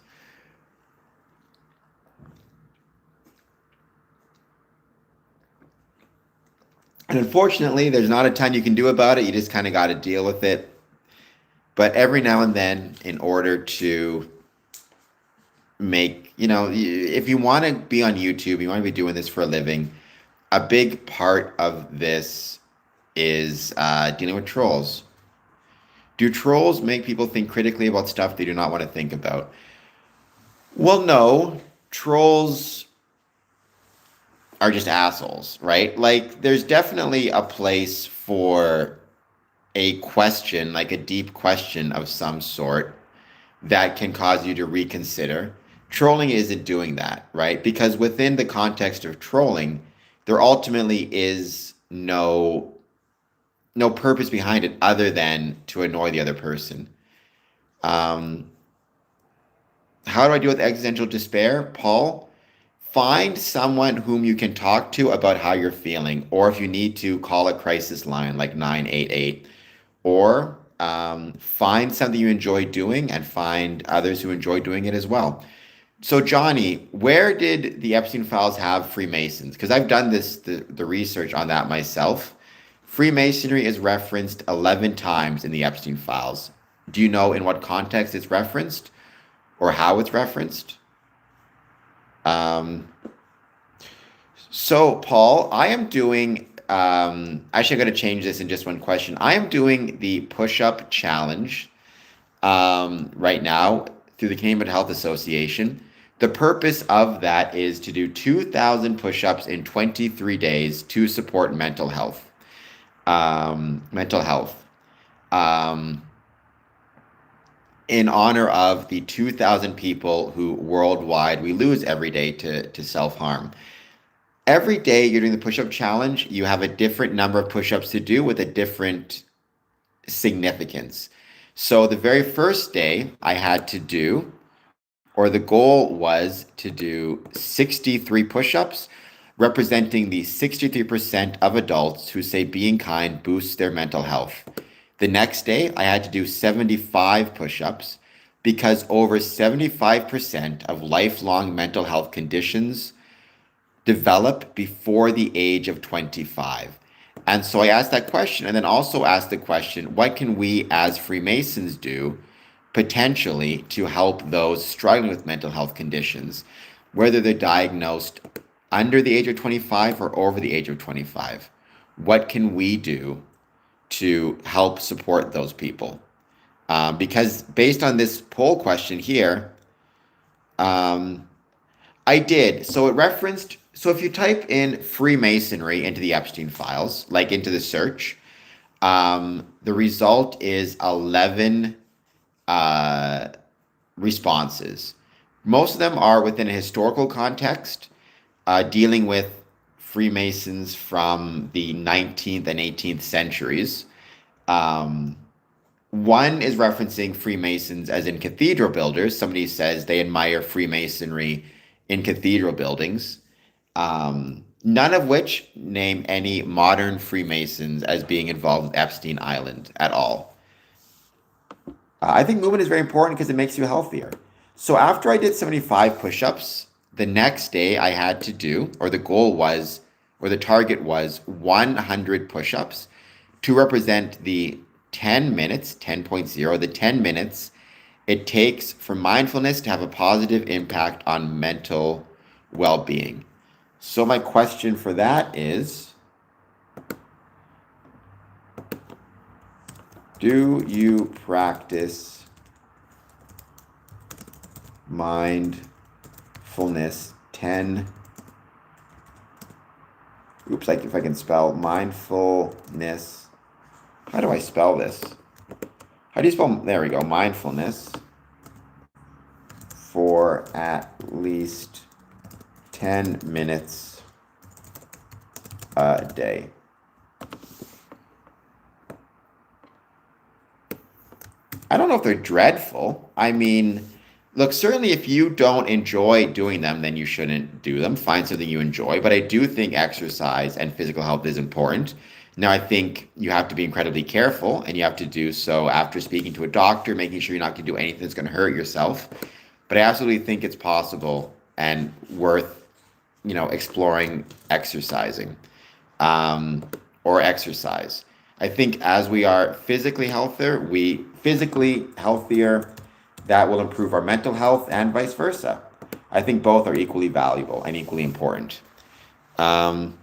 And unfortunately, there's not a ton you can do about it. You just kind of got to deal with it. But every now and then, in order to make, if you want to be on YouTube, you want to be doing this for a living, a big part of this is dealing with trolls. Do trolls make people think critically about stuff they do not want to think about? Well, no. Trolls are just assholes, right? Like, there's definitely a place for a question, like a deep question of some sort, that can cause you to reconsider. Trolling isn't doing that, right? Because within the context of trolling, there ultimately is no purpose behind it other than to annoy the other person. Um, how do I deal with existential despair, Paul? Find someone whom you can talk to about how you're feeling, or if you need to, call a crisis line like 988, or find something you enjoy doing and find others who enjoy doing it as well. So, Johnny, where did the Epstein files have Freemasons? Because I've done the research on that myself. Freemasonry is referenced 11 times in the Epstein files. Do you know in what context it's referenced or how it's referenced? Um, so, Paul, I am doing, actually, I got to change this in just one question. I am doing the push up challenge right now through the Canadian Mental Health Association. The purpose of that is to do 2,000 push ups in 23 days to support mental health. Mental health. Um, in honor of the 2,000 people who worldwide we lose every day to self harm. Every day you're doing the push up challenge, you have a different number of push ups to do with a different significance. So the very first day I had to do, or the goal was to do 63 push ups, representing the 63% of adults who say being kind boosts their mental health. The next day, I had to do 75 push ups because over 75% of lifelong mental health conditions develop before the age of 25. And so I asked that question and then also asked the question, what can we as Freemasons do potentially to help those struggling with mental health conditions, whether they're diagnosed under the age of 25 or over the age of 25? What can we do to help support those people? Because based on this poll question here, um, I did. So it referenced, so if you type in Freemasonry into the Epstein files, like into the search, the result is 11 uh, responses. Most of them are within a historical context, dealing with Freemasons from the 19th and 18th centuries. Um, One is referencing Freemasons as in cathedral builders. Somebody says they admire Freemasonry in cathedral buildings. None of which name any modern Freemasons as being involved with Epstein Island at all. I think movement is very important because it makes you healthier. So after I did 75 push ups, the next day I had to do, or the goal was, or the target was 100 push ups to represent the 10 minutes, 10.0, the 10 minutes it takes for mindfulness to have a positive impact on mental well-being. So my question for that is, do you practice mindfulness 10? Oops, like if I can spell mindfulness. How do I spell this? How do you spell, there we go, mindfulness for at least 10 minutes a day? I don't know if they're dreadful. I mean, look, certainly if you don't enjoy doing them, then you shouldn't do them. Find something you enjoy. But I do think exercise and physical health is important. Now, I think you have to be incredibly careful, and you have to do so after speaking to a doctor, making sure you're not going to do anything that's going to hurt yourself. But I absolutely think it's possible and worth, exploring exercising, or exercise. I think as we are physically healthier, that will improve our mental health and vice versa. I think both are equally valuable and equally important. Um,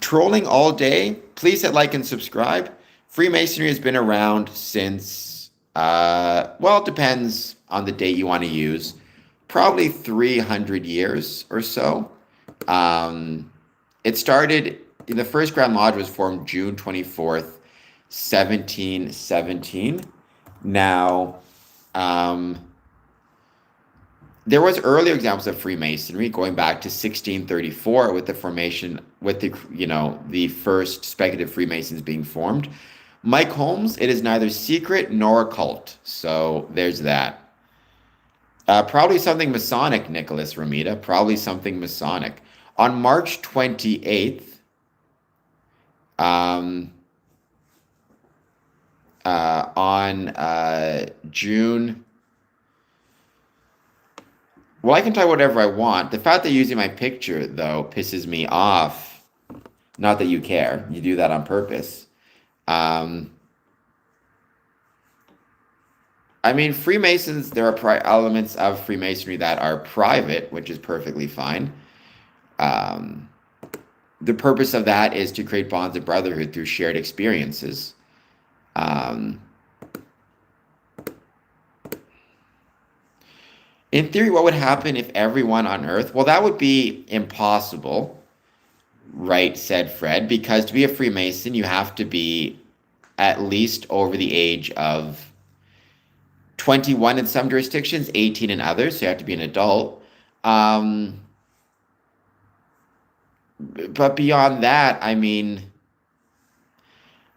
Trolling all day, please hit like and subscribe. Freemasonry has been around since, well, it depends on the date you want to use, probably 300 years or so. It started, the first Grand Lodge was formed June 24th, 1717. Now, there was earlier examples of Freemasonry going back to 1634 with the formation, with the first speculative Freemasons being formed. Mike Holmes, it is neither secret nor occult. So there's that. Probably something Masonic, Nicholas Ramita. Probably something Masonic. On March 28th, on June. Well, I can type whatever I want. The fact that you're using my picture, though, pisses me off. Not that you care. You do that on purpose. I mean, Freemasons, there are elements of Freemasonry that are private, which is perfectly fine. The purpose of that is to create bonds of brotherhood through shared experiences. In theory, what would happen if everyone on Earth? Well, that would be impossible, right? Said Fred, because to be a Freemason, you have to be at least over the age of 21 in some jurisdictions, 18 in others, so you have to be an adult. But beyond that, I mean,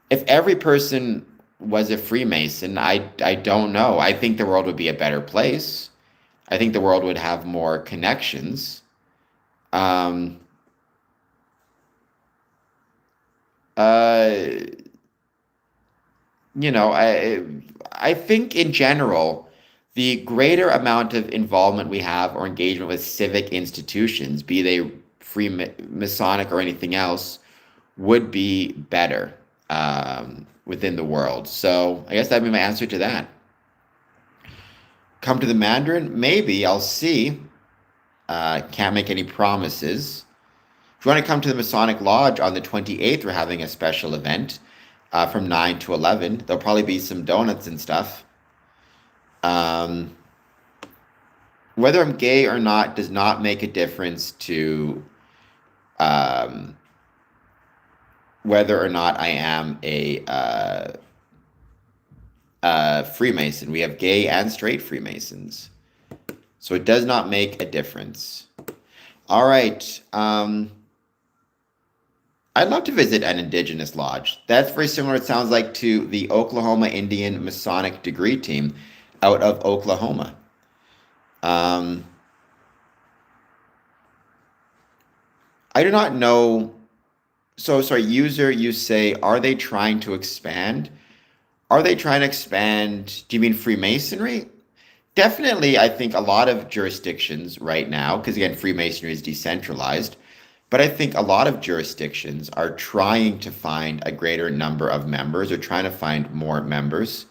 if every person was a Freemason, I don't know. I think the world would be a better place. I think the world would have more connections. I think in general, the greater amount of involvement we have or engagement with civic institutions, be they Masonic or anything else, would be better within the world. So I guess that'd be my answer to that. Come to the Mandarin? Maybe. I'll see. Can't make any promises. If you want to come to the Masonic Lodge on the 28th, we're having a special event from 9 to 11. There'll probably be some donuts and stuff. Whether I'm gay or not does not make a difference to whether or not I am a Freemason. We have gay and straight Freemasons. So it does not make a difference. All right. I'd love to visit an Indigenous lodge. That's very similar, it sounds like, to the Oklahoma Indian Masonic degree team out of Oklahoma. I do not know. So, sorry, user, you say, are they trying to expand? Are they trying to expand? Do you mean Freemasonry? Definitely, I think a lot of jurisdictions right now, because again, Freemasonry is decentralized, but I think a lot of jurisdictions are trying to find a greater number of members or trying to find more members.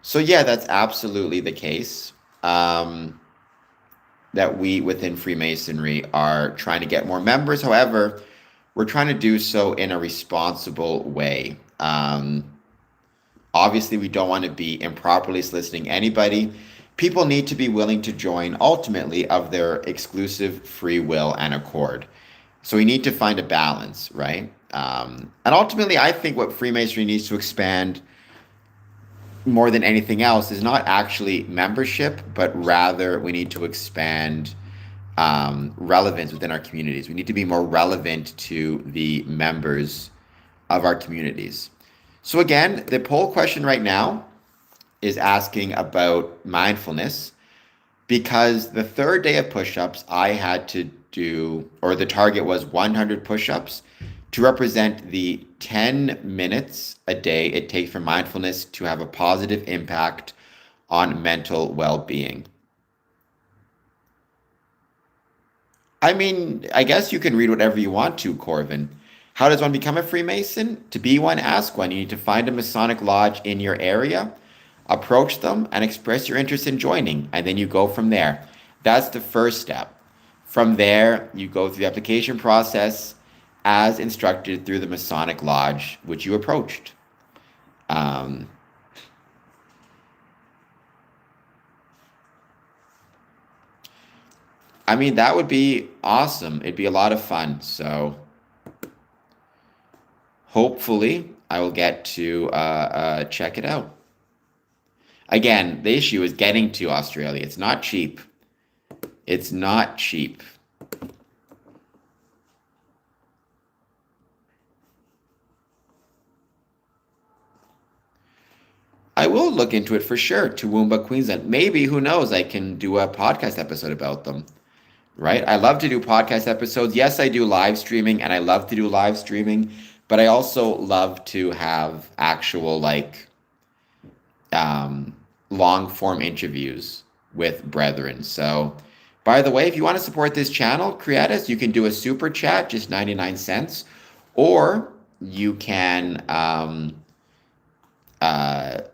So yeah, that's absolutely the case. Um, that we within Freemasonry are trying to get more members. However, we're trying to do so in a responsible way. Obviously, we don't want to be improperly soliciting anybody. People need to be willing to join ultimately of their exclusive free will and accord. So we need to find a balance, right? And ultimately, I think what Freemasonry needs to expand more than anything else is not actually membership, but rather we need to expand relevance within our communities. We need to be more relevant to the members of our communities. So, again, the poll question right now is asking about mindfulness because the third day of push ups, I had to do, or the target was 100 push ups to represent the 10 minutes a day it takes for mindfulness to have a positive impact on mental well being. I mean, I guess you can read whatever you want to, Corvin. How does one become a Freemason? To be one, ask one. You need to find a Masonic lodge in your area, approach them, and express your interest in joining, and then you go from there. That's the first step. From there, you go through the application process as instructed through the Masonic lodge which you approached. Um, I mean, that would be awesome. It'd be a lot of fun. So hopefully, I will get to check it out. Again, the issue is getting to Australia. It's not cheap. It's not cheap. I will look into it for sure. Toowoomba, Queensland. Maybe, who knows, I can do a podcast episode about them, right? I love to do podcast episodes. Yes, I do live streaming and I love to do live streaming, but I also love to have actual, like, um, long form interviews with brethren. So, by the way, if you want to support this channel, Creatus, you can do a super chat, just 99 cents, or you can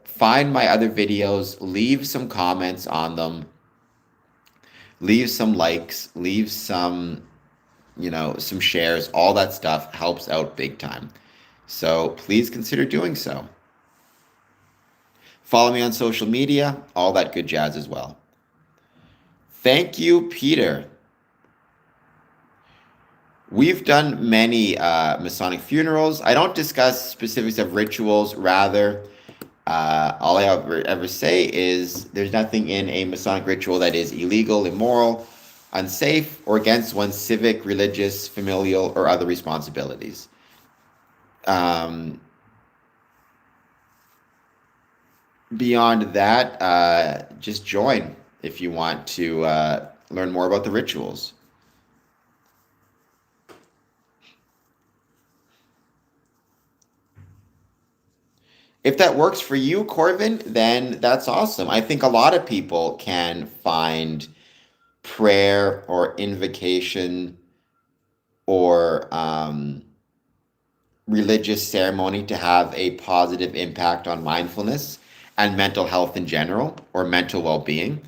find my other videos, leave some comments on them, leave some likes, leave some, some shares. All that stuff helps out big time. So please consider doing so. Follow me on social media, all that good jazz as well. Thank you, Peter. We've done many Masonic funerals. I don't discuss specifics of rituals. Rather, all I ever say is there's nothing in a Masonic ritual that is illegal, immoral, unsafe, or against one's civic, religious, familial, or other responsibilities. Beyond that, just join if you want to learn more about the rituals. If that works for you, Corvin, then that's awesome. I think a lot of people can find prayer or invocation or religious ceremony to have a positive impact on mindfulness and mental health in general or mental well-being.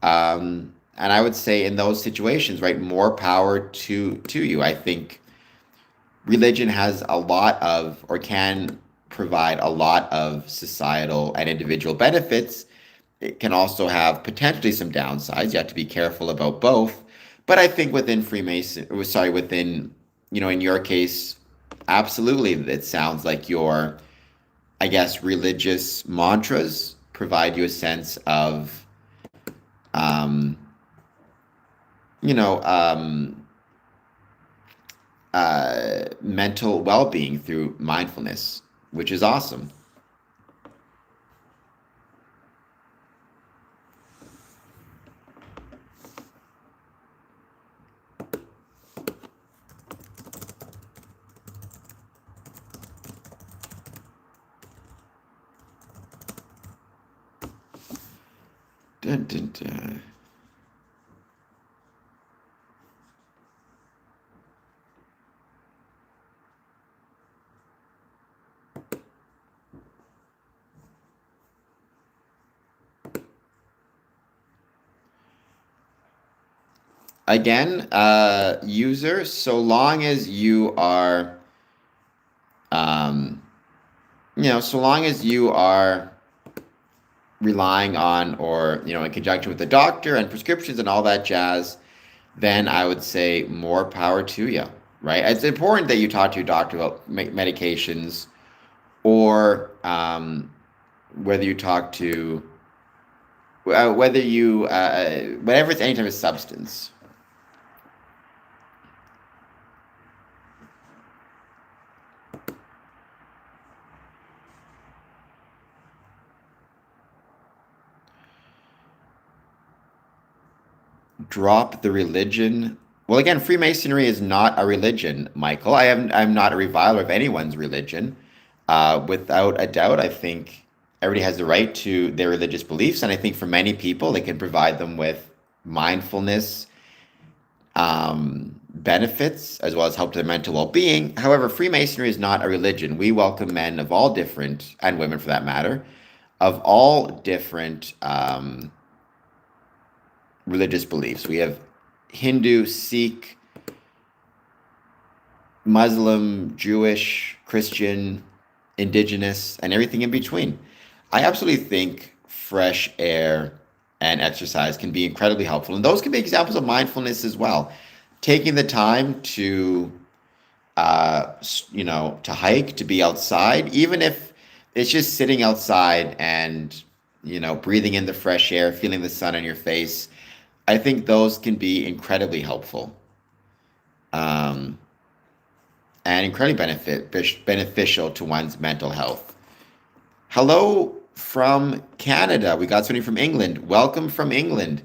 And I would say in those situations, right, more power to you. I think religion has a lot of, or can provide a lot of societal and individual benefits. It can also have potentially some downsides. You have to be careful about both. But I think within within, in your case, absolutely, it sounds like your, I guess, religious mantras provide you a sense of, um, you know, um, mental well-being through mindfulness, which is awesome. Dun, dun, dun. Again, user, so long as you are, um, so long as you are relying on or, in conjunction with the doctor and prescriptions and all that jazz, then I would say more power to you, right? It's important that you talk to your doctor about medications or whether you talk to, whenever it's any type of substance. Drop the religion. Well, again, Freemasonry is not a religion, Michael. I'm not a reviler of anyone's religion. Without a doubt, I think everybody has the right to their religious beliefs, and I think for many people, it can provide them with mindfulness, benefits, as well as help to their mental well-being. However, Freemasonry is not a religion. We welcome men of all different, and women for that matter, of all different religious beliefs. We have Hindu, Sikh, Muslim, Jewish, Christian, indigenous, and everything in between. I absolutely think fresh air and exercise can be incredibly helpful. And those can be examples of mindfulness as well. Taking the time to, to hike, to be outside, even if it's just sitting outside and, breathing in the fresh air, feeling the sun on your face. I think those can be incredibly helpful. Um, and incredibly beneficial to one's mental health. Hello from Canada. We got somebody from England. Welcome from England.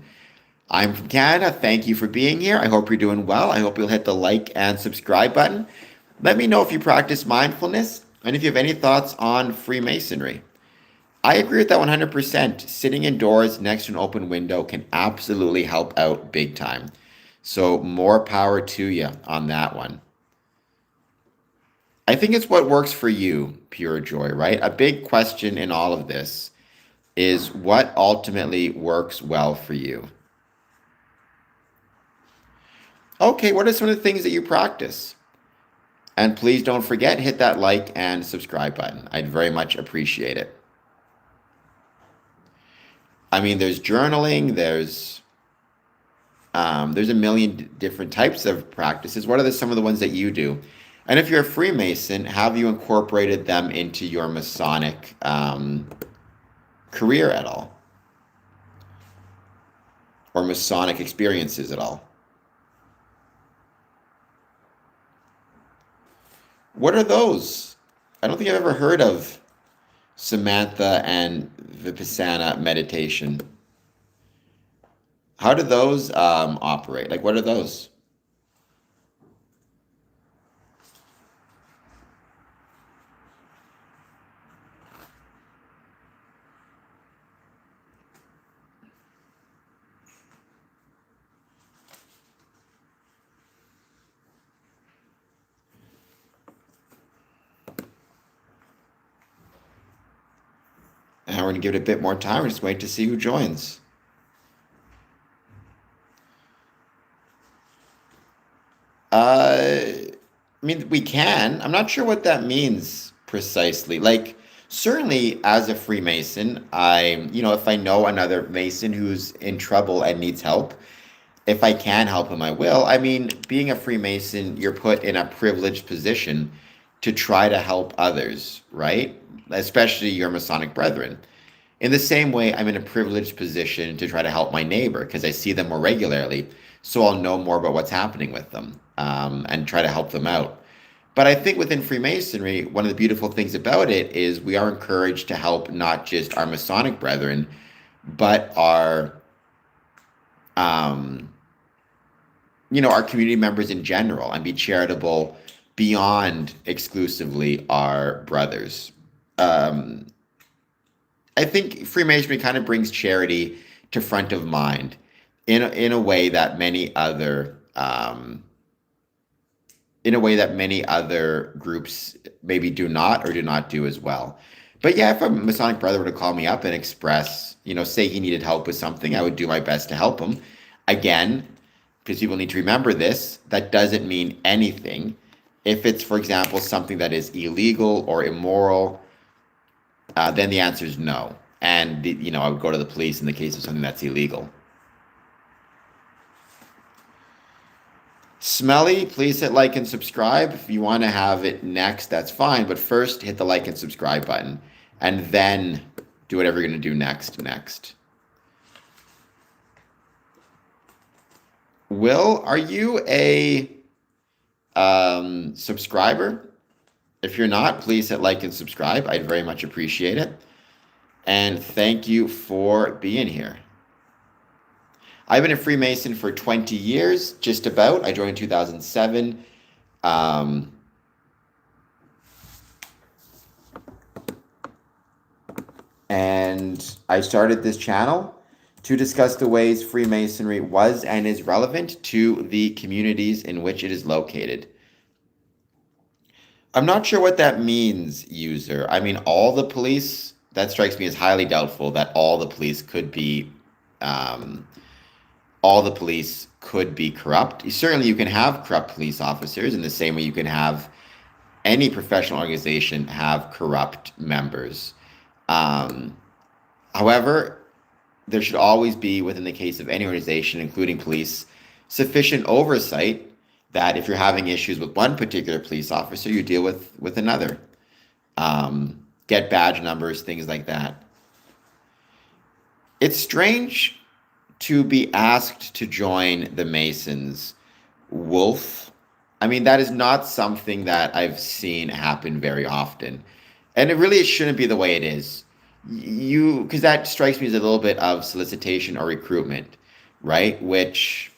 I'm from Canada. Thank you for being here. I hope you're doing well. I hope you'll hit the like and subscribe button. Let me know if you practice mindfulness and if you have any thoughts on Freemasonry. I agree with that 100%. Sitting indoors next to an open window can absolutely help out big time. So more power to you on that one. I think it's what works for you, Pure Joy, right? A big question in all of this is what ultimately works well for you. Okay, what are some of the things that you practice? And please don't forget, hit that like and subscribe button. I'd very much appreciate it. I mean, there's journaling, there's a million different types of practices. What are some of the ones that you do? And if you're a Freemason, have you incorporated them into your Masonic career at all? Or Masonic experiences at all? What are those? I don't think I've ever heard of Samantha and Vipassana meditation. How do those operate? Like, what are those? And we're going to give it a bit more time. We're just wait to see who joins. I mean, we can. I'm not sure what that means precisely. Like, certainly as a Freemason, if I know another Mason who's in trouble and needs help, if I can help him, I will. I mean, being a Freemason, you're put in a privileged position to try to help others, right? Especially your Masonic brethren. In the same way, I'm in a privileged position to try to help my neighbor because I see them more regularly, so I'll know more about what's happening with them and try to help them out. But I think within Freemasonry, one of the beautiful things about it is we are encouraged to help not just our Masonic brethren, but um, our community members in general and be charitable beyond exclusively our brothers. Um, I think Freemasonry kind of brings charity to front of mind in a way that many other groups maybe do not or do not do as well. But yeah, if a Masonic brother were to call me up and express, say he needed help with something, I would do my best to help him. Again, because people need to remember this, that doesn't mean anything. If it's, for example, something that is illegal or immoral, then the answer is no. And, I would go to the police in the case of something that's illegal. Smelly, please hit like and subscribe. If you want to have it next, that's fine. But first, hit the like and subscribe button. And then do whatever you're going to do next. Will, are you a subscriber? If you're not, please hit like and subscribe. I'd very much appreciate it. And thank you for being here. I've been a Freemason for 20 years, just about. I joined in 2007. And I started this channel to discuss the ways Freemasonry was and is relevant to the communities in which it is located. I'm not sure what that means, user. I mean, all the police, that strikes me as highly doubtful that all the police could be corrupt. Certainly, you can have corrupt police officers in the same way you can have any professional organization have corrupt members. However, there should always be, within the case of any organization, including police, sufficient oversight that if you're having issues with one particular police officer, you deal with another. Get badge numbers, things like that. It's strange to be asked to join the Masons, Wolf. I mean, that is not something that I've seen happen very often. And it shouldn't be the way it is. Because that strikes me as a little bit of solicitation or recruitment, right? Which,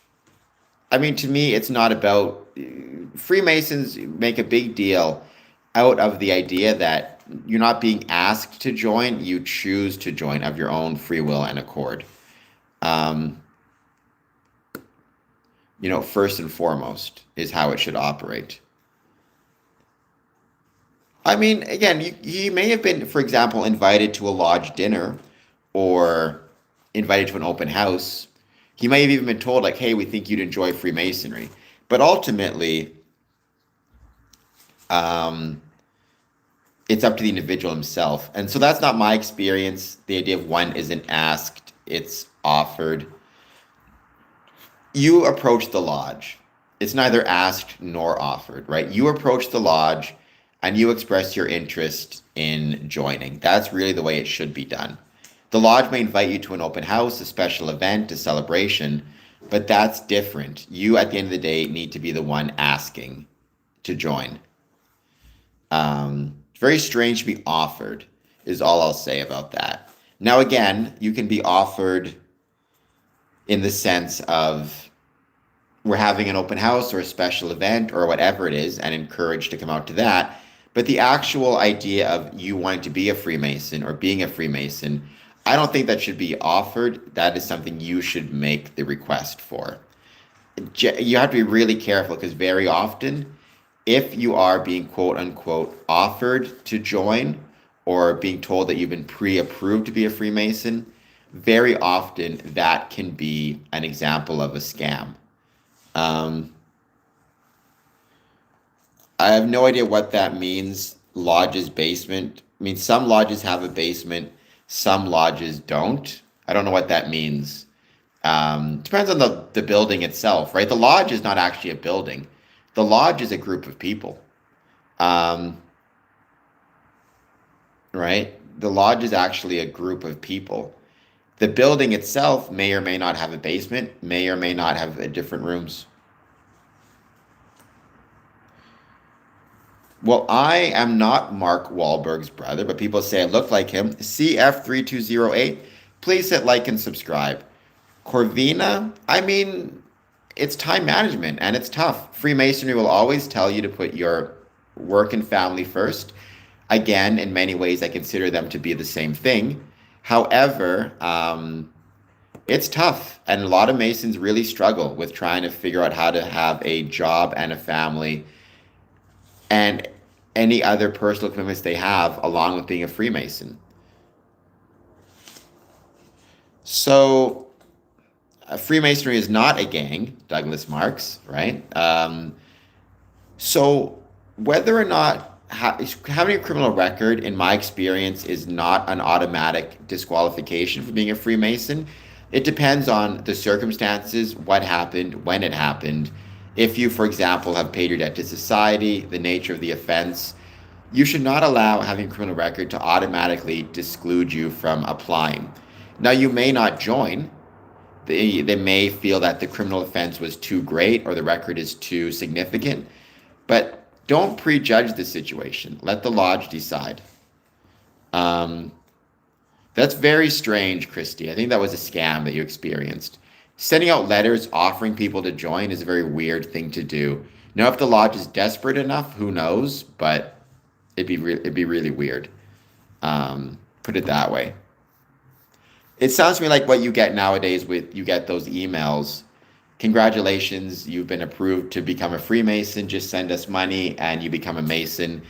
I mean, to me, it's not about, Freemasons make a big deal out of the idea that you're not being asked to join, you choose to join of your own free will and accord. First and foremost is how it should operate. I mean, again, he may have been, for example, invited to a lodge dinner or invited to an open house. He may have even been told, like, hey, we think you'd enjoy Freemasonry. But ultimately, it's up to the individual himself. And so that's not my experience. The idea of one isn't asked, it's offered. You approach the lodge. It's neither asked nor offered, right? You approach the lodge and you express your interest in joining. That's really the way it should be done. The lodge may invite you to an open house, a special event, a celebration, but that's different. You, at the end of the day, need to be the one asking to join. It's very strange to be offered, is all I'll say about that. Now, again, you can be offered in the sense of we're having an open house or a special event or whatever it is and encouraged to come out to that. But the actual idea of you wanting to be a Freemason or being a Freemason, I don't think that should be offered. That is something you should make the request for. You have to be really careful because very often, if you are being quote unquote offered to join or being told that you've been pre-approved to be a Freemason, very often that can be an example of a scam. I have no idea what that means, lodge's basement. I mean, some lodges have a basement, some lodges don't. I don't know what that means. Depends on the building itself, right? The lodge is not actually a building. The lodge is a group of people. Right? The lodge is actually a group of people. The building itself may or may not have a basement, may or may not have different rooms. Well, I am not Mark Wahlberg's brother, but people say I look like him. CF3208, please hit like and subscribe. Corvina, I mean, it's time management and it's tough. Freemasonry will always tell you to put your work and family first. Again, in many ways, I consider them to be the same thing. However, it's tough. And a lot of Masons really struggle with trying to figure out how to have a job and a family and any other personal commitments they have along with being a Freemason. So Freemasonry is not a gang, Douglas Marx, right? So whether or not having a criminal record, in my experience, is not an automatic disqualification for being a Freemason. It depends on the circumstances, what happened, when it happened. If you, for example, have paid your debt to society, the nature of the offense, you should not allow having a criminal record to automatically disclude you from applying. Now, you may not join. They may feel that the criminal offense was too great or the record is too significant, but don't prejudge the situation. Let the lodge decide. Um, that's very strange, Christy. I think that was a scam that you experienced. Sending out letters offering people to join is a very weird thing to do. Now, if the lodge is desperate enough, who knows? But it'd be really weird. Put it that way. It sounds to me like what you get nowadays with you get those emails. Congratulations, you've been approved to become a Freemason. Just send us money and you become a Mason.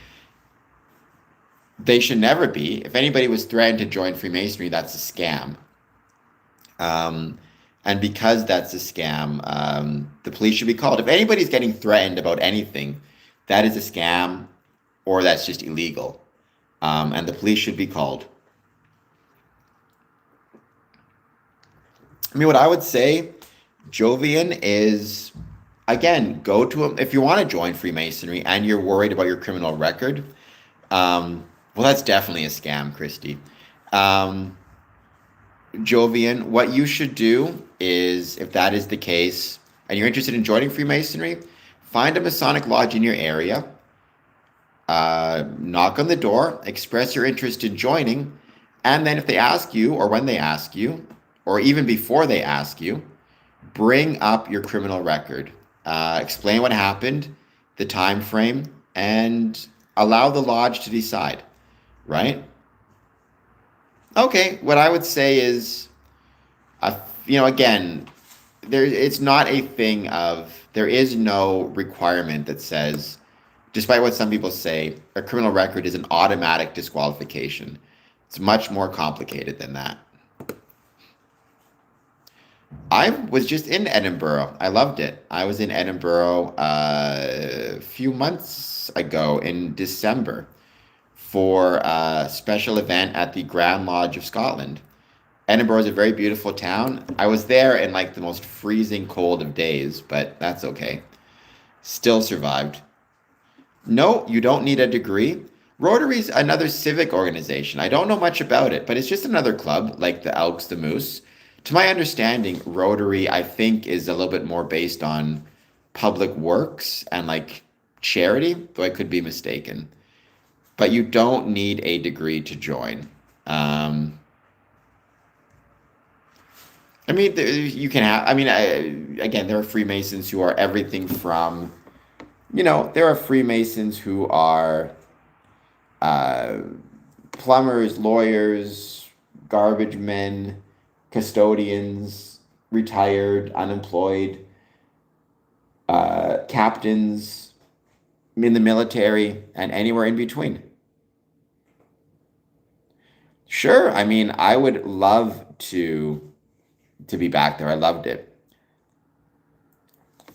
They should never be. If anybody was threatened to join Freemasonry, that's a scam. And because that's a scam, the police should be called. If anybody's getting threatened about anything, that is a scam or that's just illegal. And the police should be called. I mean, what I would say, Jovian, is, again, go to him. If you want to join Freemasonry and you're worried about your criminal record, well, that's definitely a scam, Christy. Jovian, what you should do is, if that is the case, and you're interested in joining Freemasonry, find a Masonic lodge in your area, knock on the door, express your interest in joining, and then if they ask you, or when they ask you, or even before they ask you, bring up your criminal record. Explain what happened, the time frame, and allow the lodge to decide, right? Okay, what I would say is, again, it's not a thing of, there is no requirement that says, despite what some people say, a criminal record is an automatic disqualification. It's much more complicated than that. I was just in Edinburgh. I loved it. I was in Edinburgh a few months ago in December for a special event at the Grand Lodge of Scotland. Edinburgh is a very beautiful town. I was there in like the most freezing cold of days, but that's okay. Still survived. No, you don't need a degree. Rotary's another civic organization. I don't know much about it, but it's just another club like the Elks, the Moose. To my understanding, Rotary, I think, is a little bit more based on public works and like charity, though I could be mistaken. But you don't need a degree to join. I mean, you can have, again, there are Freemasons who are everything from, there are Freemasons who are plumbers, lawyers, garbage men, custodians, retired, unemployed, captains in the military, and anywhere in between. Sure, I would love to be back there. I loved it.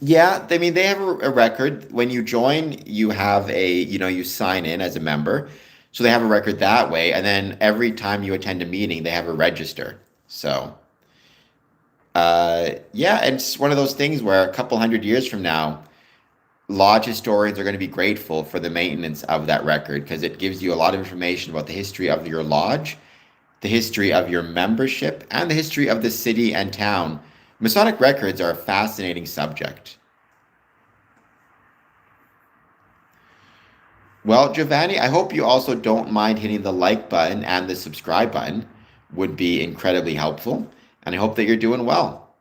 Yeah, they have a record. When you join, you have you sign in as a member. So they have a record that way. And then every time you attend a meeting, they have a register. So, yeah, and it's one of those things where a couple hundred years from now, lodge historians are going to be grateful for the maintenance of that record because it gives you a lot of information about the history of your lodge, the history of your membership, and the history of the city and town. Masonic records are a fascinating subject. Well, Giovanni, I hope you also don't mind hitting the like button and the subscribe button. Would be incredibly helpful. And I hope that you're doing well.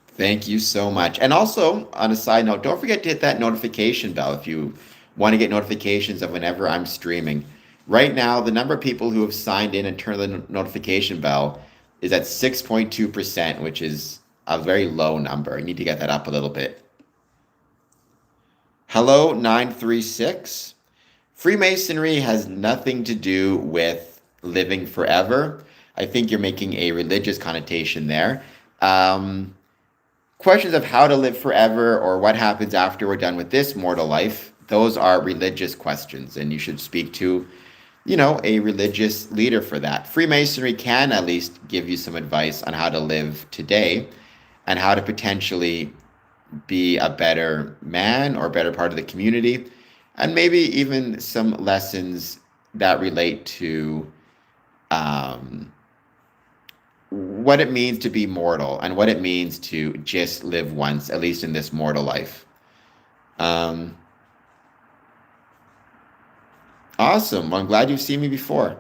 Thank you so much. And also, on a side note, don't forget to hit that notification bell if you want to get notifications of whenever I'm streaming. Right now, the number of people who have signed in and turned the notification bell is at 6.2%, which is a very low number. I need to get that up a little bit. Hello, 936. Freemasonry has nothing to do with living forever. I think you're making a religious connotation there. Um, Questions of how to live forever or what happens after we're done with this mortal life, those are religious questions, and you should speak to, a religious leader for that. Freemasonry can at least give you some advice on how to live today and how to potentially be a better man or a better part of the community, and maybe even some lessons that relate to um, what it means to be mortal and what it means to just live once, at least in this mortal life. Um, awesome. Well, I'm glad you've seen me before.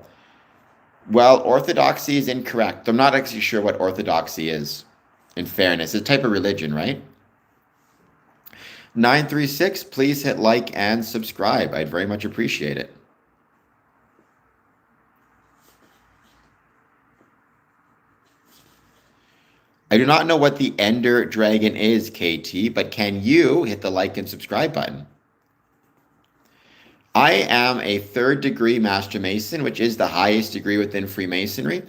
Well, orthodoxy is incorrect. I'm not actually sure what orthodoxy is, in fairness. It's a type of religion, right? 936, please hit like and subscribe. I'd very much appreciate it. I do not know what the Ender Dragon is, KT, but can you hit the like and subscribe button? I am a third degree Master Mason, which is the highest degree within Freemasonry.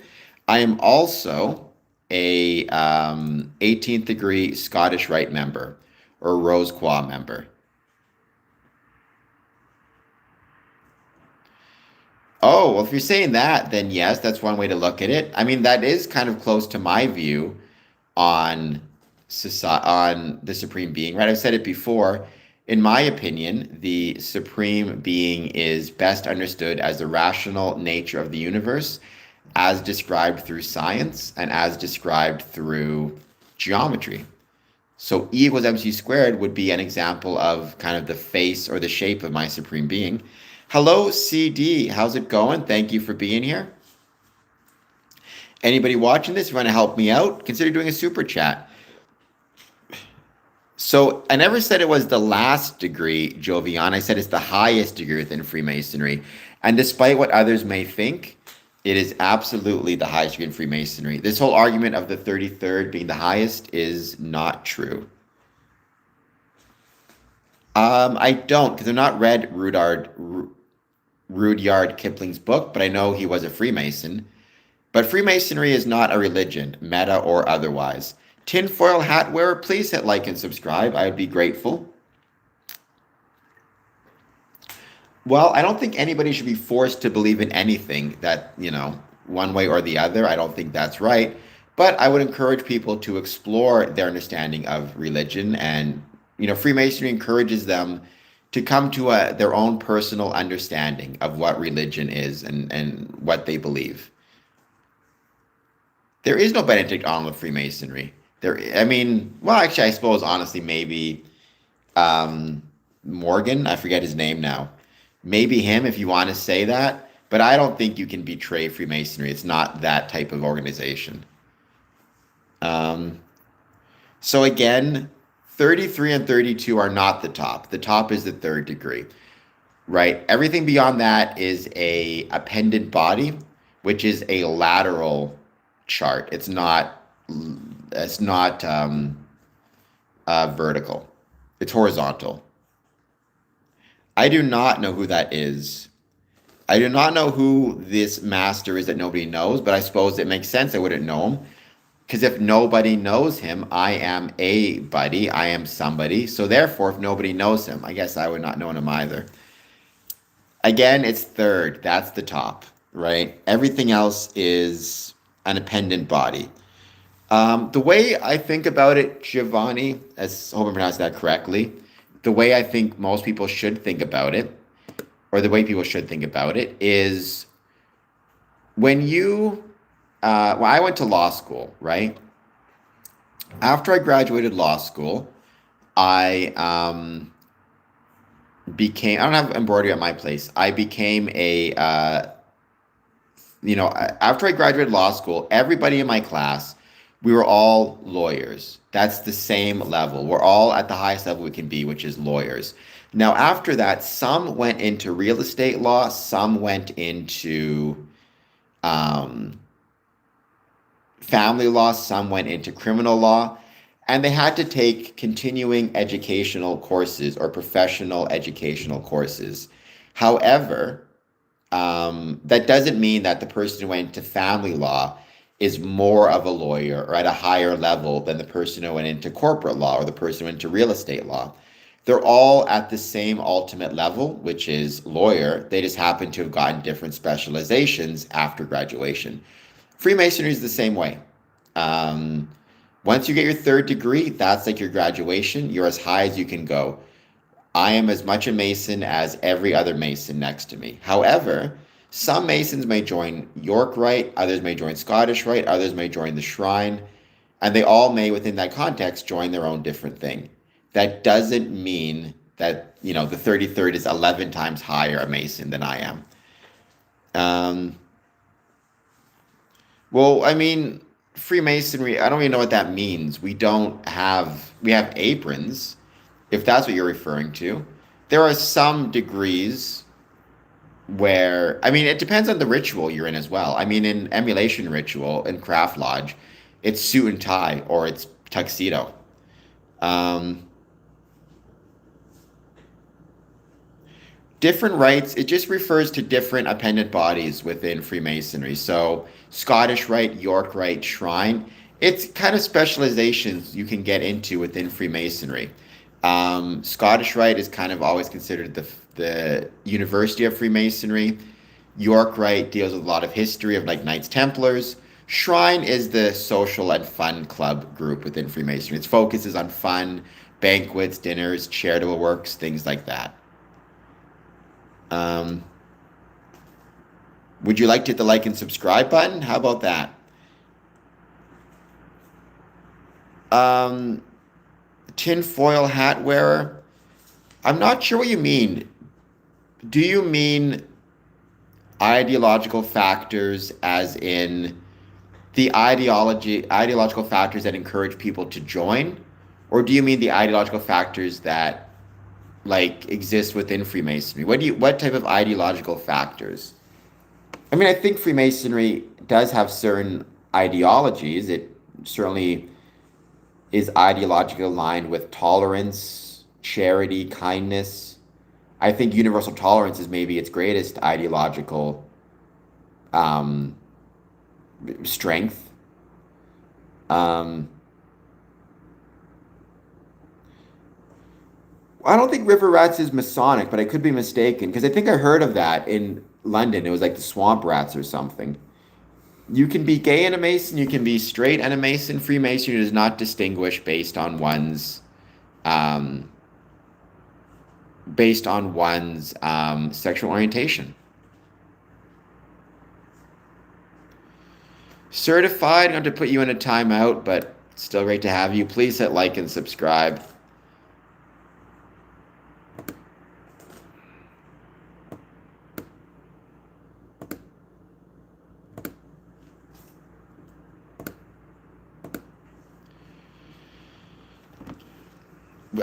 I am also a 18th degree Scottish Rite member or Rose Qua member. Oh, well, if you're saying that, then yes, that's one way to look at it. I mean, that is kind of close to my view on on the supreme being, right? I've said it before. In my opinion, the supreme being is best understood as the rational nature of the universe, as described through science and as described through geometry. So E equals mc squared would be an example of kind of the face or the shape of my supreme being. Hello, CD. How's it going? Thank you for being here. Anybody watching this, if you want to help me out, consider doing a super chat. So I never said it was the last degree, Jovian. I said it's the highest degree within Freemasonry. And despite what others may think, it is absolutely the highest degree in Freemasonry. This whole argument of the 33rd being the highest is not true. I don't, because I've not read Rudyard Kipling's book, but I know he was a Freemason. But Freemasonry is not a religion, meta or otherwise. Tinfoil hat wearer, please hit like and subscribe. I would be grateful. Well, I don't think anybody should be forced to believe in anything that, one way or the other. I don't think that's right. But I would encourage people to explore their understanding of religion. And, Freemasonry encourages them to come to their own personal understanding of what religion is and what they believe. There is no Benedict Arnold of Freemasonry. Actually, I suppose honestly, maybe Morgan. I forget his name now. Maybe him, if you want to say that. But I don't think you can betray Freemasonry. It's not that type of organization. So again, 33 and 32 are not the top. The top is the third degree, right? Everything beyond that is a pendant body, which is a lateral chart. It's not vertical. It's horizontal. I do not know who that is. I do not know who this master is that nobody knows, but I suppose it makes sense I wouldn't know him. Because if nobody knows him, I am a buddy. I am somebody. So therefore, if nobody knows him, I guess I would not know him either. Again, it's third. That's the top, right? Everything else is an appendant body. The way I think about it, Giovanni, I hope I pronounced that correctly, the way I think most people should think about it, or the way people should think about it, is when I went to law school, right? After I graduated law school, I I don't have embroidery at my place. I became after I graduated law school, everybody in my class, we were all lawyers. That's the same level. We're all at the highest level we can be, which is lawyers. Now, after that, some went into real estate law, some went into family law, some went into criminal law. and they had to take continuing educational courses or professional educational courses. However, that doesn't mean that the person who went into family law is more of a lawyer or at a higher level than the person who went into corporate law or the person who went into real estate law. They're all at the same ultimate level, which is lawyer. They just happen to have gotten different specializations after graduation. Freemasonry is the same way. Um, Once you get your third degree, that's like your graduation. You're as high as you can go. I am as much a Mason as every other Mason next to me. However, some Masons may join York Rite, others may join Scottish Rite, others may join the Shrine, and they all may, within that context, join their own different thing. That doesn't mean that, the 33rd is 11 times higher a Mason than I am. Um, well, I mean, Freemasonry, I don't even know what that means. We have aprons, if that's what you're referring to. There are some degrees where, I mean, it depends on the ritual you're in as well. I mean, in emulation ritual, in craft lodge, it's suit and tie or it's tuxedo. Um, Different rites, it just refers to different appendant bodies within Freemasonry. So, Scottish Rite, York Rite, Shrine, it's kind of specializations you can get into within Freemasonry. Scottish Rite is kind of always considered the university of Freemasonry. York Rite deals with a lot of history of like Knights Templars. Shrine is the social and fun club group within Freemasonry. Its focus is on fun, banquets, dinners, charitable works, things like that. Um, would you like to hit the like and subscribe button? How about that? Um, Tinfoil hat wearer. I'm not sure what you mean. Do you mean ideological factors as in the ideological factors that encourage people to join? Or do you mean the ideological factors that like exist within Freemasonry? What type of ideological factors? I mean, I think Freemasonry does have certain ideologies. It certainly is ideologically aligned with tolerance, charity, kindness. I think universal tolerance is maybe its greatest ideological um, strength. Um, I don't think River Rats is Masonic, but I could be mistaken because I think I heard of that in London. It was like the Swamp Rats or something. You can be gay and a Mason, you can be straight and a Mason. Freemasonry does not distinguish um, based on one's sexual orientation. Certified, I'm going to put you in a timeout, but still great to have you. Please hit like and subscribe.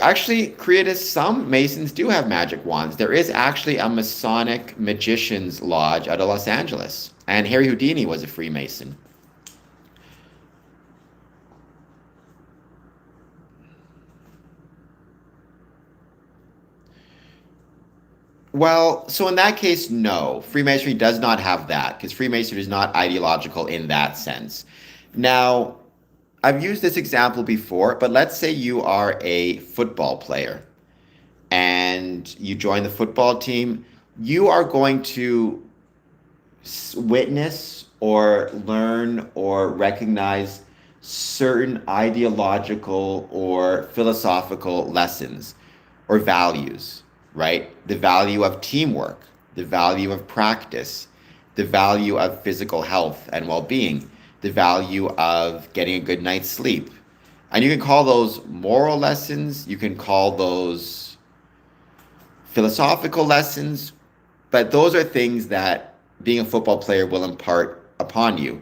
Actually, Creatists, some Masons do have magic wands. There is actually a Masonic Magicians Lodge out of Los Angeles, and Harry Houdini was a Freemason. Well, so in that case, no. Freemasonry does not have that because Freemasonry is not ideological in that sense. Now, I've used this example before, but let's say you are a football player and you join the football team. You are going to witness or learn or recognize certain ideological or philosophical lessons or values, right? The value of teamwork, the value of practice, the value of physical health and well being, the value of getting a good night's sleep. And you can call those moral lessons, you can call those philosophical lessons, but those are things that being a football player will impart upon you.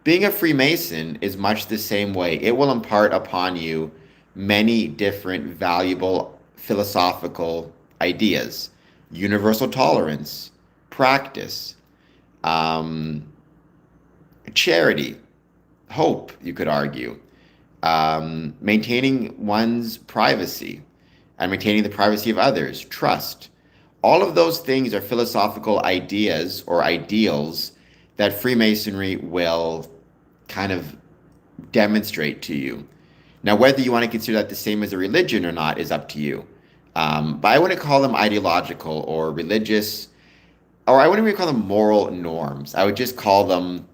Being a Freemason is much the same way. It will impart upon you many different valuable philosophical ideas: universal tolerance, practice, um, charity, hope, you could argue, maintaining one's privacy and maintaining the privacy of others, trust. All of those things are philosophical ideas or ideals that Freemasonry will kind of demonstrate to you. Now, whether you want to consider that the same as a religion or not is up to you. But I wouldn't call them ideological or religious, or I wouldn't even call them moral norms. I would just call them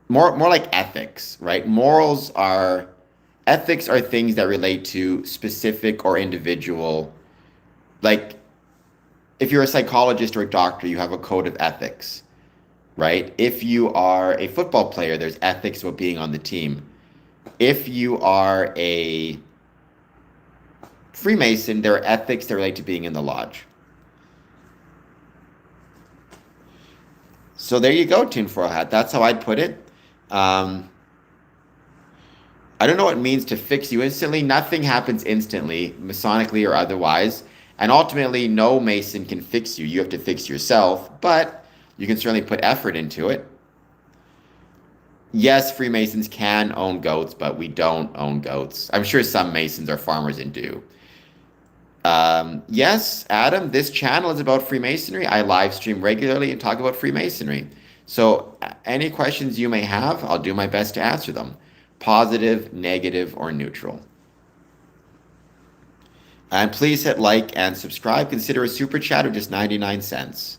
more like ethics, right? Ethics are things that relate to specific or individual, like if you're a psychologist or a doctor, you have a code of ethics, right? If you are a football player, there's ethics about being on the team. If you are a Freemason, there are ethics that relate to being in the lodge. So there you go, tinfoil hat. That's how I'd put it. I don't know what it means to fix you instantly. Nothing happens instantly, Masonically or otherwise. And ultimately, no Mason can fix you. You have to fix yourself, but you can certainly put effort into it. Yes, Freemasons can own goats, but we don't own goats. I'm sure some Masons are farmers and do. Yes, Adam, this channel is about Freemasonry. I live stream regularly and talk about Freemasonry. So any questions you may have, I'll do my best to answer them. Positive, negative, or neutral. And please hit like and subscribe. Consider a super chat of just 99 cents.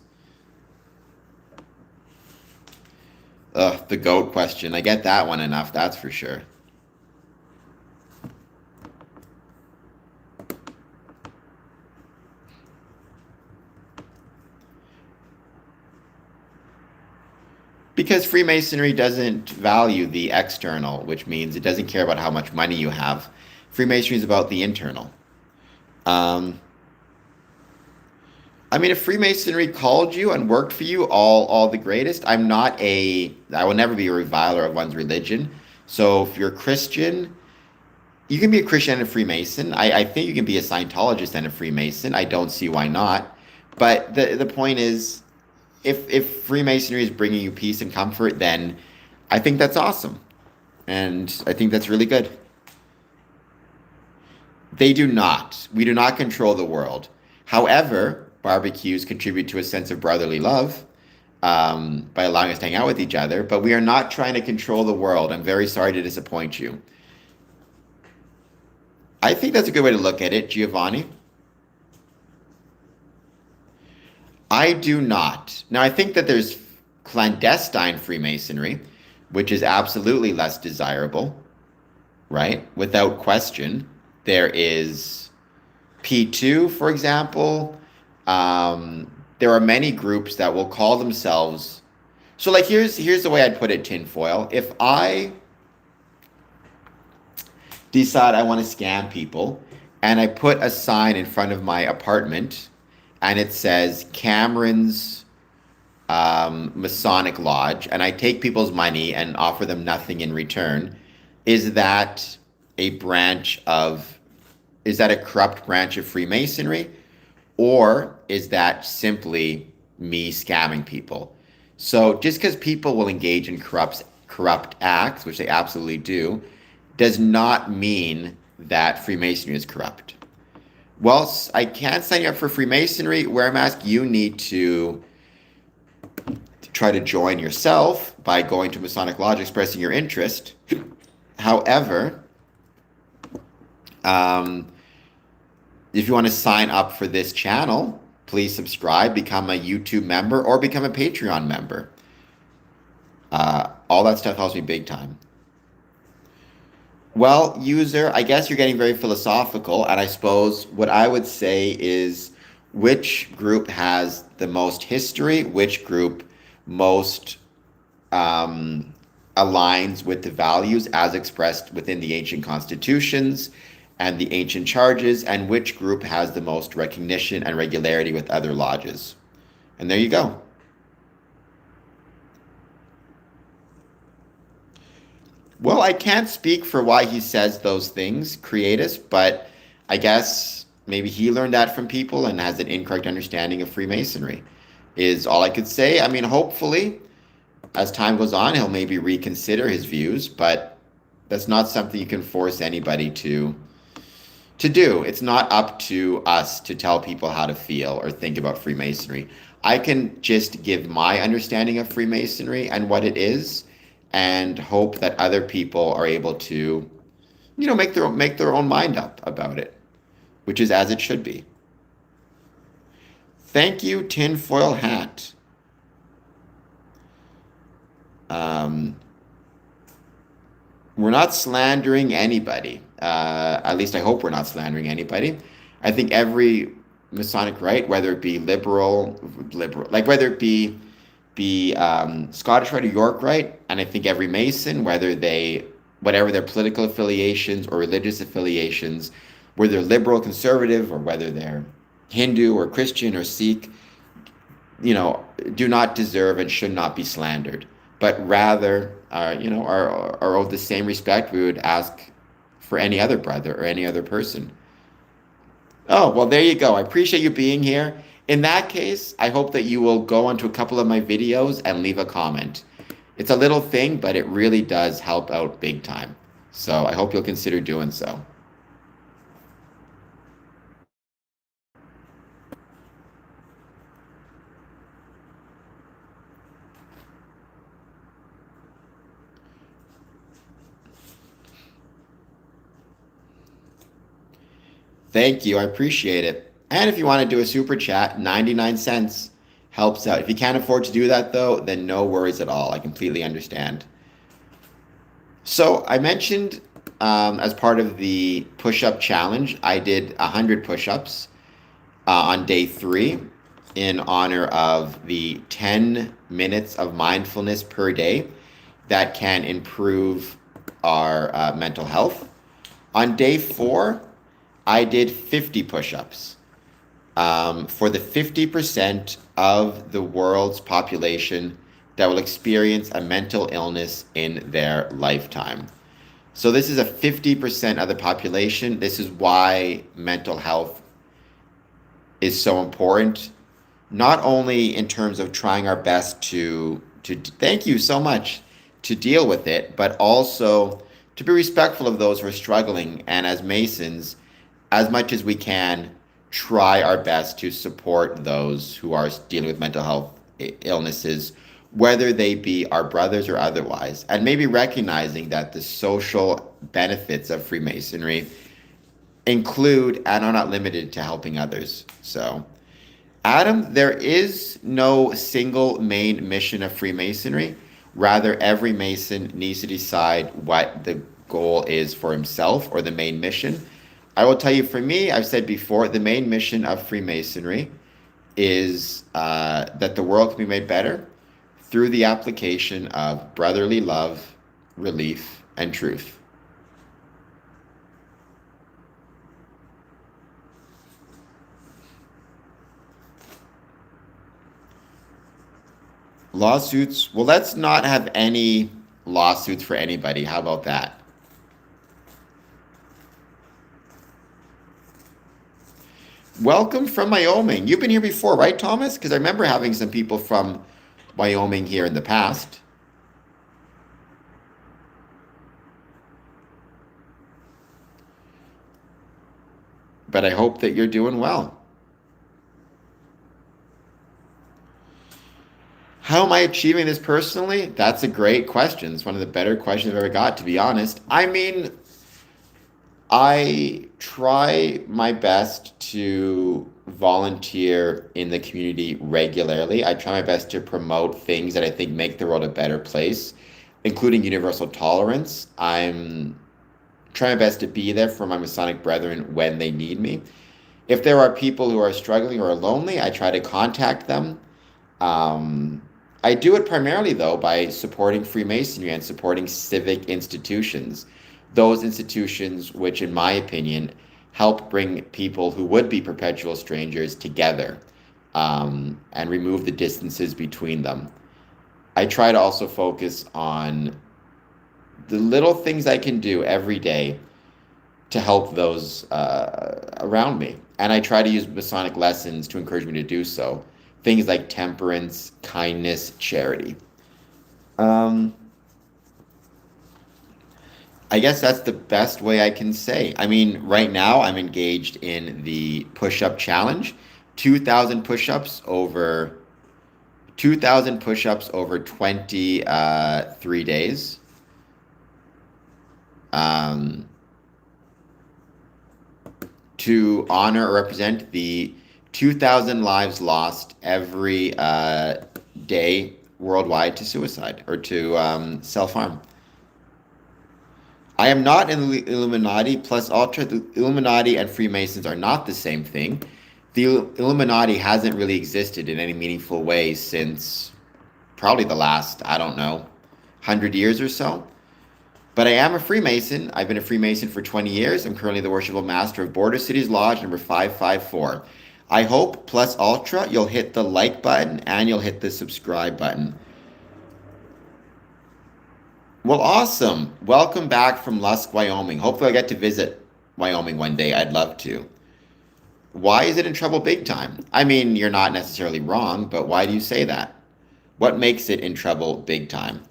Ugh, the goat question. I get that one enough, that's for sure. Because Freemasonry doesn't value the external, which means it doesn't care about how much money you have. Freemasonry is about the internal. I mean, if Freemasonry called you and worked for you, all the greatest. I will never be a reviler of one's religion. So if you're a Christian, you can be a Christian and a Freemason. I think you can be a Scientologist and a Freemason. I don't see why not. But the point is, if Freemasonry is bringing you peace and comfort, then I think that's awesome. And I think that's really good. They do not. We do not control the world. However, barbecues contribute to a sense of brotherly love by allowing us to hang out with each other, but we are not trying to control the world. I'm very sorry to disappoint you. I think that's a good way to look at it, Giovanni. I do not. Now, I think that there's clandestine Freemasonry, which is absolutely less desirable, right? Without question. There is P2, for example. There are many groups that will call themselves. So, like, here's the way I'd put it, tinfoil. If I decide I want to scam people, and I put a sign in front of my apartment, and it says Cameron's Masonic Lodge, and I take people's money and offer them nothing in return, is that a corrupt branch of Freemasonry? Or is that simply me scamming people? So just because people will engage in corrupt acts, which they absolutely do, does not mean that Freemasonry is corrupt. Well, I can't sign you up for Freemasonry. Where I'm asking, you need to try to join yourself by going to Masonic Lodge, expressing your interest. However, if you want to sign up for this channel, please subscribe, become a YouTube member, or become a Patreon member. All that stuff helps me big time. Well, user, I guess you're getting very philosophical, and I suppose what I would say is which group has the most history, which group most aligns with the values as expressed within the ancient constitutions and the ancient charges, and which group has the most recognition and regularity with other lodges. And there you go. Well, I can't speak for why he says those things, Creatus, but I guess maybe he learned that from people and has an incorrect understanding of Freemasonry, is all I could say. I mean, hopefully, as time goes on, he'll maybe reconsider his views, but That's not something you can force anybody to do. It's not up to us to tell people how to feel or think about Freemasonry. I can just give my understanding of Freemasonry and what it is, and hope that other people are able to, make their own mind up about it, which is as it should be. Thank you, Tinfoil Hat. Um, we're not slandering anybody. At least I hope we're not slandering anybody. I think every Masonic rite, whether it be liberal, like whether it be Scottish Rite or York Rite, and I think every Mason, whatever their political affiliations or religious affiliations, whether they're liberal, conservative, or whether they're Hindu or Christian or Sikh, do not deserve and should not be slandered, but rather, are owed the same respect we would ask for any other brother or any other person. Oh, well, there you go. I appreciate you being here. In that case, I hope that you will go onto a couple of my videos and leave a comment. It's a little thing, but it really does help out big time. So I hope you'll consider doing so. Thank you. I appreciate it. And if you want to do a super chat, 99 cents helps out. If you can't afford to do that, though, then no worries at all. I completely understand. So I mentioned, as part of the push-up challenge, I did 100 push-ups on day 3 in honor of the 10 minutes of mindfulness per day that can improve our mental health. On day 4, I did 50 push-ups for the 50% of the world's population that will experience a mental illness in their lifetime. So this is a 50% of the population. This is why mental health is so important, not only in terms of trying our best to thank you so much, to deal with it, but also to be respectful of those who are struggling, and as Masons, as much as we can, try our best to support those who are dealing with mental health illnesses, whether they be our brothers or otherwise, and maybe recognizing that the social benefits of Freemasonry include and are not limited to helping others. So, Adam, there is no single main mission of Freemasonry. Rather, every Mason needs to decide what the goal is for himself, or the main mission. I will tell you, for me, I've said before, the main mission of Freemasonry is that the world can be made better through the application of brotherly love, relief, and truth. Lawsuits, well, let's not have any lawsuits for anybody. How about that? Welcome from Wyoming. You've been here before, right, Thomas? Because I remember having some people from Wyoming here in the past. But I hope that you're doing well. How am I achieving this personally? That's a great question. It's one of the better questions I've ever got, to be honest. I mean, I try my best to volunteer in the community regularly. I try my best to promote things that I think make the world a better place, including universal tolerance. I'm trying my best to be there for my Masonic brethren when they need me. If there are people who are struggling or are lonely, I try to contact them. I do it primarily, though, by supporting Freemasonry and supporting civic institutions. Those institutions which, in my opinion, help bring people who would be perpetual strangers together, and remove the distances between them. I try to also focus on the little things I can do every day to help those around me. And I try to use Masonic lessons to encourage me to do so. Things like temperance, kindness, charity. I guess that's the best way I can say. I mean, right now I'm engaged in the push-up challenge, 2,000 push-ups over 2,000 push-ups over 23 days. Um, to honor or represent the 2,000 lives lost every day worldwide to suicide or to self-harm. I am not in the Illuminati plus Ultra. The Illuminati and Freemasons are not the same thing. The Illuminati hasn't really existed in any meaningful way since probably the last, I don't know, 100 years or so. But I am a Freemason. I've been a Freemason for 20 years. I'm currently the Worshipful Master of Border Cities Lodge number 554. I hope, plus Ultra, you'll hit the like button and you'll hit the subscribe button. Well, awesome. Welcome back from Lusk, Wyoming. Hopefully I get to visit Wyoming one day. I'd love to. Why is it in trouble big time? I mean, you're not necessarily wrong, but why do you say that? What makes it in trouble big time?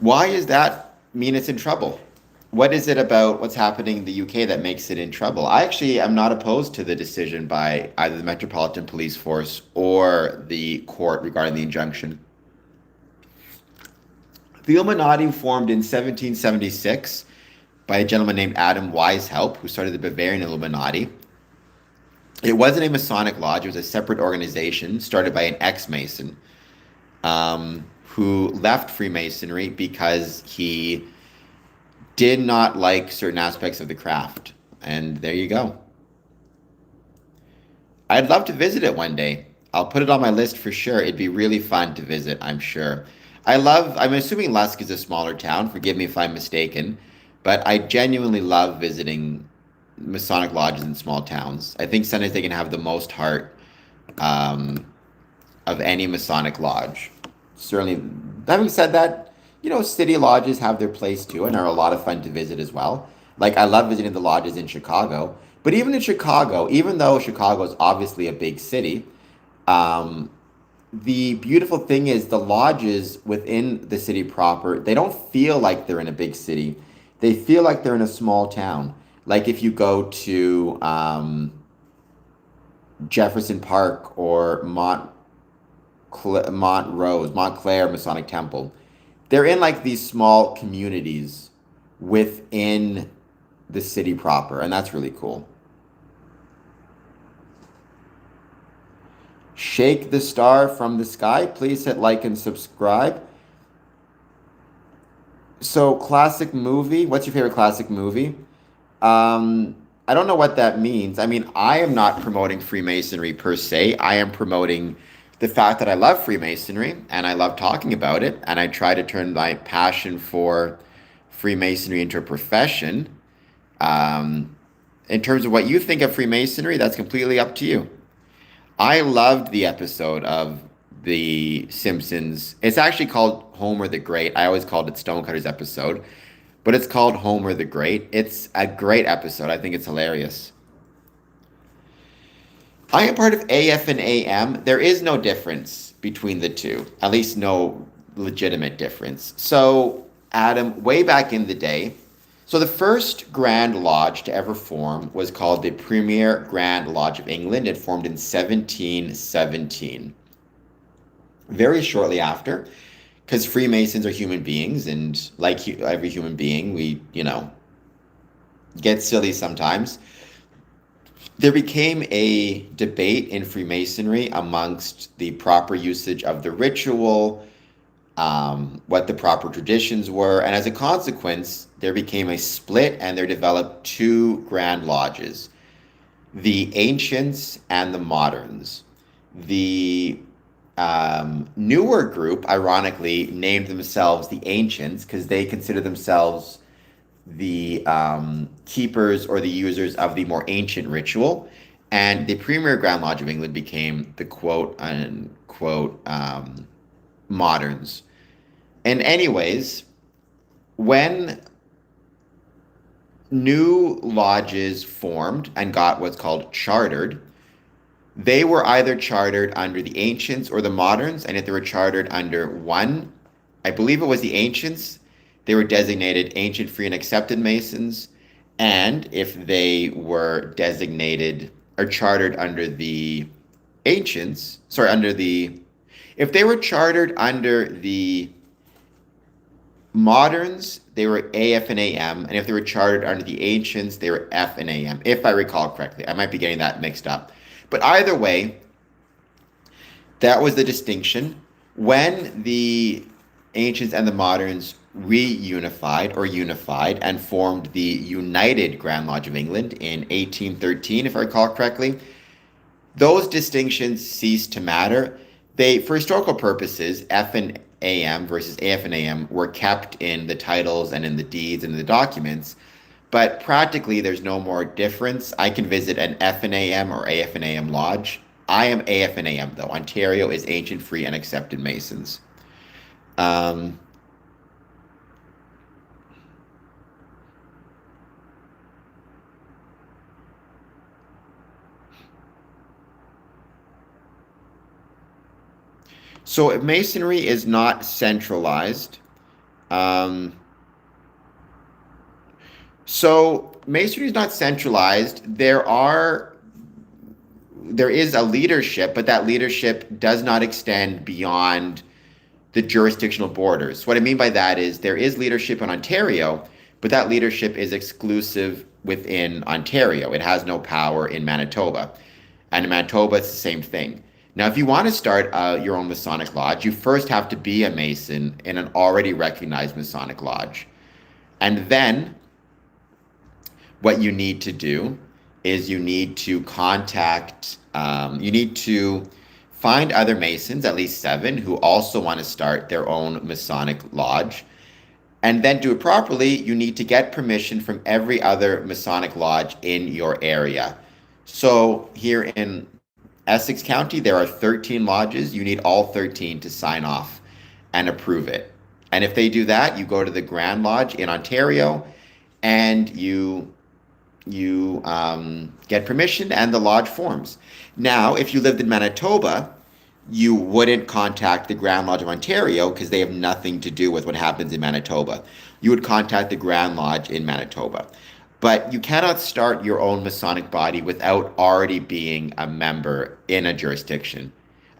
Why does that mean it's in trouble? What is it about what's happening in the UK that makes it in trouble? I actually am not opposed to the decision by either the Metropolitan Police Force or the court regarding the injunction. The Illuminati formed in 1776 by a gentleman named Adam Weishaupt, who started the Bavarian Illuminati. It wasn't a Masonic lodge, it was a separate organization started by an ex-Mason who left Freemasonry because he did not like certain aspects of the craft. And there you go. I'd love to visit it one day. I'll put it on my list for sure. It'd be really fun to visit, I'm sure. I'm assuming Lusk is a smaller town. Forgive me if I'm mistaken. But I genuinely love visiting Masonic lodges in small towns. I think sometimes they can have the most heart of any Masonic lodge. Certainly, having said that, city lodges have their place too and are a lot of fun to visit as well. Like, I love visiting the lodges in Chicago. But even in Chicago, even though Chicago is obviously a big city, um, the beautiful thing is the lodges within the city proper, they don't feel like they're in a big city. They feel like they're in a small town. Like if you go to Jefferson Park or Montclair Masonic Temple, they're in like these small communities within the city proper, and that's really cool. Shake the star from the sky. Please hit like and subscribe. So, classic movie. What's your favorite classic movie? I don't know what that means. I mean, I am not promoting Freemasonry per se. I am promoting the fact that I love Freemasonry and I love talking about it, and I try to turn my passion for Freemasonry into a profession. Um, in terms of what you think of Freemasonry, that's completely up to you. I loved the episode of The Simpsons. It's actually called Homer the Great. I always called it Stonecutter's episode, but it's called Homer the Great. It's a great episode. I think it's hilarious. I am part of AF and AM. There is no difference between the two, at least no legitimate difference. So, Adam, way back in the day, so the first Grand Lodge to ever form was called the Premier Grand Lodge of England. It formed in 1717. Very shortly after, because Freemasons are human beings, and like every human being, we, get silly sometimes. There became a debate in Freemasonry amongst the proper usage of the ritual, what the proper traditions were, and as a consequence, there became a split and there developed two grand lodges, the ancients and the moderns. The newer group, ironically, named themselves the ancients because they consider themselves the keepers or the users of the more ancient ritual. And the Premier Grand Lodge of England became the quote unquote moderns. And anyways, when new lodges formed and got what's called chartered, they were either chartered under the ancients or the moderns, and if they were chartered under one, I believe it was the ancients, they were designated ancient, free, and accepted Masons. And if they were designated or chartered under the ancients, sorry, under the, if they were chartered under the moderns, they were AF and AM, and if they were chartered under the ancients, they were F and AM, if I recall correctly. I might be getting that mixed up. But either way, that was the distinction. When the ancients and the moderns reunified or unified and formed the United Grand Lodge of England in 1813, if I recall correctly, those distinctions ceased to matter. They, for historical purposes, F and AM versus AF and AM were kept in the titles and in the deeds and the documents, but practically there's no more difference. I can visit an F and AM or AF and AM lodge. I am AF and AM though. Ontario is Ancient, Free, and Accepted Masons. Um, so Masonry is not centralized. Um, so Masonry is not centralized. There is a leadership, but that leadership does not extend beyond the jurisdictional borders. What I mean by that is there is leadership in Ontario, but that leadership is exclusive within Ontario. It has no power in Manitoba. And in Manitoba, it's the same thing. Now, if you want to start your own Masonic lodge, you first have to be a Mason in an already recognized Masonic lodge. And then what you need to do is you need to you need to find other Masons, at least 7, who also want to start their own Masonic lodge. And then do it properly, you need to get permission from every other Masonic lodge in your area. So here in Essex County, there are 13 lodges. You need all 13 to sign off and approve it. And if they do that, you go to the Grand Lodge in Ontario and you get permission and the lodge forms. Now, if you lived in Manitoba, you wouldn't contact the Grand Lodge of Ontario because they have nothing to do with what happens in Manitoba. You would contact the Grand Lodge in Manitoba. But you cannot start your own Masonic body without already being a member in a jurisdiction.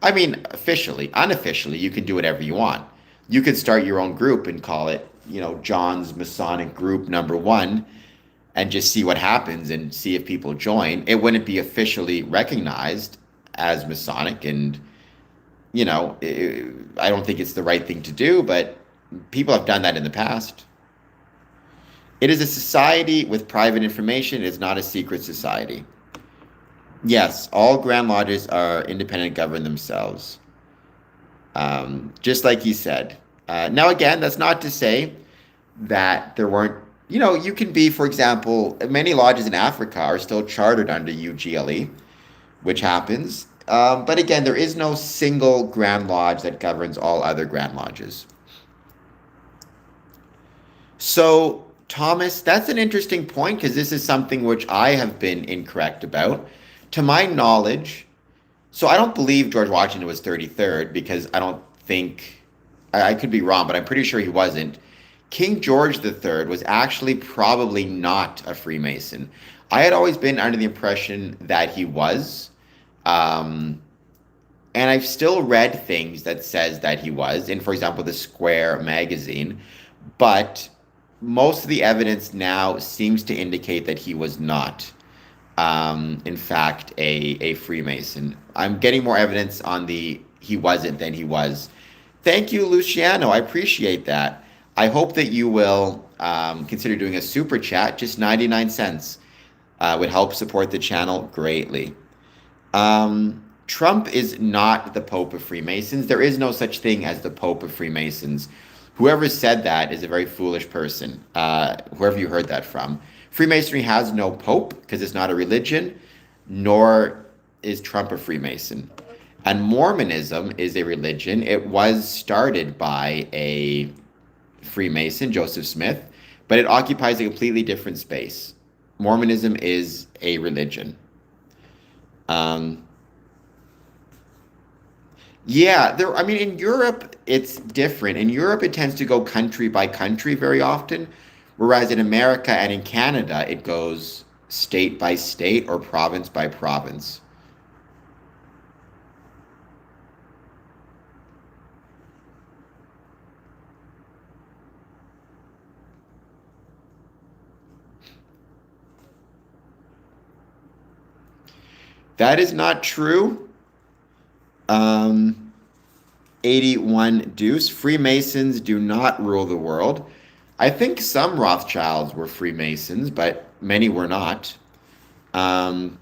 I mean, officially, unofficially, you can do whatever you want. You could start your own group and call it, John's Masonic Group number 1 and just see what happens and see if people join. It wouldn't be officially recognized as Masonic, and I don't think it's the right thing to do, but people have done that in the past. It is a society with private information. It is not a secret society. Yes, all Grand Lodges are independent, govern themselves. Just like you said. Now, again, that's not to say that there weren't, you can be, for example, many lodges in Africa are still chartered under UGLE, which happens. But again, there is no single Grand Lodge that governs all other Grand Lodges. So, Thomas, that's an interesting point because this is something which I have been incorrect about. To my knowledge, so I don't believe George Washington was 33rd because I don't think, I could be wrong, but I'm pretty sure he wasn't. King George III was actually probably not a Freemason. I had always been under the impression that he was. And I've still read things that says that he was in, for example, the Square magazine, but most of the evidence now seems to indicate that he was not, in fact, a Freemason. I'm getting more evidence on the he wasn't than he was. Thank you, Luciano. I appreciate that. I hope that you will consider doing a super chat, just 99 cents. Would help support the channel greatly. Trump is not the Pope of Freemasons. There is no such thing as the Pope of Freemasons. Whoever said that is a very foolish person, whoever you heard that from. Freemasonry has no Pope because it's not a religion, nor is Trump a Freemason. And Mormonism is a religion. It was started by a Freemason, Joseph Smith, but it occupies a completely different space. Mormonism is a religion. Um, yeah, there. I mean, in Europe, it's different. In Europe, it tends to go country by country very often, whereas in America and in Canada, it goes state by state or province by province. That is not true. Um, 81 Deuce. Freemasons do not rule the world. I think some Rothschilds were Freemasons, but many were not. Um,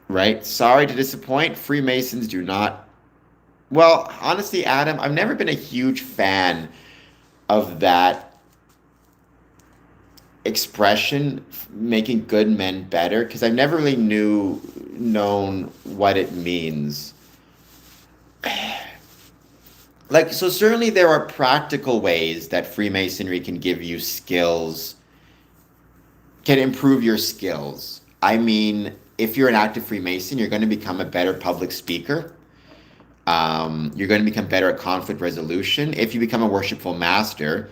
right? Sorry to disappoint. Freemasons do not. Well, honestly, Adam, I've never been a huge fan of that expression, making good men better, because I've never really known what it means. Like, so certainly there are practical ways that Freemasonry can give you skills, can improve your skills. I mean, if you're an active Freemason, you're going to become a better public speaker. You're going to become better at conflict resolution. If you become a worshipful master,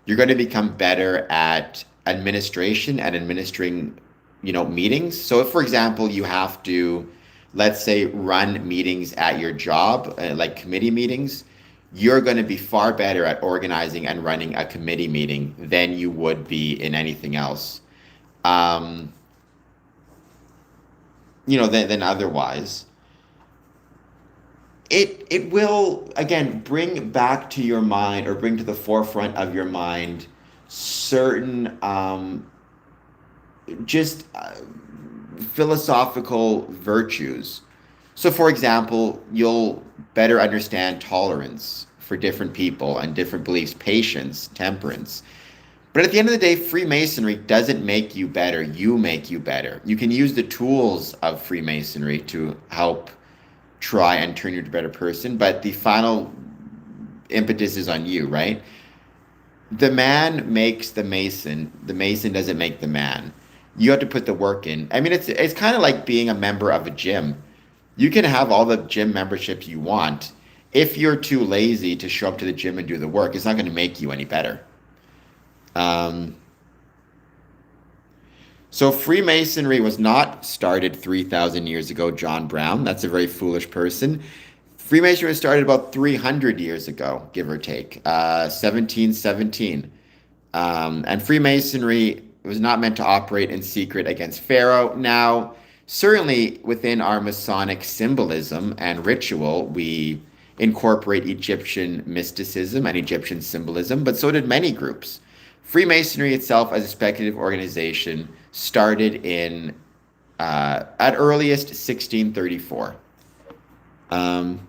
you're going to become better at administration and administering, meetings. So if, for example, you have to, let's say, run meetings at your job, like committee meetings, you're going to be far better at organizing and running a committee meeting than you would be in anything else. Um, than otherwise. It will again bring back to your mind or bring to the forefront of your mind certain just philosophical virtues. So, for example, you'll better understand tolerance for different people and different beliefs, patience, temperance. But at the end of the day, Freemasonry doesn't make you better. You make you better. You can use the tools of Freemasonry to help try and turn you into a better person, but the final impetus is on you, right? The man makes the mason doesn't make the man. You have to put the work in. I mean, it's kind of like being a member of a gym. You can have all the gym memberships you want. If you're too lazy to show up to the gym and do the work, it's not going to make you any better. Um, so Freemasonry was not started 3,000 years ago, John Brown. That's a very foolish person. Freemasonry was started about 300 years ago, give or take, 1717. And Freemasonry was not meant to operate in secret against Pharaoh. Now, certainly within our Masonic symbolism and ritual, we incorporate Egyptian mysticism and Egyptian symbolism, but so did many groups. Freemasonry itself, as a speculative organization, started in at earliest 1634. Um,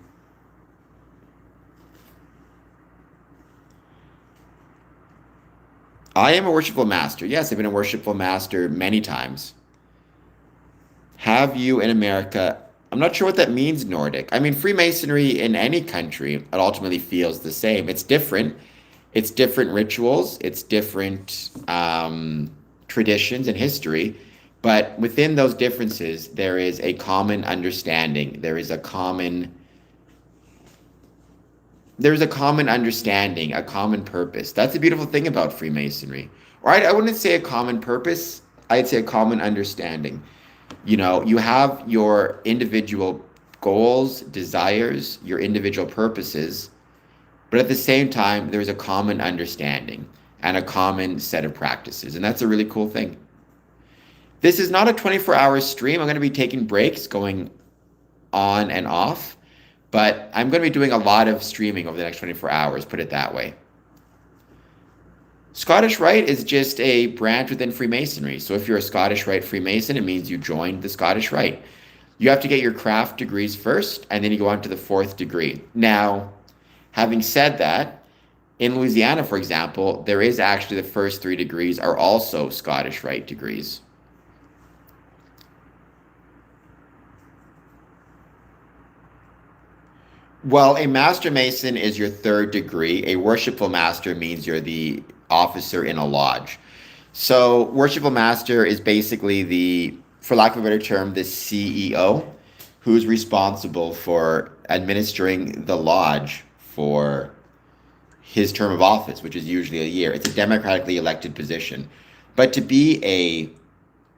I am a worshipful master. Yes, I've been a worshipful master many times. Have you in America? I'm not sure what that means, Nordic. I mean, Freemasonry in any country, it ultimately feels the same. It's different. It's different rituals. It's different traditions and history. But within those differences, there is a common understanding. There's a common understanding, a common purpose. That's the beautiful thing about Freemasonry. Or I wouldn't say a common purpose, I'd say a common understanding. You have your individual goals, desires, your individual purposes, but at the same time, there's a common understanding and a common set of practices. And that's a really cool thing. This is not a 24-hour stream. I'm going to be taking breaks going on and off, but I'm going to be doing a lot of streaming over the next 24 hours, put it that way. Scottish Rite is just a branch within Freemasonry. So if you're a Scottish Rite Freemason, it means you joined the Scottish Rite. You have to get your craft degrees first, and then you go on to the fourth degree. Now, having said that, in Louisiana, for example, there is actually the first three degrees are also Scottish Rite degrees. Well, a master mason is your third degree. A worshipful master means you're the officer in a lodge. So, worshipful master is basically for lack of a better term, the CEO who's responsible for administering the lodge for his term of office, which is usually a year. It's a democratically elected position. But to be a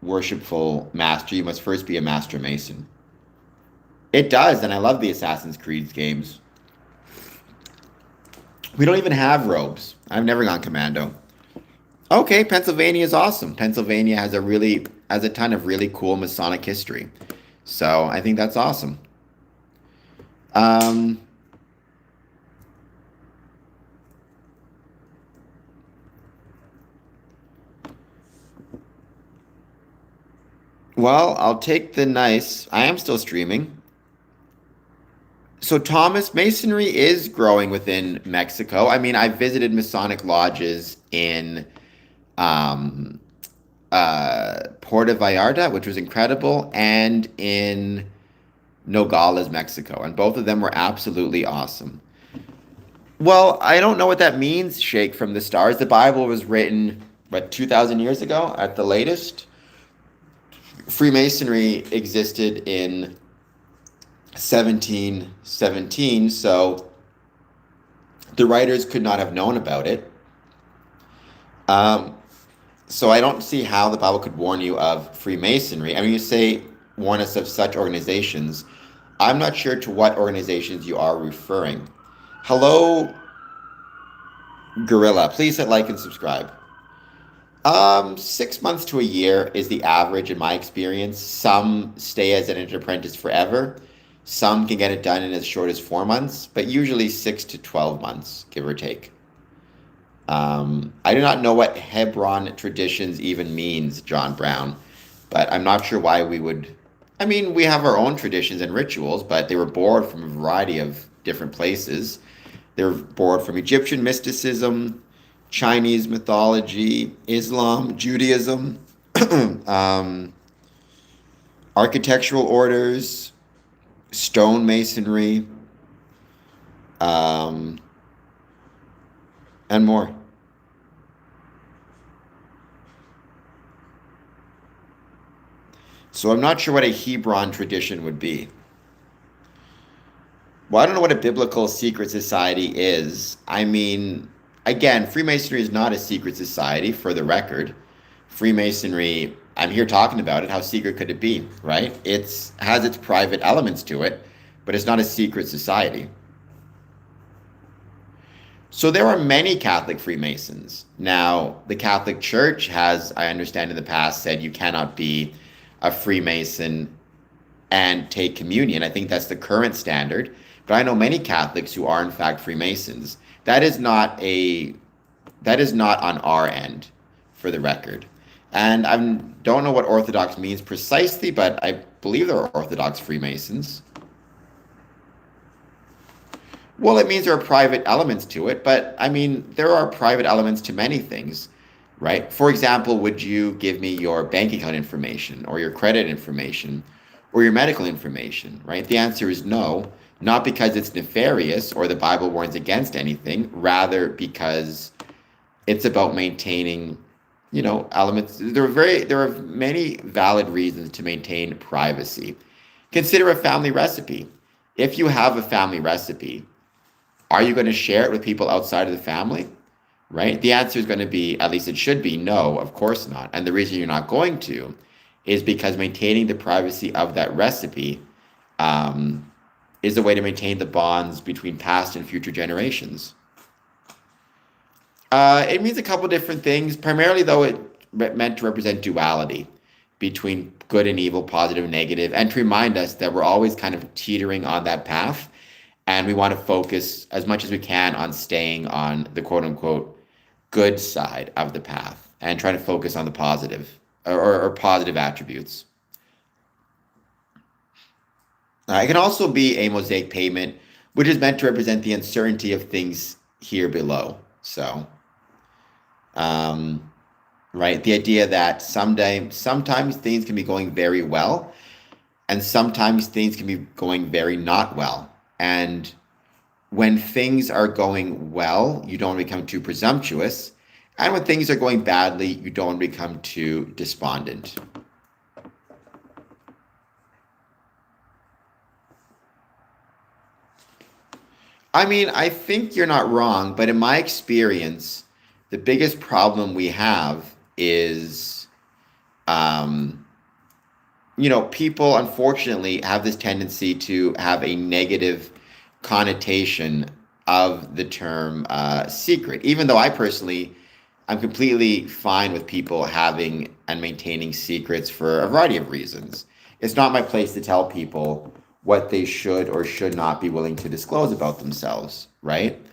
worshipful master, you must first be a master mason. It does, and I love the Assassin's Creed games. We don't even have robes. I've never gone commando. Okay, Pennsylvania is awesome. Pennsylvania has a ton of really cool Masonic history. So I think that's awesome. Um, well, I'll take the nice. I am still streaming. So Thomas Masonry is growing within Mexico. I mean, I visited Masonic lodges in um, Puerto Vallarta, which was incredible, and in Nogales, Mexico, and both of them were absolutely awesome. Well, I don't know what that means, Shake from the Stars. The Bible was written, what, 2,000 years ago at the latest? Freemasonry existed in 1717, so the writers could not have known about it. Um, so I don't see how the Bible could warn you of Freemasonry. I mean, you say warn us of such organizations. I'm not sure to what organizations you are referring. Hello, Gorilla. Please hit like and subscribe. 6 months to a year is the average in my experience. Some stay as an apprentice forever. Some can get it done in as short as 4 months, but usually 6 to 12 months, give or take. I do not know what Hebron traditions even means, John Brown, but I'm not sure why we would. I mean, we have our own traditions and rituals, but they were borrowed from a variety of different places. They were borrowed from Egyptian mysticism, Chinese mythology, Islam, Judaism, um, architectural orders, stone masonry, um, and more. So I'm not sure what a Hebron tradition would be. Well, I don't know what a biblical secret society is. I mean, again, Freemasonry is not a secret society, for the record. Freemasonry, I'm here talking about it. How secret could it be, right? It's has its private elements to it, but it's not a secret society. So there are many Catholic Freemasons. Now, the Catholic Church has, I understand in the past, said you cannot be a Freemason and take communion. I think that's the current standard. But I know many Catholics who are in fact Freemasons. That is not on our end, for the record. And I don't know what Orthodox means precisely, but I believe there are Orthodox Freemasons. Well, it means there are private elements to it, but I mean, there are private elements to many things, right? For example, would you give me your bank account information or your credit information or your medical information, right? The answer is no, not because it's nefarious or the Bible warns against anything, rather because it's about maintaining, elements. There are many valid reasons to maintain privacy. Consider a family recipe. If you have a family recipe, are you going to share it with people outside of the family? Right? The answer is going to be, at least it should be, no, of course not. And the reason you're not going to is because maintaining the privacy of that recipe is a way to maintain the bonds between past and future generations. It means a couple different things. Primarily, though, it meant to represent duality between good and evil, positive and negative, and to remind us that we're always kind of teetering on that path. And we want to focus as much as we can on staying on the quote unquote good side of the path and trying to focus on the positive or positive attributes. It can also be a mosaic payment, which is meant to represent the uncertainty of things here below. So, um, right, the idea that sometimes things can be going very well, and sometimes things can be going very not well. And when things are going well, you don't become too presumptuous. And when things are going badly, you don't become too despondent. I mean, I think you're not wrong, but in my experience, the biggest problem we have is, um, people unfortunately have this tendency to have a negative connotation of the term secret, even though I personally, I'm completely fine with people having and maintaining secrets for a variety of reasons. It's not my place to tell people what they should or should not be willing to disclose about themselves, right?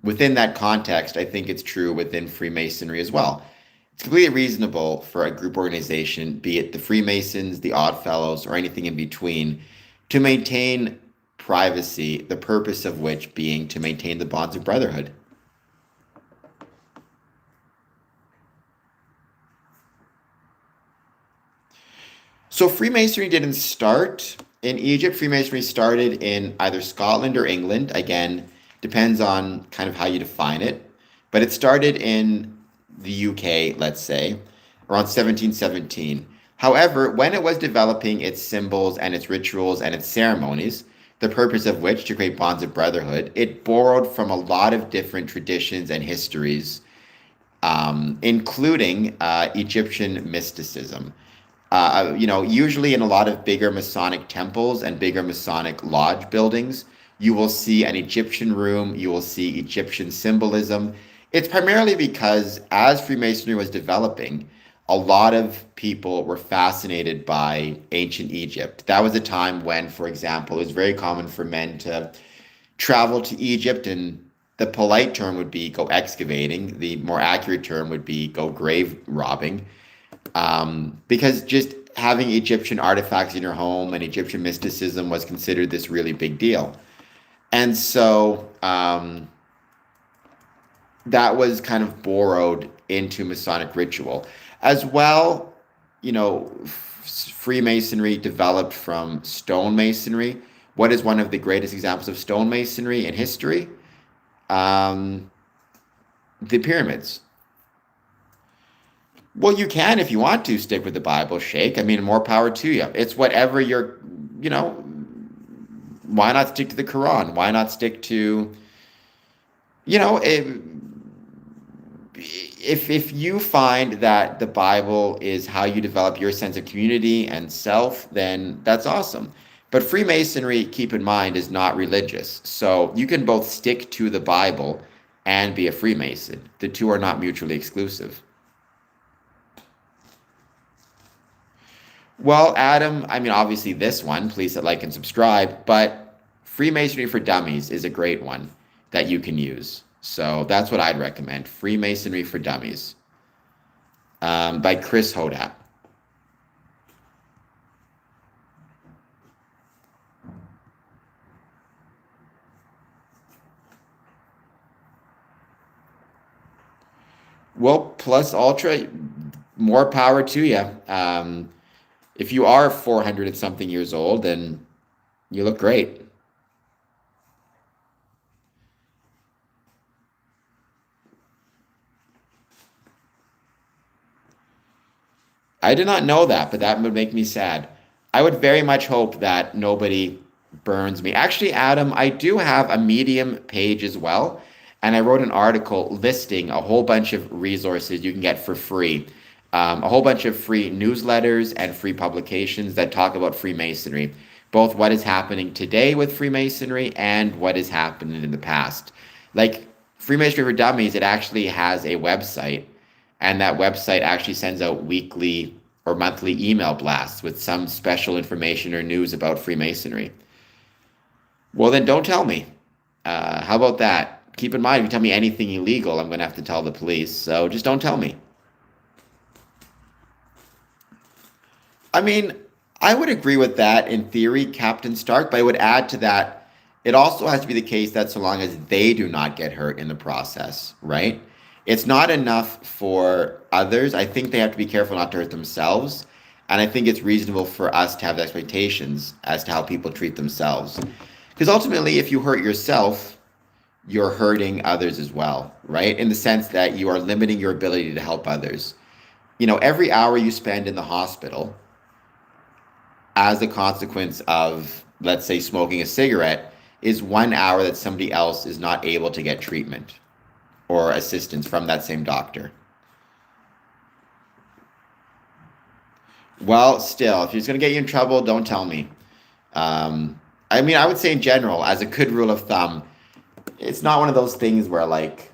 Within that context, I think it's true within Freemasonry as well. It's completely reasonable for a group organization, be it the Freemasons, the Odd Fellows, or anything in between, to maintain privacy, the purpose of which being to maintain the bonds of brotherhood. So Freemasonry didn't start in Egypt. Freemasonry started in either Scotland or England. Again, depends on kind of how you define it. But it started in the UK, let's say, around 1717. However, when it was developing its symbols and its rituals and its ceremonies, the purpose of which to create bonds of brotherhood, it borrowed from a lot of different traditions and histories, including Egyptian mysticism. Usually in a lot of bigger Masonic temples and bigger Masonic lodge buildings, you will see an Egyptian room, you will see Egyptian symbolism. It's primarily because as Freemasonry was developing, a lot of people were fascinated by ancient Egypt. That was a time when, for example, it was very common for men to travel to Egypt, and the polite term would be go excavating. The more accurate term would be go grave robbing, because just having Egyptian artifacts in your home and Egyptian mysticism was considered this really big deal. And so that was kind of borrowed into Masonic ritual. As well, Freemasonry developed from stonemasonry. What is one of the greatest examples of stonemasonry in history? Um, the pyramids. Well, you can if you want to stick with the Bible, Shake. I mean, more power to you. It's whatever you know, why not stick to the Quran? Why not stick to, you know, if you find that the Bible is how you develop your sense of community and self, then that's awesome. But Freemasonry, keep in mind, is not religious. So you can both stick to the Bible and be a Freemason. The two are not mutually exclusive. Well, Adam, I mean, obviously this one, please hit like and subscribe, but Freemasonry for Dummies is a great one that you can use. So that's what I'd recommend. Freemasonry for Dummies, by Chris Hodat. Well, plus ultra, more power to you. If you are 400 and something years old, then you look great. I did not know that, but that would make me sad. I would very much hope that nobody burns me. Actually, Adam, I do have a Medium page as well, and I wrote an article listing a whole bunch of resources you can get for free. A whole bunch of free newsletters and free publications that talk about Freemasonry, both what is happening today with Freemasonry and what has happened in the past. Like Freemasonry for Dummies, it actually has a website, and that website actually sends out weekly or monthly email blasts with some special information or news about Freemasonry. Well, then don't tell me. How about that? Keep in mind, if you tell me anything illegal, I'm going to have to tell the police. So just don't tell me. I mean, I would agree with that in theory, Captain Stark, but I would add to that, it also has to be the case that so long as they do not get hurt in the process, right? It's not enough for others. I think they have to be careful not to hurt themselves. And I think it's reasonable for us to have expectations as to how people treat themselves. Because ultimately, if you hurt yourself, you're hurting others as well, right? In the sense that you are limiting your ability to help others. Every hour you spend in the hospital as a consequence of, let's say, smoking a cigarette is 1 hour that somebody else is not able to get treatment or assistance from that same doctor. Well, still, if it's going to get you in trouble, don't tell me. I would say in general, as a good rule of thumb, it's not one of those things where like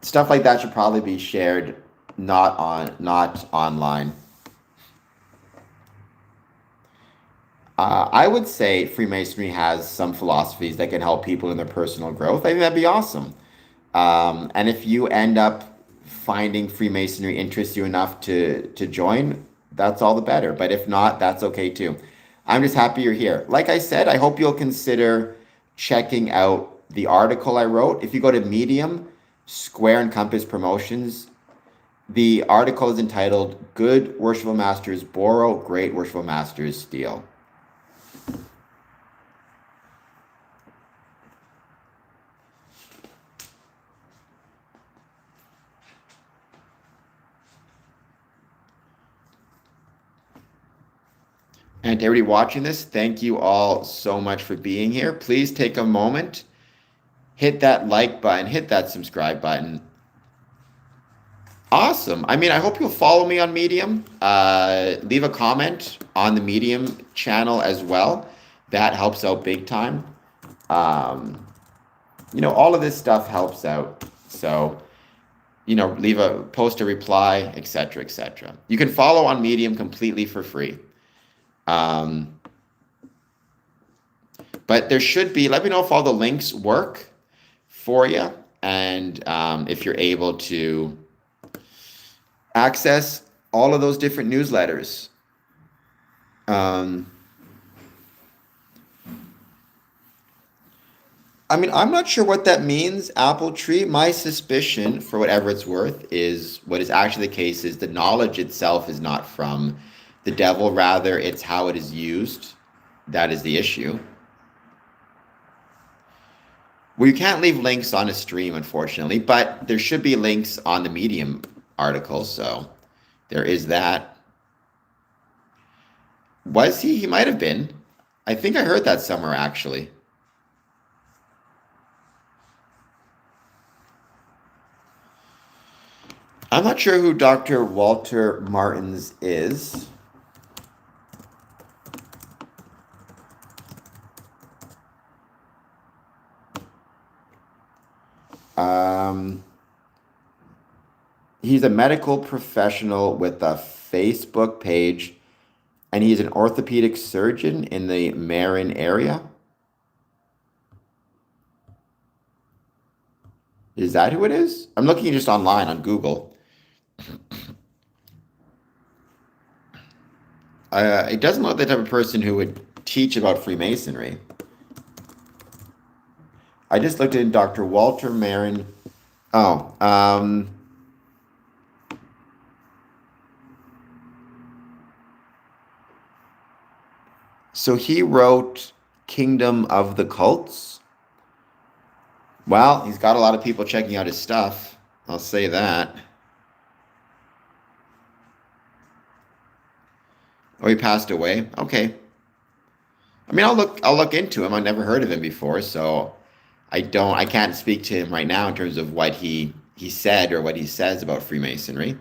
stuff like that should probably be shared not online. I would say Freemasonry has some philosophies that can help people in their personal growth. I think that'd be awesome. And if you end up finding Freemasonry interests you enough to join, that's all the better. But if not, that's okay too. I'm just happy you're here. Like I said, I hope you'll consider checking out the article I wrote. If you go to Medium, Square and Compass Promotions, the article is entitled Good Worshipful Masters Borrow, Great Worshipful Masters Steal. And to everybody watching this, thank you all so much for being here. Please take a moment, hit that like button, hit that subscribe button. Awesome. I hope you'll follow me on Medium. Leave a comment on the Medium channel as well. That helps out big time. All of this stuff helps out. So, post a reply, etc., etc. You can follow on Medium completely for free. But there should be, let me know if all the links work for you and if you're able to access all of those different newsletters. I'm not sure what that means, apple tree. My suspicion, for whatever it's worth, is what is actually the case is the knowledge itself is not from the devil. Rather, it's how it is used. That is the issue. Well, you can't leave links on a stream, unfortunately, but there should be links on the Medium article, so there is that. Was he? He might have been. I think I heard that somewhere, actually. I'm not sure who Dr. Walter Martins is. He's a medical professional with a Facebook page, and he's an orthopedic surgeon in the Marin area. Is that who it is? I'm looking just online on Google. It doesn't look like the type of person who would teach about Freemasonry. I just looked in Dr. Walter Marin. So he wrote Kingdom of the Cults. Well, he's got a lot of people checking out his stuff. I'll say that. Oh, he passed away. Okay. I'll look into him. I've never heard of him before, so I can't speak to him right now in terms of what he said or what he says about Freemasonry.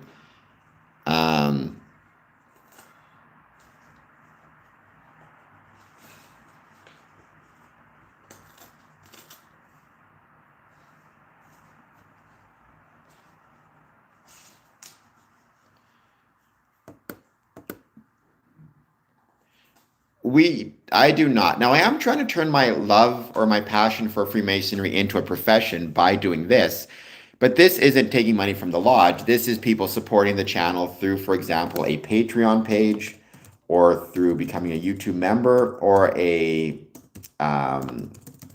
I do not. Now, I am trying to turn my love or my passion for Freemasonry into a profession by doing this, but this isn't taking money from the lodge. This is people supporting the channel through, for example, a Patreon page or through becoming a YouTube member or a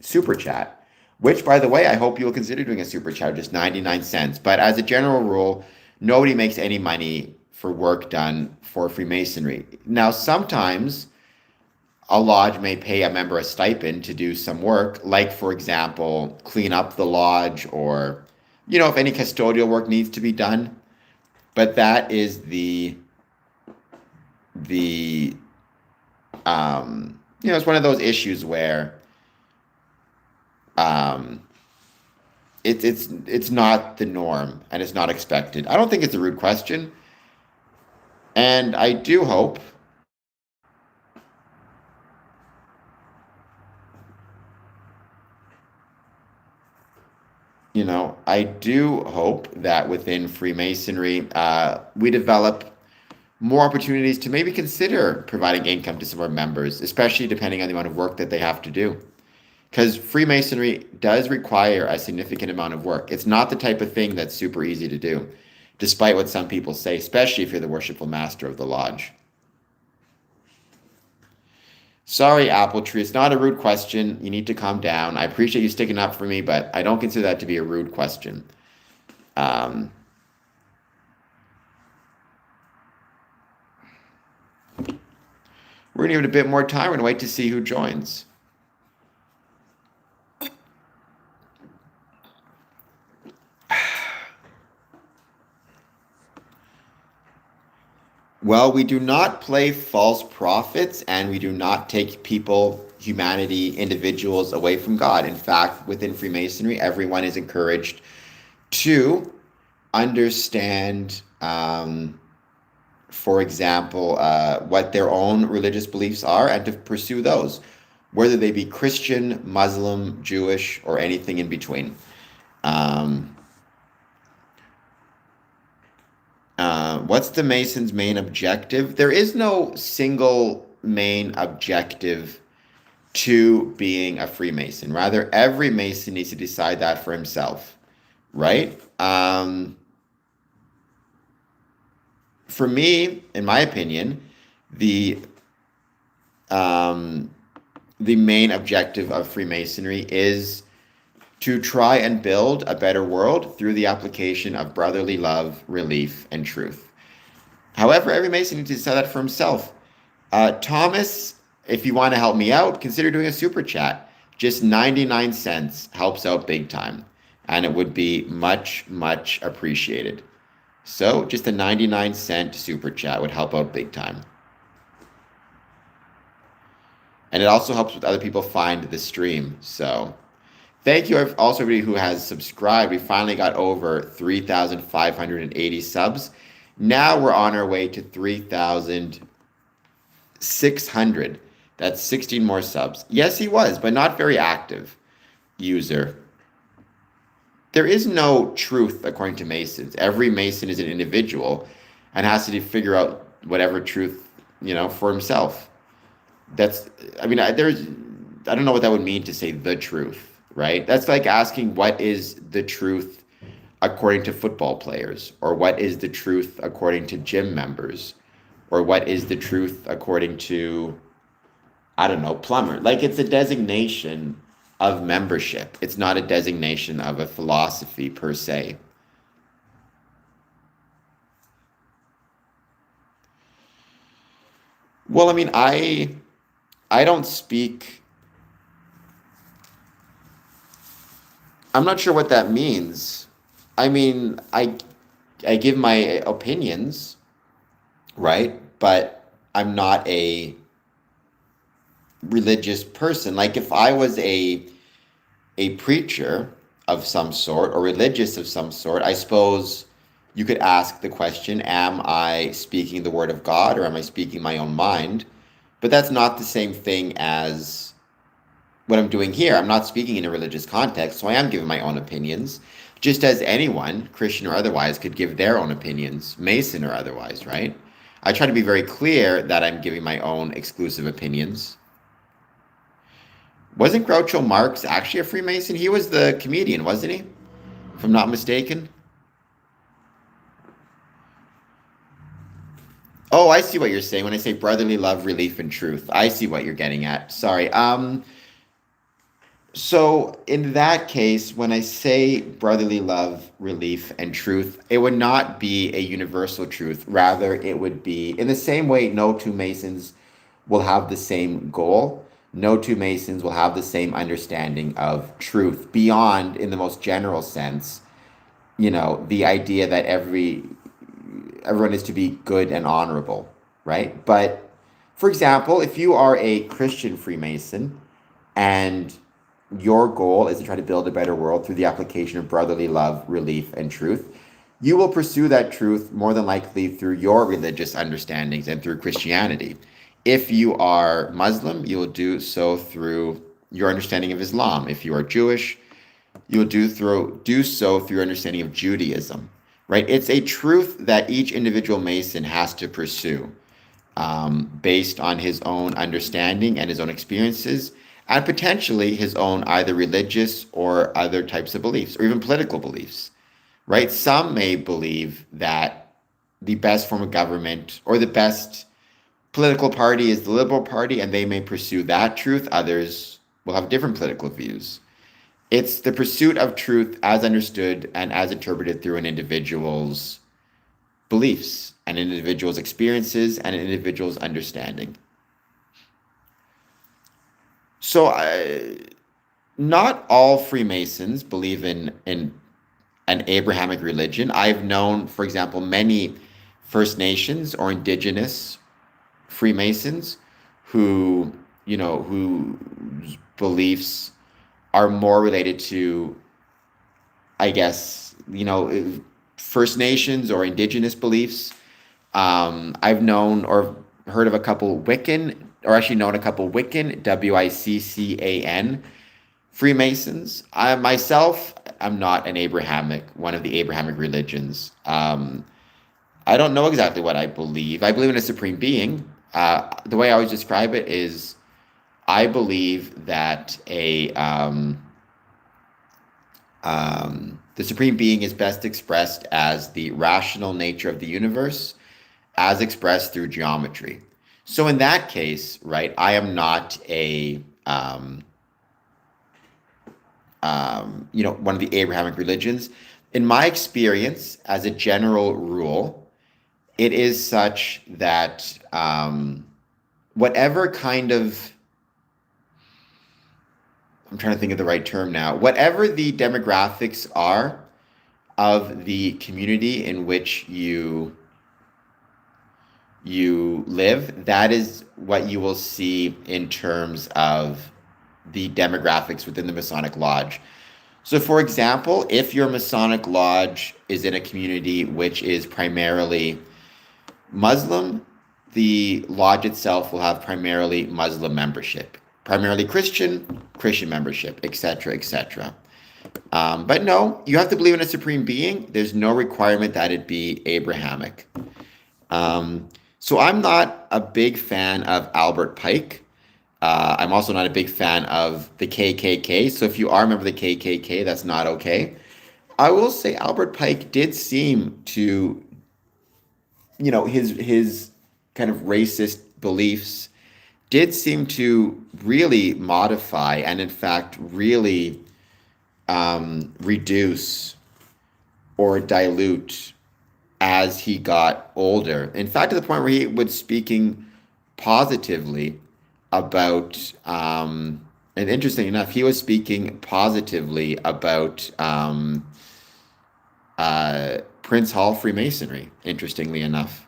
super chat, which, by the way, I hope you will consider doing a super chat, just 99 cents. But as a general rule, nobody makes any money for work done for Freemasonry. Now, sometimes a lodge may pay a member a stipend to do some work, like, for example, clean up the lodge or, if any custodial work needs to be done. But that is the it's one of those issues where um, it's not the norm and it's not expected. I don't think it's a rude question, and I do hope I do hope that within Freemasonry, we develop more opportunities to maybe consider providing income to some of our members, especially depending on the amount of work that they have to do. Because Freemasonry does require a significant amount of work. It's not the type of thing that's super easy to do, despite what some people say, especially if you're the worshipful master of the lodge. Sorry, Apple Tree, it's not a rude question. You need to calm down. I appreciate you sticking up for me, but I don't consider that to be a rude question. We're going to give it a bit more time. We're going to wait to see who joins. Well, we do not play false prophets, and we do not take people, humanity, individuals away from God. In fact, within Freemasonry, everyone is encouraged to understand, for example, what their own religious beliefs are and to pursue those, whether they be Christian, Muslim, Jewish, or anything in between. What's the Mason's main objective? There is no single main objective to being a Freemason. Rather, every Mason needs to decide that for himself, right? For me, in my opinion, the main objective of Freemasonry is to try and build a better world through the application of brotherly love, relief, and truth. However, every Mason needs to decide that for himself. Thomas, if you want to help me out, consider doing a super chat. Just 99 cents helps out big time, and it would be much, much appreciated. So just a 99-cent super chat would help out big time. And it also helps with other people find the stream. So thank you also everybody who has subscribed. We finally got over 3,580 subs. Now we're on our way to 3,600. That's 16 more subs. Yes, he was, but not very active user. There is no truth according to Masons. Every Mason is an individual and has to figure out whatever truth, for himself. I don't know what that would mean to say the truth, right? That's like asking what is the truth according to football players, or what is the truth according to gym members, or what is the truth according to, I don't know, plumber. Like, it's a designation of membership. It's not a designation of a philosophy per se. Well, I don't speak. I'm not sure what that means. I give my opinions, right? But I'm not a religious person. Like, if I was a preacher of some sort or religious of some sort, I suppose you could ask the question, am I speaking the word of God or am I speaking my own mind? But that's not the same thing as what I'm doing here. I'm not speaking in a religious context, so I am giving my own opinions, just as anyone, Christian or otherwise, could give their own opinions, Mason or otherwise, right? I try to be very clear that I'm giving my own exclusive opinions. Wasn't Groucho Marx actually a Freemason? He was the comedian, wasn't he? If I'm not mistaken. Oh, I see what you're saying when I say brotherly love, relief, and truth. I see what you're getting at. Sorry. So in that case, when I say brotherly love, relief, and truth, it would not be a universal truth. Rather, it would be, in the same way no two Masons will have the same goal. No two Masons will have the same understanding of truth beyond, in the most general sense, the idea that everyone is to be good and honorable, right? But for example, if you are a Christian Freemason and your goal is to try to build a better world through the application of brotherly love, relief, and truth, you will pursue that truth more than likely through your religious understandings and through Christianity. If you are Muslim, you will do so through your understanding of Islam. If you are Jewish, you will do so through your understanding of Judaism, right? It's a truth that each individual Mason has to pursue, based on his own understanding and his own experiences, and potentially his own either religious or other types of beliefs, or even political beliefs, right? Some may believe that the best form of government or the best political party is the Liberal Party, and they may pursue that truth. Others will have different political views. It's the pursuit of truth as understood and as interpreted through an individual's beliefs, an individual's experiences, and an individual's understanding. So, not all Freemasons believe in an Abrahamic religion. I've known, for example, many First Nations or Indigenous Freemasons whose beliefs are more related to, I guess, First Nations or Indigenous beliefs. I've known or heard of a couple Wiccan, or actually known a couple Wiccan, Wiccan Freemasons. I myself, I'm not one of the Abrahamic religions. I don't know exactly what I believe. I believe in a supreme being. The way I always describe it is, I believe that the supreme being is best expressed as the rational nature of the universe, as expressed through geometry. So in that case, right, I am not one of the Abrahamic religions. In my experience, as a general rule, it is such that whatever kind of, I'm trying to think of the right term now, whatever the demographics are of the community in which you live, that is what you will see in terms of the demographics within the Masonic Lodge. So, for example, if your Masonic Lodge is in a community which is primarily Muslim, the lodge itself will have primarily Muslim membership, primarily Christian membership, etc., etc. But no, you have to believe in a supreme being. There's no requirement that it be Abrahamic. So I'm not a big fan of Albert Pike. I'm also not a big fan of the KKK. So if you are a member of the KKK, that's not okay. I will say Albert Pike did seem to, his kind of racist beliefs did seem to really modify and, in fact, really reduce or dilute as he got older. In fact, to the point where he was speaking positively about, and interesting enough, he was speaking positively about Prince Hall Freemasonry, interestingly enough.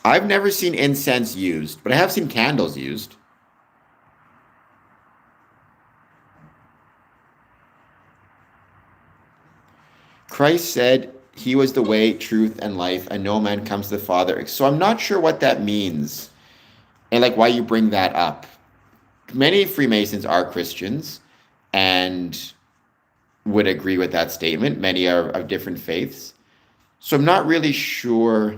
I've never seen incense used, but I have seen candles used. Christ said he was the way, truth, and life, and no man comes to the Father. So I'm not sure what that means and why you bring that up. Many Freemasons are Christians and would agree with that statement. Many are of different faiths. So I'm not really sure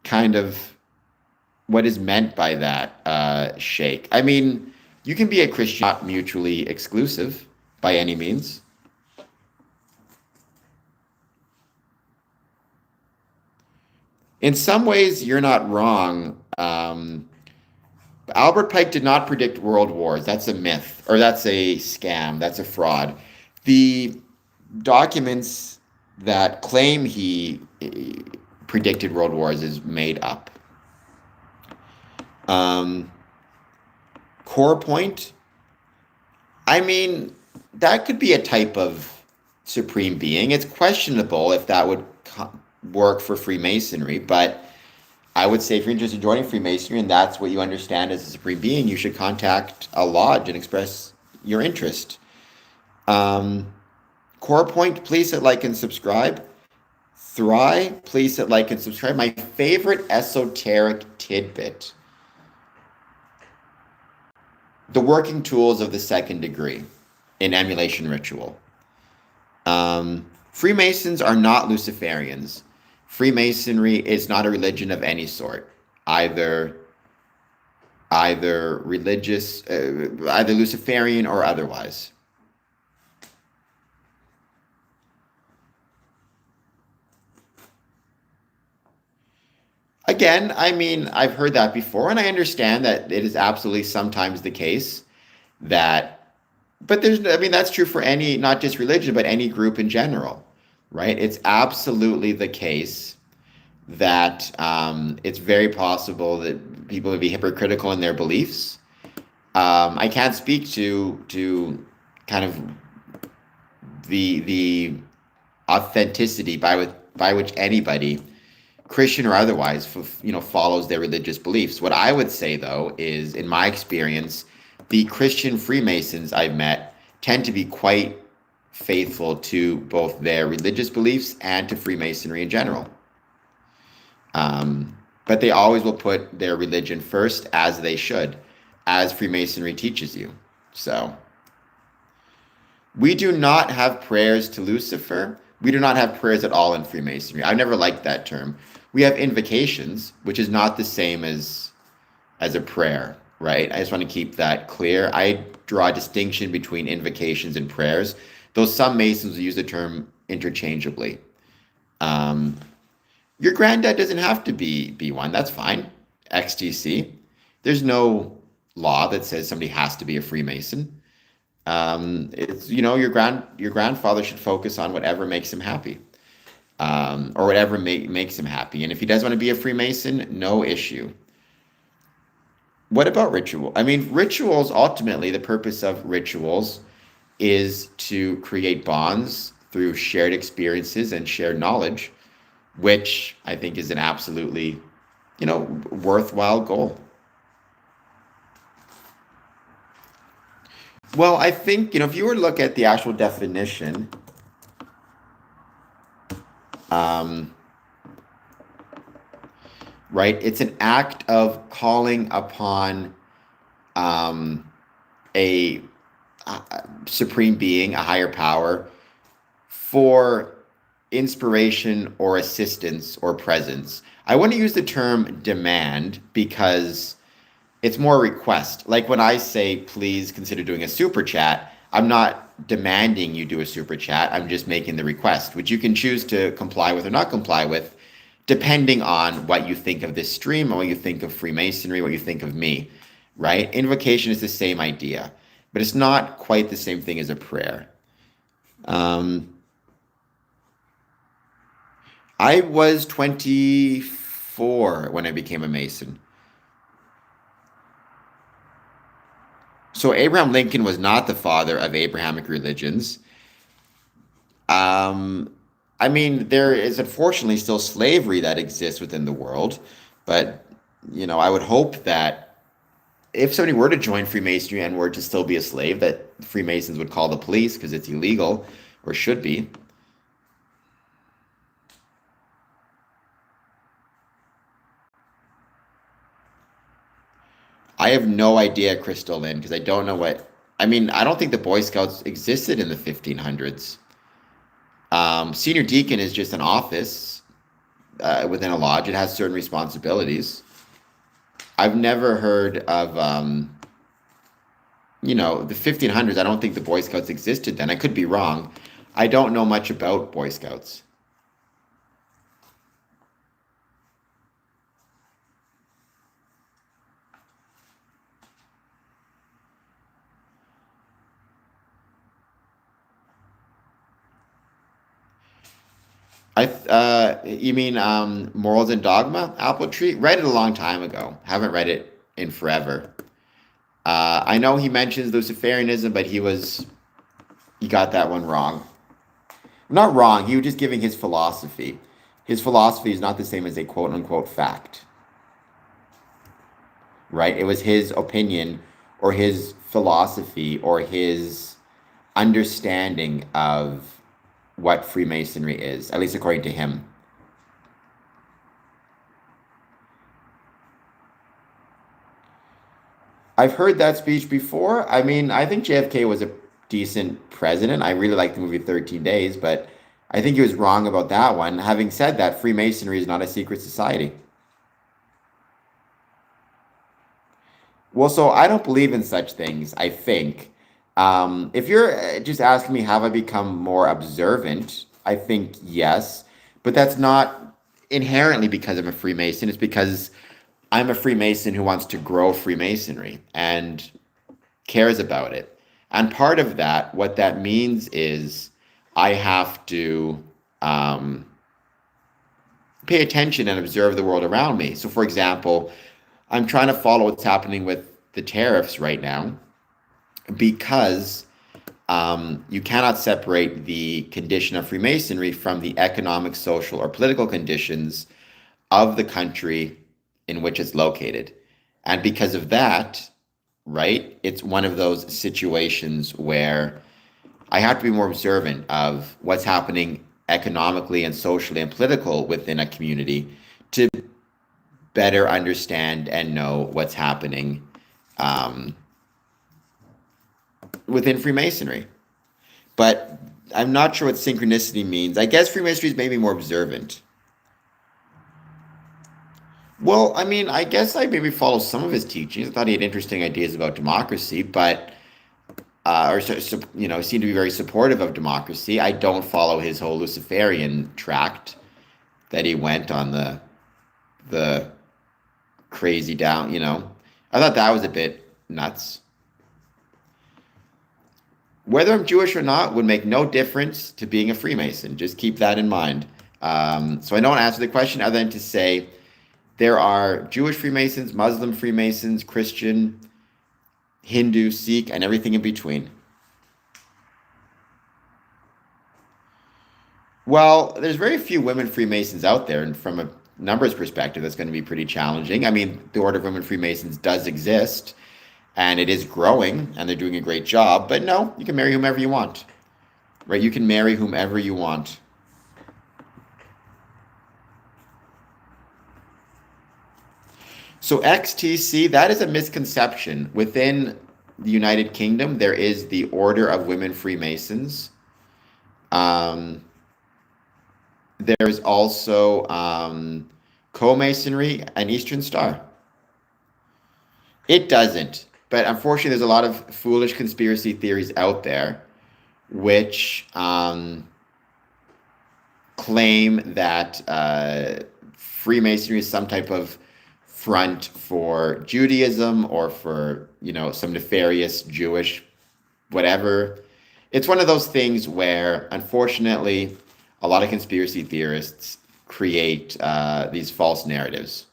kind of what is meant by that, Sheikh. I mean, you can be a Christian, not mutually exclusive by any means. In some ways, you're not wrong. Albert Pike did not predict world wars. That's a myth, or that's a scam. That's a fraud. The documents that claim he predicted world wars is made up. Um, Core point, I mean, that could be a type of supreme being. It's questionable if that would work for Freemasonry, but I would say if you're interested in joining Freemasonry and that's what you understand as a supreme being, you should contact a lodge and express your interest. Um, Core point, please hit like and subscribe. Thry, please hit like and subscribe. My favorite esoteric tidbit: the working tools of the second degree in emulation ritual. Freemasons are not Luciferians. Freemasonry is not a religion of any sort, either religious, either Luciferian or otherwise. Again, I mean, I've heard that before, and I understand that it is absolutely sometimes the case that, but I mean, that's true for any, not just religion, but any group in general, right? It's absolutely the case that it's very possible that people would be hypocritical in their beliefs. I can't speak to kind of the authenticity by which anybody, Christian or otherwise, follows their religious beliefs. What I would say, though, is in my experience, the Christian Freemasons I've met tend to be quite faithful to both their religious beliefs and to Freemasonry in general. But they always will put their religion first, as they should, as Freemasonry teaches you. So, we do not have prayers to Lucifer. We do not have prayers at all in Freemasonry. I've never liked that term. We have invocations, which is not the same as a prayer, right? I just want to keep that clear. I draw a distinction between invocations and prayers, though some Masons use the term interchangeably. Your granddad doesn't have to be one. That's fine. XTC. There's no law that says somebody has to be a Freemason. It's your grandfather should focus on whatever makes him happy, or whatever makes him happy. And if he does want to be a Freemason, no issue. What about ritual? I mean, rituals, ultimately, the purpose of rituals is to create bonds through shared experiences and shared knowledge, which I think is an absolutely, worthwhile goal. Well, I think, if you were to look at the actual definition, right, it's an act of calling upon a, supreme being, a higher power, for inspiration or assistance or presence. I want to use the term demand because it's more request. Like when I say, please consider doing a super chat, I'm not demanding you do a super chat. I'm just making the request, which you can choose to comply with or not comply with, depending on what you think of this stream, or what you think of Freemasonry, what you think of me, right? Invocation is the same idea, but it's not quite the same thing as a prayer. I was 24 when I became a Mason. So Abraham Lincoln was not the father of Abrahamic religions. Um, I mean, there is unfortunately still slavery that exists within the world, but I would hope that if somebody were to join Freemasonry and were to still be a slave, that Freemasons would call the police because it's illegal, or should be. I have no idea, Crystal Lynn, because I don't know what. I mean, I don't think the Boy Scouts existed in the 1500s. Senior deacon is just an office within a lodge. It has certain responsibilities. I've never heard of, the 1500s. I don't think the Boy Scouts existed then. I could be wrong. I don't know much about Boy Scouts. You mean Morals and Dogma, Apple Tree? Read it a long time ago. Haven't read it in forever. I know he mentions Luciferianism, but he got that one wrong. Not wrong. He was just giving his philosophy. His philosophy is not the same as a quote unquote fact, right? It was his opinion or his philosophy or his understanding of what Freemasonry is, at least according to him. I've heard that speech before. I mean, I think JFK was a decent president. I really like the movie 13 Days, but I think he was wrong about that one. Having said that, Freemasonry is not a secret society. Well, so I don't believe in such things, I think. If you're just asking me, have I become more observant? I think yes, but that's not inherently because I'm a Freemason. It's because I'm a Freemason who wants to grow Freemasonry and cares about it. And part of that, what that means is I have to um, pay attention and observe the world around me. So, for example, I'm trying to follow what's happening with the tariffs right now because you cannot separate the condition of Freemasonry from the economic, social, or political conditions of the country in which it's located. And because of that, right, it's one of those situations where I have to be more observant of what's happening economically and socially and political within a community to better understand and know what's happening um, within Freemasonry. But I'm not sure what synchronicity means. I guess Freemasonry is maybe more observant. Well, I mean, I guess I maybe follow some of his teachings. I thought he had interesting ideas about democracy, but seemed to be very supportive of democracy. I don't follow his whole Luciferian tract that he went on the crazy down. I thought that was a bit nuts. Whether I'm Jewish or not would make no difference to being a Freemason. Just keep that in mind. So I don't answer the question other than to say there are Jewish Freemasons, Muslim Freemasons, Christian, Hindu, Sikh, and everything in between. Well, there's very few women Freemasons out there, and from a numbers perspective, that's going to be pretty challenging. I mean, the Order of Women Freemasons does exist, and it is growing, and they're doing a great job. But no, you can marry whomever you want, right? You can marry whomever you want. So XTC, that is a misconception. Within the United Kingdom, there is the Order of Women Freemasons. Um, there's also Co-Masonry and Eastern Star. It doesn't. But unfortunately, there's a lot of foolish conspiracy theories out there which claim that Freemasonry is some type of front for Judaism or for, some nefarious Jewish whatever. It's one of those things where, unfortunately, a lot of conspiracy theorists create these false narratives.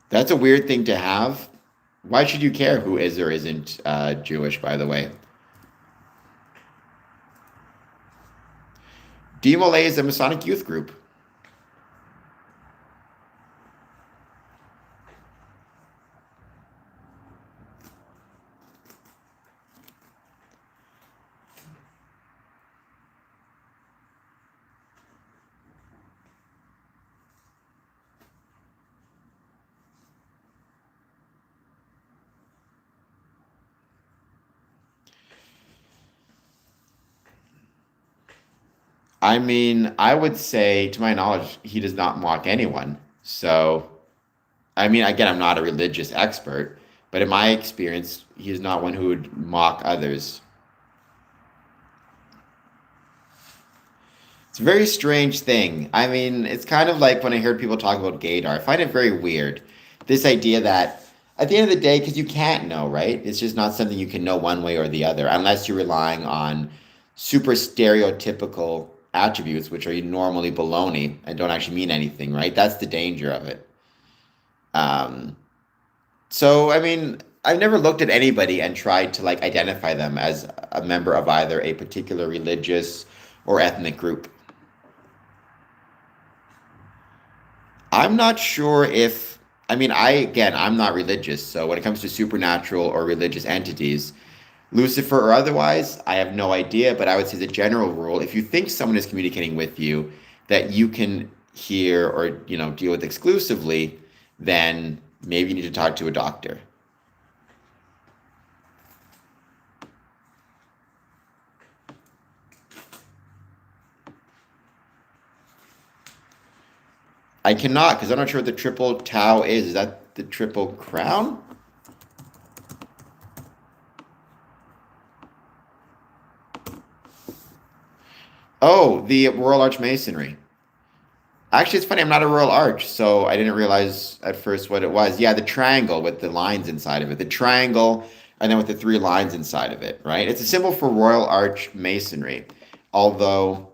That's a weird thing to have. Why should you care who is or isn't Jewish, by the way? DMLA is a Masonic youth group. I mean, I would say, to my knowledge, he does not mock anyone. So, I mean, again, I'm not a religious expert, but in my experience, he is not one who would mock others. It's a very strange thing. I mean, it's kind of like when I heard people talk about gaydar. I find it very weird. This idea that at the end of the day, because you can't know, right? It's just not something you can know one way or the other, unless you're relying on super stereotypical attributes, which are normally baloney and don't actually mean anything, right? That's the danger of it. Um, so, I mean, I've never looked at anybody and tried to like identify them as a member of either a particular religious or ethnic group. I'm not sure if, I mean, again, I'm not religious. So when it comes to supernatural or religious entities, Lucifer or otherwise, I have no idea. But I would say the general rule, if you think someone is communicating with you that you can hear or, deal with exclusively, then maybe you need to talk to a doctor. I cannot because I'm not sure what the triple tau is. Is that the triple crown? Oh, the Royal Arch Masonry. Actually, it's funny. I'm not a Royal Arch, so I didn't realize at first what it was. Yeah, the triangle with the lines inside of it. The triangle, and then with the three lines inside of it, right? It's a symbol for Royal Arch Masonry. Although,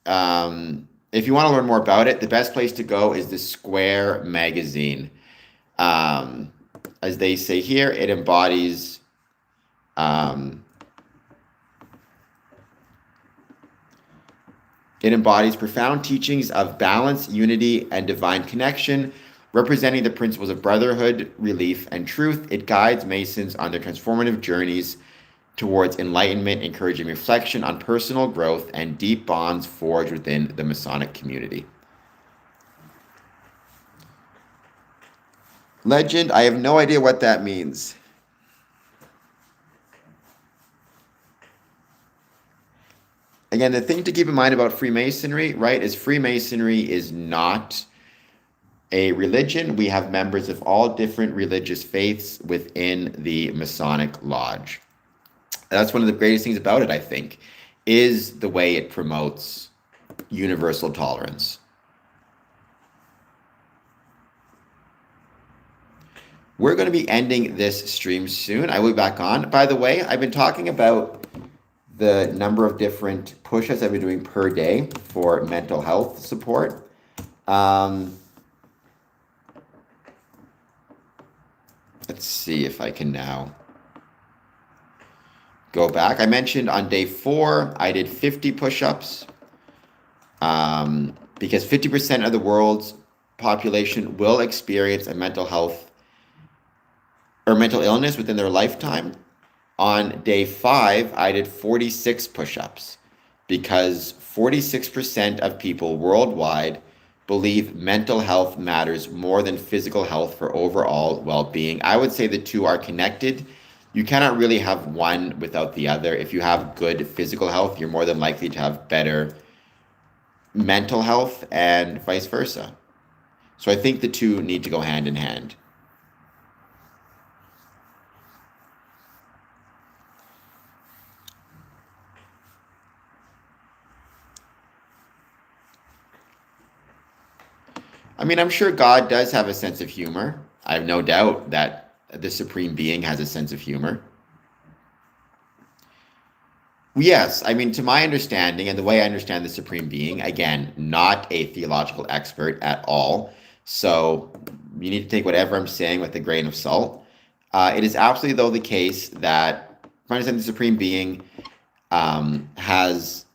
if you want to learn more about it, the best place to go is the Square magazine. Um, as they say here, it embodies um, It embodies profound teachings of balance, unity, and divine connection, representing the principles of brotherhood, relief, and truth. It guides Masons on their transformative journeys towards enlightenment, encouraging reflection on personal growth and deep bonds forged within the Masonic community. Legend, I have no idea what that means. Again, the thing to keep in mind about Freemasonry, right, is Freemasonry is not a religion. We have members of all different religious faiths within the Masonic Lodge. That's one of the greatest things about it, I think, is the way it promotes universal tolerance. We're going to be ending this stream soon. I will be back on. By the way, I've been talking about the number of different push-ups I've been doing per day for mental health support. Let's see if I can now go back. I mentioned on day 4, I did 50 push-ups because 50% of the world's population will experience a mental health or mental illness within their lifetime. On day 5, I did 46 push-ups because 46% of people worldwide believe mental health matters more than physical health for overall well-being. I would say the two are connected. You cannot really have one without the other. If you have good physical health, you're more than likely to have better mental health and vice versa. So I think the two need to go hand in hand. I mean, I'm sure God does have a sense of humor. I have no doubt that the Supreme Being has a sense of humor. Yes, I mean, to my understanding and the way I understand the Supreme Being, again, not a theological expert at all. So you need to take whatever I'm saying with a grain of salt. It is absolutely, though, the case that, if I understand the Supreme Being, has,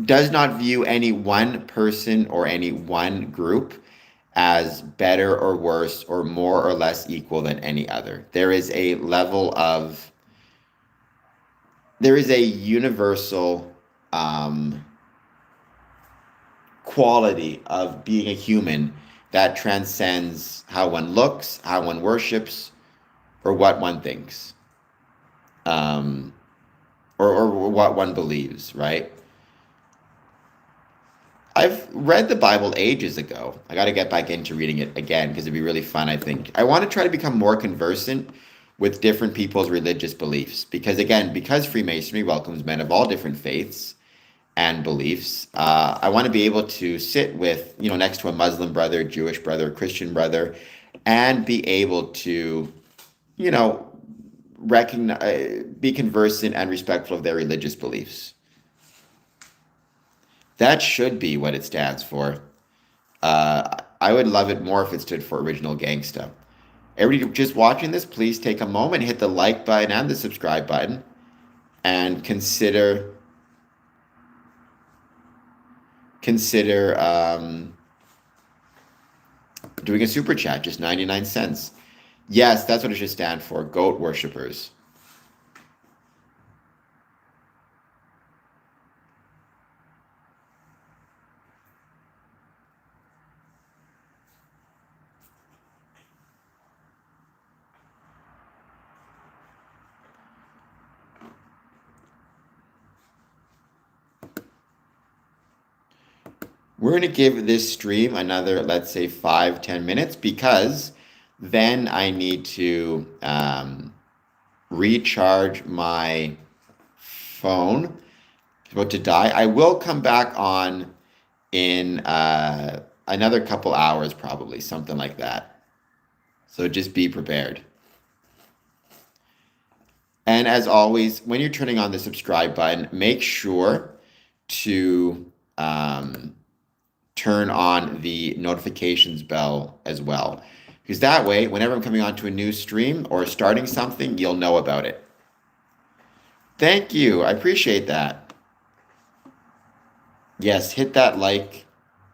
does not view any one person or any one group as better or worse or more or less equal than any other. There is a universal quality of being a human that transcends how one looks, how one worships, or what one thinks, or what one believes, right? I've read the Bible ages ago. I got to get back into reading it again because it'd be really fun, I think. I want to try to become more conversant with different people's religious beliefs because, again, because Freemasonry welcomes men of all different faiths and beliefs, I want to be able to sit with, next to a Muslim brother, Jewish brother, Christian brother, and be able to, be conversant and respectful of their religious beliefs. That should be what it stands for. I would love it more if it stood for original gangsta. Everybody just watching this, please take a moment, hit the like button and the subscribe button, and consider doing a super chat, just 99 cents. Yes, that's what it should stand for, goat worshippers. We're going to give this stream another, let's say, 5-10 minutes, because then I need to recharge my phone. It's about to die. I will come back on in another couple hours, probably, something like that. So just be prepared. And as always, when you're turning on the subscribe button, make sure to turn on the notifications bell as well. Because that way, whenever I'm coming onto a new stream or starting something, you'll know about it. Thank you. I appreciate that. Yes, hit that like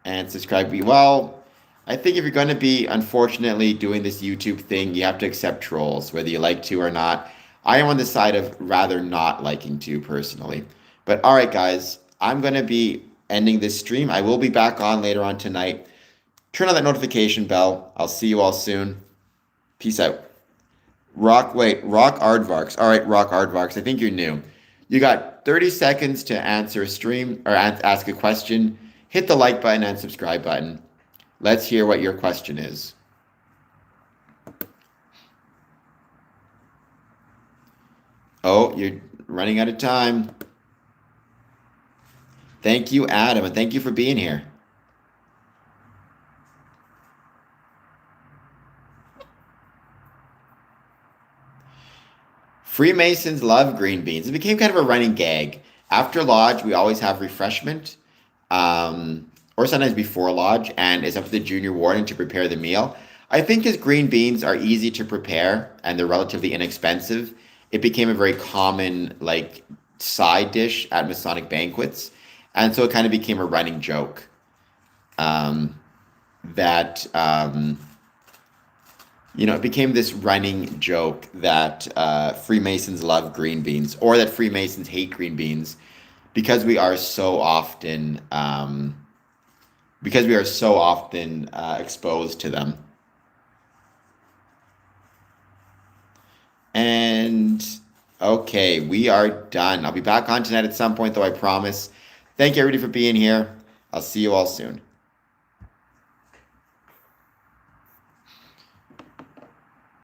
and subscribe. Well, I think if you're going to be, unfortunately, doing this YouTube thing, you have to accept trolls, whether you like to or not. I am on the side of rather not liking to, personally. But all right, guys, I'm going to be ending this stream. I will be back on later on tonight. Turn on that notification bell. I'll see you all soon. Peace out. Rock Aardvarks. All right, Rock Aardvarks, I think you're new. You got 30 seconds to answer a stream or ask a question. Hit the like button and subscribe button. Let's hear what your question is. Oh, you're running out of time. Thank you, Adam, and thank you for being here. Freemasons love green beans. It became kind of a running gag. After Lodge, we always have refreshment, or sometimes before Lodge, and it's up to the junior warden to prepare the meal. I think as green beans are easy to prepare and they're relatively inexpensive, it became a very common side dish at Masonic banquets. And so it kind of became a running joke that it became this running joke that Freemasons love green beans, or that Freemasons hate green beans, because we are so often exposed to them. And okay, we are done. I'll be back on tonight at some point, though, I promise. Thank you, everybody, for being here. I'll see you all soon.